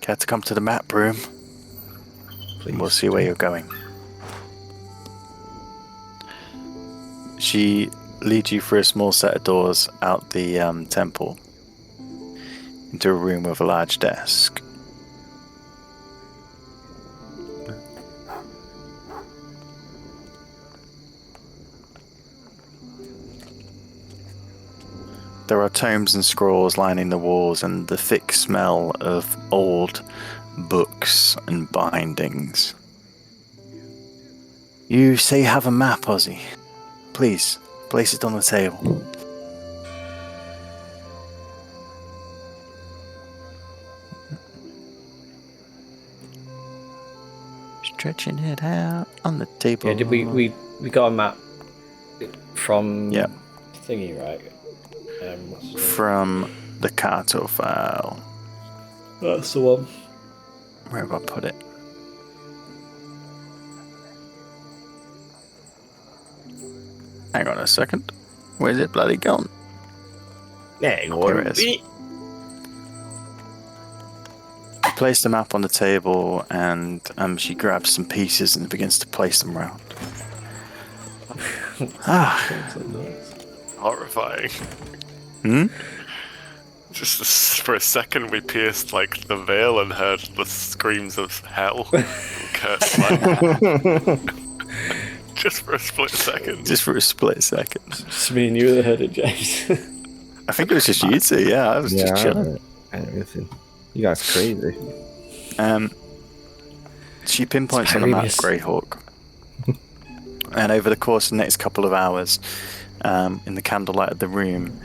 Care to come to the map room? Please. We'll see where you're going. She leads you through a small set of doors out the temple into a room with a large desk. There are tomes and scrolls lining the walls and the thick smell of old books and bindings. You say you have a map, Ozzy. Please, place it on the table. Stretching it out on the table. Yeah, did we got a map from Yeah. thingy, right? What's his name? From the Kato file. That's the one. Where have I put it? Hang on a second. Where's it bloody gone? Hang Here it is. You place the map on the table and she grabs some pieces and begins to place them around. Horrifying. Hmm? Just for a second, we pierced like the veil and heard the screams of hell. Cursed land. Just for a split second. Just for a split second. Just me and you that heard it, James. I think it was just you two, yeah. I was just chilling. Everything. You guys crazy. She pinpoints on the map It's Greyhawk. And over the course of the next couple of hours, in the candlelight of the room,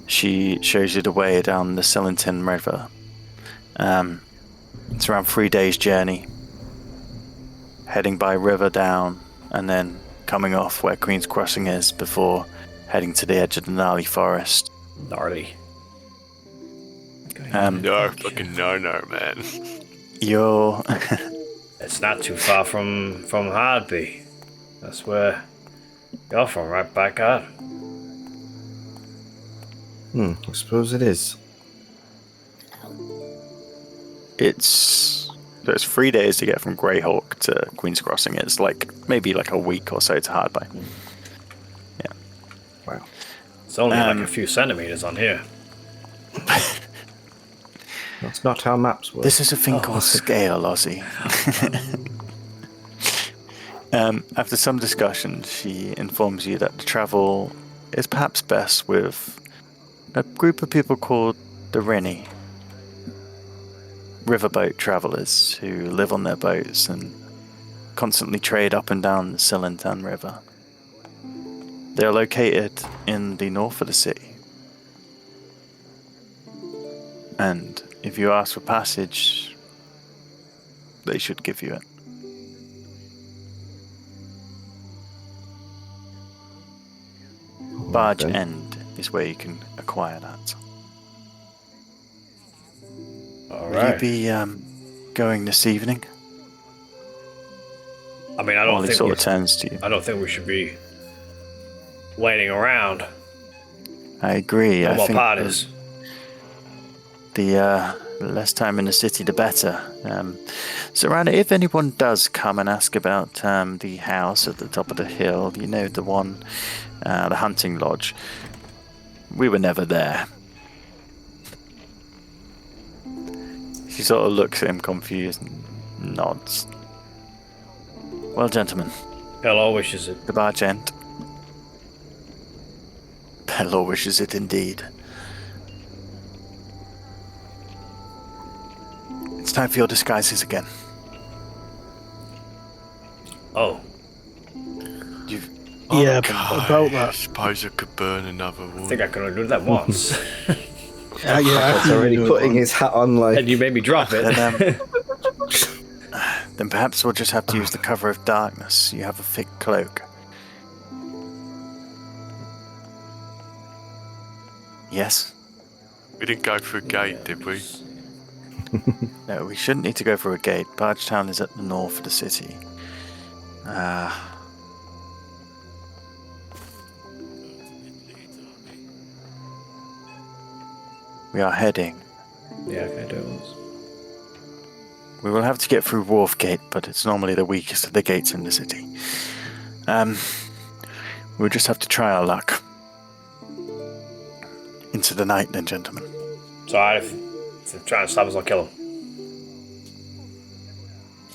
she shows you the way down the Sillington River. It's around 3 days' journey. Heading by river down, and then coming off where Queen's Crossing is before heading to the edge of the gnarly forest. Gnarly. No, fucking no, man. You're... It's not too far from Hardby. That's where you're from, right back out. I suppose it is. It's 3 days to get from Greyhawk to Queen's Crossing. It's like maybe like a week or so to Hardby. Yeah. Wow. It's only like a few centimeters on here. That's not how maps work. This is a thing called scale, Ozzy. After some discussion, she informs you that the travel is perhaps best with a group of people called the Rennie. Riverboat travelers who live on their boats and constantly trade up and down the Sillington River. They are located in the north of the city. And if you ask for passage, they should give you it. Barge Okay. End is where you can acquire that. All Will right. you be going this evening? I mean, I don't Ollie think sort of turns to you. I don't think we should be waiting around. I agree. No I more think parties. the less time in the city, the better. Serana, if anyone does come and ask about the house at the top of the hill, you know, the one, the hunting lodge, we were never there. She sort of looks at him confused and nods. Well, gentlemen, Hello wishes it. the barge end. Pelor wishes it indeed. It's time for your disguises again. Oh, You've Yeah, God, about I that. suppose I could burn another I one. think I can only do that once. He's already putting his hat on like. And you made me drop it. Then perhaps we'll just have to use the cover of darkness. You have a thick cloak. Yes? We didn't go through a gate, did we? No, we shouldn't need to go through a gate. Bargetown is at the north of the city. We are heading. Yeah, can I do it once? We will have to get through Wharf Gate, but it's normally the weakest of the gates in the city. We'll just have to try our luck. Into the night, then, gentlemen. It's alright if they're trying to stab us, I'll kill them.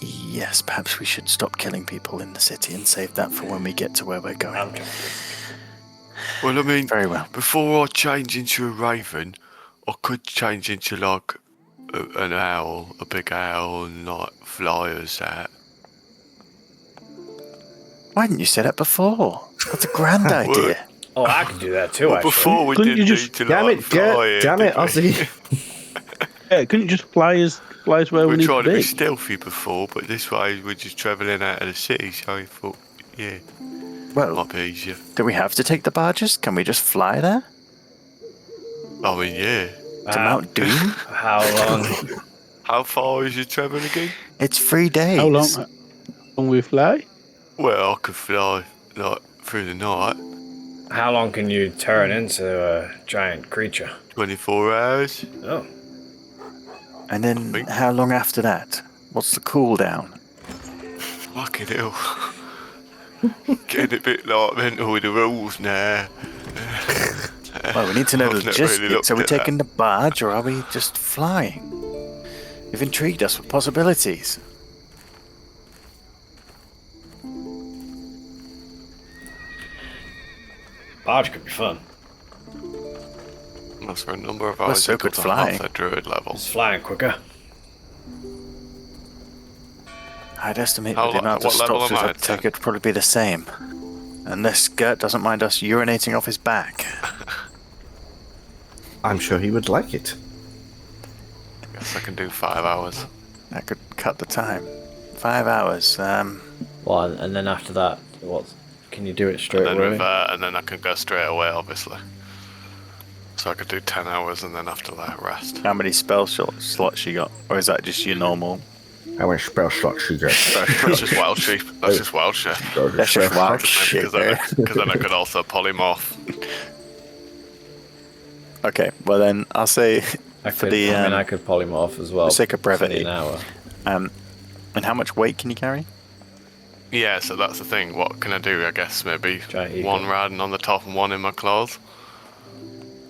Yes, perhaps we should stop killing people in the city and save that for when we get to where we're going. Well, I mean, Very well. before I change into a raven, I could change into like an owl, a big owl, and like fly us out. Why didn't you say that before? That's a grand idea. Oh, I could do that too, Well, actually. before we Couldn't didn't you need just- to Damn like it, fly it, damn it, did we? Ozzy. Yeah, couldn't you just fly us where we We need tried to to be be? stealthy before, but this way we're just travelling out of the city, so I thought, yeah, Well, might be easier. do we have to take the barges? Can we just fly there? I mean, yeah. To Mount Doom? How long? How far is your travel again? It's 3 days. How long we fly? Well, I could fly like through the night, How long can you turn into a giant creature? 24 hours. Oh, And then how long after that? What's the cooldown? Fucking hell. Getting a bit like mental with the rules now. Well, we need to know the I've not really logistics. looked Are we at that. taking the barge or are we just flying? You've intrigued us with possibilities. barge could be fun. That's for a number of We're hours. so I got good to flying. half a druid level. It's flying quicker. I'd estimate How that the lo- amount of what level stops am I it at take then? would probably be the same. Unless Gert doesn't mind us urinating off his back. I'm sure he would like it. Guess I can do 5 hours. That could cut the time. 5 hours. Well, and then after that, what? Can you do it straight And then away? revert, and then I can go straight away, obviously. So I could do 10 hours and then after that, rest. How many spell slots you got? Or is that just your normal? How many spell slots you get? That's just wild sheep. That's just wild shit. That's just wild shit. Because then I could also polymorph. Okay, well then I'll say I for could, the I could polymorph as well. for sake of for brevity. an hour. And how much weight can you carry? Yeah, so that's the thing. What can I do? I guess maybe Giant eagle. one riding on the top and one in my claws.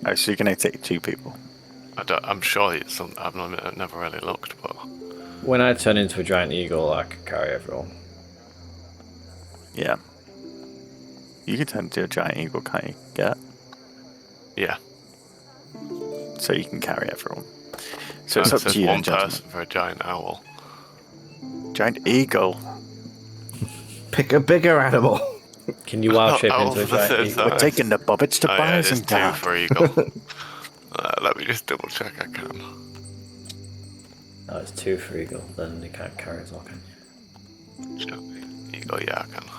Oh, so you can only take 2 people. I'm sure it's something. I've never really looked, but When I turn into a giant eagle, I could carry everyone. Yeah. You can turn into a giant eagle, can't you? Yeah. yeah. So you can carry everyone. So It it's up says to you, one then, gentlemen. person for a giant owl. Giant eagle. Pick a bigger animal. Can you wild shape Oh, into a that's giant it, eagle? We're taking the bobbits to Oh, yeah, there's 2 Biosentard. for eagle. Let me just double check I can. Oh, it's 2 for eagle. Then you can't carry as well, can you? Sure. Eagle, yeah, I can.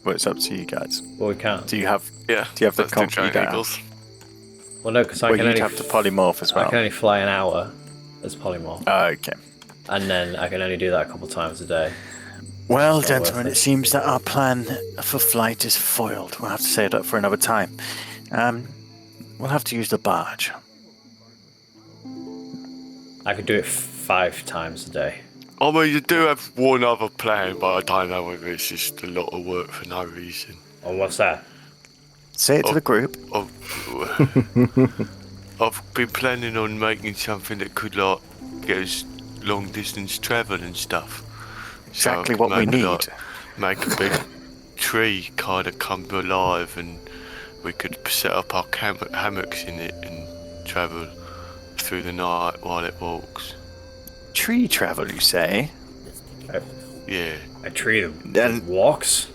Well, it's up to you guys. Well, we can't. Do you have? Yeah. Do you have the let's do confidence? giant eagles? Well, no, because I Well, can you'd only have to polymorph as I well. can only fly an hour as polymorph, Oh, okay. and then I can only do that a couple times a day. Well, It's not worth gentlemen, it. it seems that our plan for flight is foiled. We'll have to say that for another time. We'll have to use the barge. I could do it 5 times a day. I mean, you do have one other plan, but I don't know whether it's just a lot of work for no reason. Oh, what's that? Say it to the group. I've been planning on making something that could, like, get us long distance travel and stuff. So I Exactly could what we maybe, need. like, make a big tree kind of come alive, and we could set up our hammocks in it and travel through the night while it walks. Tree travel, you say? Yeah. A tree that Then- walks?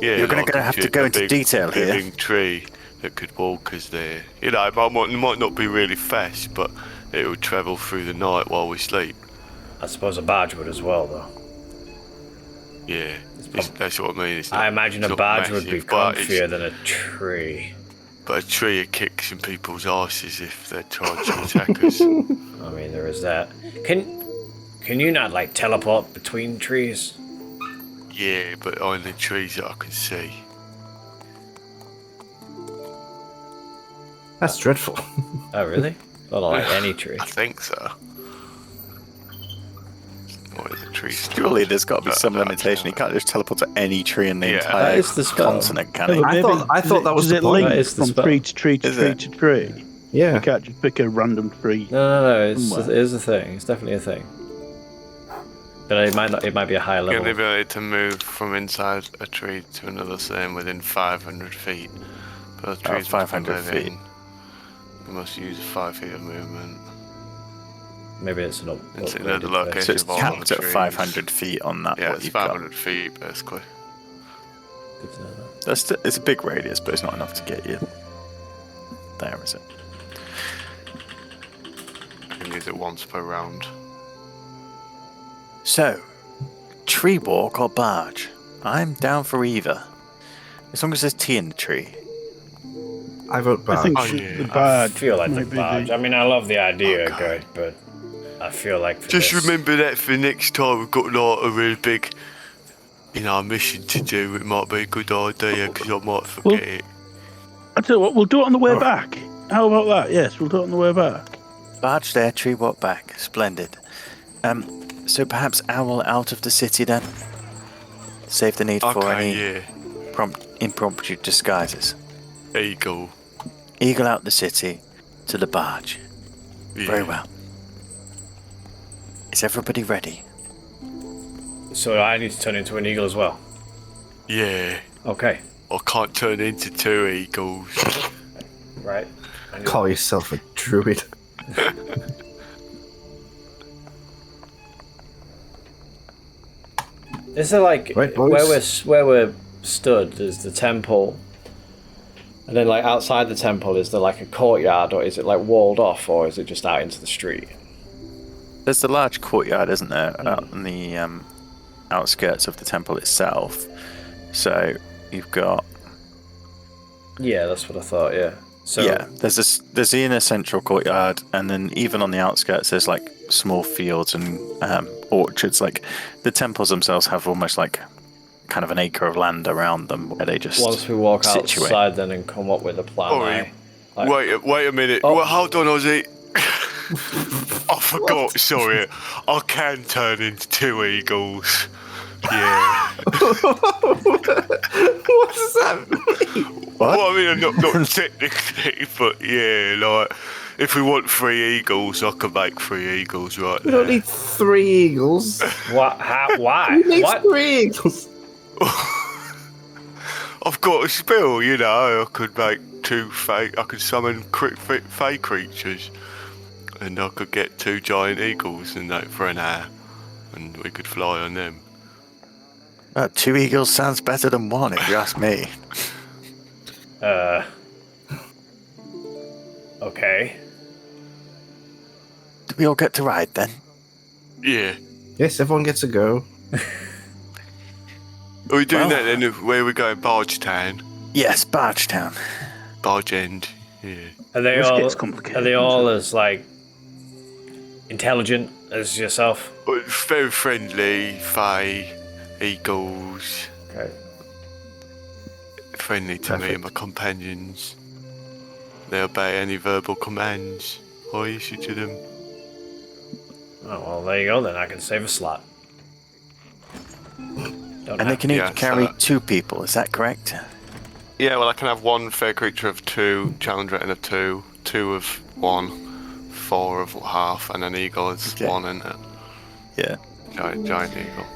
Yeah, You're like gonna have to go into detail here. living tree that could walk us there. You know, it might not be really fast, but it will travel through the night while we sleep. I suppose a barge would as well, though. Yeah, that's what I mean. It's not, I imagine it's a not barge would be massive, but comfier than a tree. But a tree would kick some people's asses if they tried to attack us. I mean, there is that. Can you not, like, teleport between trees? Yeah, but only trees that I can see. That's dreadful. Oh, really? Not like any tree. I think so. What is a tree? Surely there's got to be some limitation. You can't just teleport to any tree in the Yeah. entire That is the spell. continent, can No, you? but I thought that was does the it point. link That is the from spell. tree to tree to Is tree it? to tree. Yeah. You can't just pick a random tree. No. It Somewhere. is a thing. It's definitely a thing. But it might not. It might be a higher You have level. the ability to move from inside a tree to another stand within 500 feet. But the trees 500 feet. You must use 5 feet of movement. Maybe it's an It's upgraded another location. version. So it's of all capped the at trees. 500 feet on that. Yeah, what it's you've got. 500 feet basically. Good to know that. It's a big radius, but it's not enough to get you there, is it? I can use it once per round. So, tree walk or barge? I'm down for either. As long as there's tea in the tree. I vote barge. I think Oh, the yeah. I barge feel like the might be barge. I mean, I love the idea, Okay. good, but I feel like for Just this, remember that for next time we've got like a really big, mission to do. It might be a good idea because I might forget it. I tell you what, we'll do it on the way back. How about that? Yes, we'll do it on the way back. Barge there, tree walk back. Splendid. So perhaps owl out of the city then? Save the need for any Okay, impromptu disguises. yeah. Eagle. Eagle out the city to the barge. Yeah. Very well. Is everybody ready? so I need to turn into an eagle as well. Yeah. Okay, I can't turn into 2 eagles. right. I need- Call yourself a druid. Is there like Right, where boys. we're stood? Is the temple, and then like outside the temple, is there like a courtyard, or is it like walled off, or is it just out into the street? There's the large courtyard, isn't there, out in the outskirts of the temple itself. So you've got Yeah, that's what I thought. Yeah. So yeah. There's the inner central courtyard, and then even on the outskirts, there's like small fields and orchards. Like the temples themselves have almost like kind of an acre of land around them where they just once we walk situate. outside, then and come up with a plan. Sorry. Like- Wait a minute. Oh. Well, hold on, Ozzy. I forgot. Sorry. I can turn into 2 eagles. Yeah. What does that mean? What? Well, I mean, not technically, but yeah, like if we want 3 eagles, I can make 3 eagles right We don't there. need 3 eagles. What? How? Why? We need What? 3 eagles. I've got a spell, I could make 2 fake. I could summon fey creatures, and I could get 2 giant eagles and that for an hour, and we could fly on them. 2 eagles sounds better than 1, if you ask me. Okay. Do we all get to ride then? Yeah. Yes, everyone gets a go. Are we doing Well- that then? Where we going? Barge Town, Yes, Barge Town. Barge End. Yeah. Are they This all? gets complicated, Are they all doesn't as like intelligent as yourself? But very friendly, fey, eagles. Okay. Friendly to me and my companions. They obey any verbal commands I issue to them. Oh well, there you go. Then I can save a slot. Don't And they have- can each yeah, carry so- 2 people, is that correct? Yeah, well, I can have 1 fair creature of 2, challenger and of 2, 2 of 1, 4 of half, and an eagle is Okay. 1 and a Yeah. giant eagle.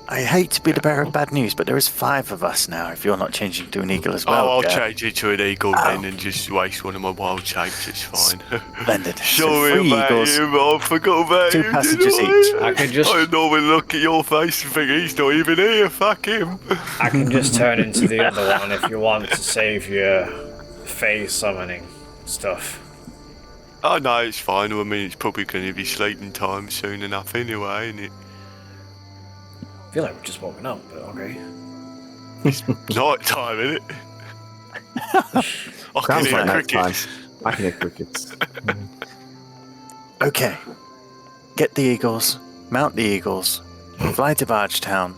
I hate to be the bearer of bad news, but there is 5 of us now, if you're not changing to an eagle as well. I'll Gareth. change it to an eagle Oh. then and just waste one of my wild shapes, it's fine. Splendid. So Sorry 3 about eagles. him, I forgot about 2 him. passengers didn't I? each. I could just, I normally look at your face and think he's not even here, fuck him. I can just turn into the other one if you want to save your Fae summoning stuff. Oh no, it's fine. I mean, it's probably going to be sleeping time soon enough anyway, isn't it? I feel like we've just woken up, but okay. Night time, isn't it? I can Sounds hear like night time. crickets. I can hear crickets. Okay. Get the eagles, mount the eagles, fly to Bargetown,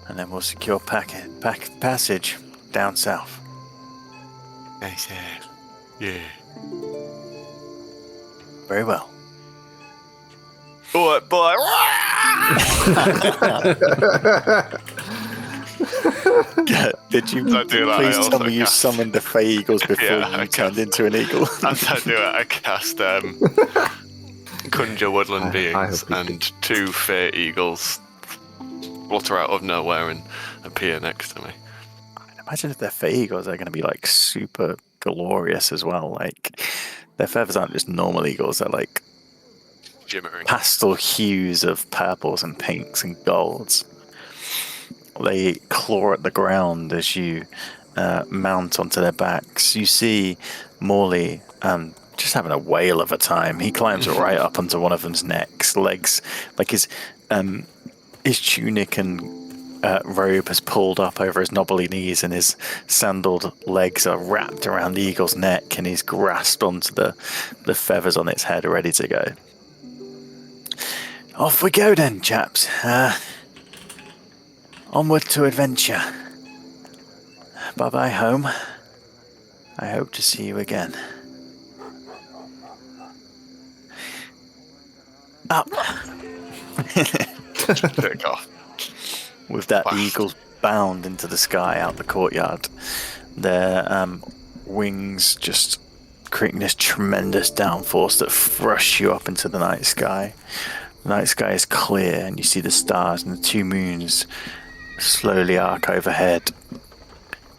and then we'll secure passage down south. Nice, yeah. Very well. All right, bye. Did you Don't do that, please I tell also me you cast- summoned the Fey Eagles before Yeah, you I turned cast- into an eagle? I don't do it. I cast conjure woodland I beings hope you and 2 fair eagles flutter out of nowhere and appear next to me. Imagine if they're Fey Eagles, they're going to be like super glorious as well. Like their feathers aren't just normal eagles; they're like Jimmering. pastel hues of purples and pinks and golds. They claw at the ground as you mount onto their backs. You see Morley just having a whale of a time. He climbs right up onto one of them's legs, like his tunic and robe has pulled up over his knobbly knees, and his sandaled legs are wrapped around the eagle's neck, and he's grasped onto the feathers on its head, ready to go. Off we go then, chaps. Onward to adventure. Bye-bye home. I hope to see you again. Up. Take off. With that, the Wow. eagles bound into the sky out the courtyard. Their wings just creating this tremendous downforce that thrush you up into the night sky. The night sky is clear, and you see the stars and the 2 moons slowly arc overhead.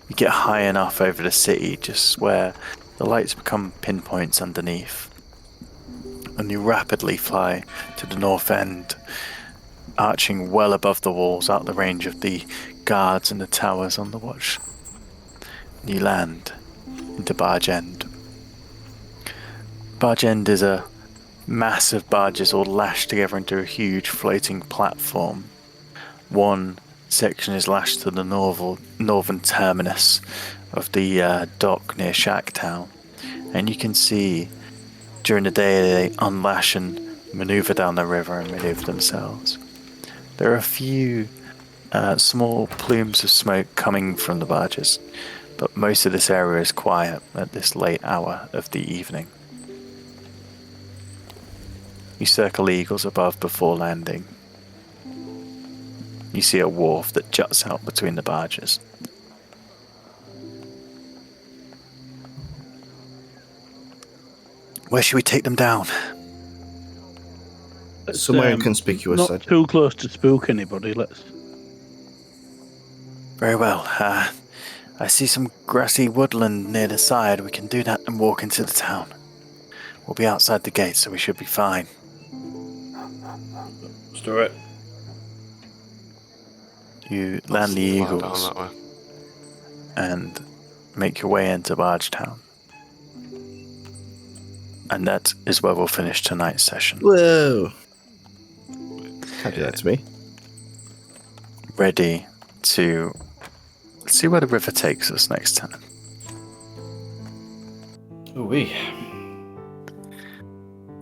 You get high enough over the city, just where the lights become pinpoints underneath, and you rapidly fly to the north end, arching well above the walls, out the range of the guards and the towers on the watch. You land into Barge End. Barge End is a mass of barges all lashed together into a huge floating platform. One section is lashed to the northern terminus of the dock near Shacktown, and you can see during the day they unlash and maneuver down the river and maneuver themselves. There are a few small plumes of smoke coming from the barges, but most of this area is quiet at this late hour of the evening. You circle the eagles above before landing. You see a wharf that juts out between the barges. Where should we take them down? Somewhere inconspicuous. Not too close to spook anybody. Let's. Very well. I see some grassy woodland near the side. We can do that and walk into the town. We'll be outside the gate, so we should be fine. Let's do it. You land the Fly down eagles that way. and make your way into Bargetown. And that is where we'll finish tonight's session. Whoa! Can't do that to me. Ready to see where the river takes us next time. Ooh-wee.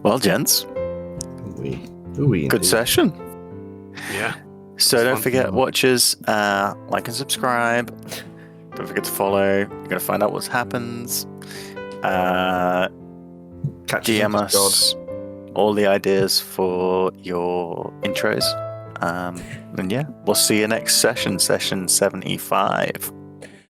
Well, gents, Ooh-wee. good session. Yeah. So It's don't fun. forget, watchers, like and subscribe. Don't forget to follow. You're going to find out what happens. Catch DM us on us all the ideas for your intros. And yeah, we'll see you next session, session 75.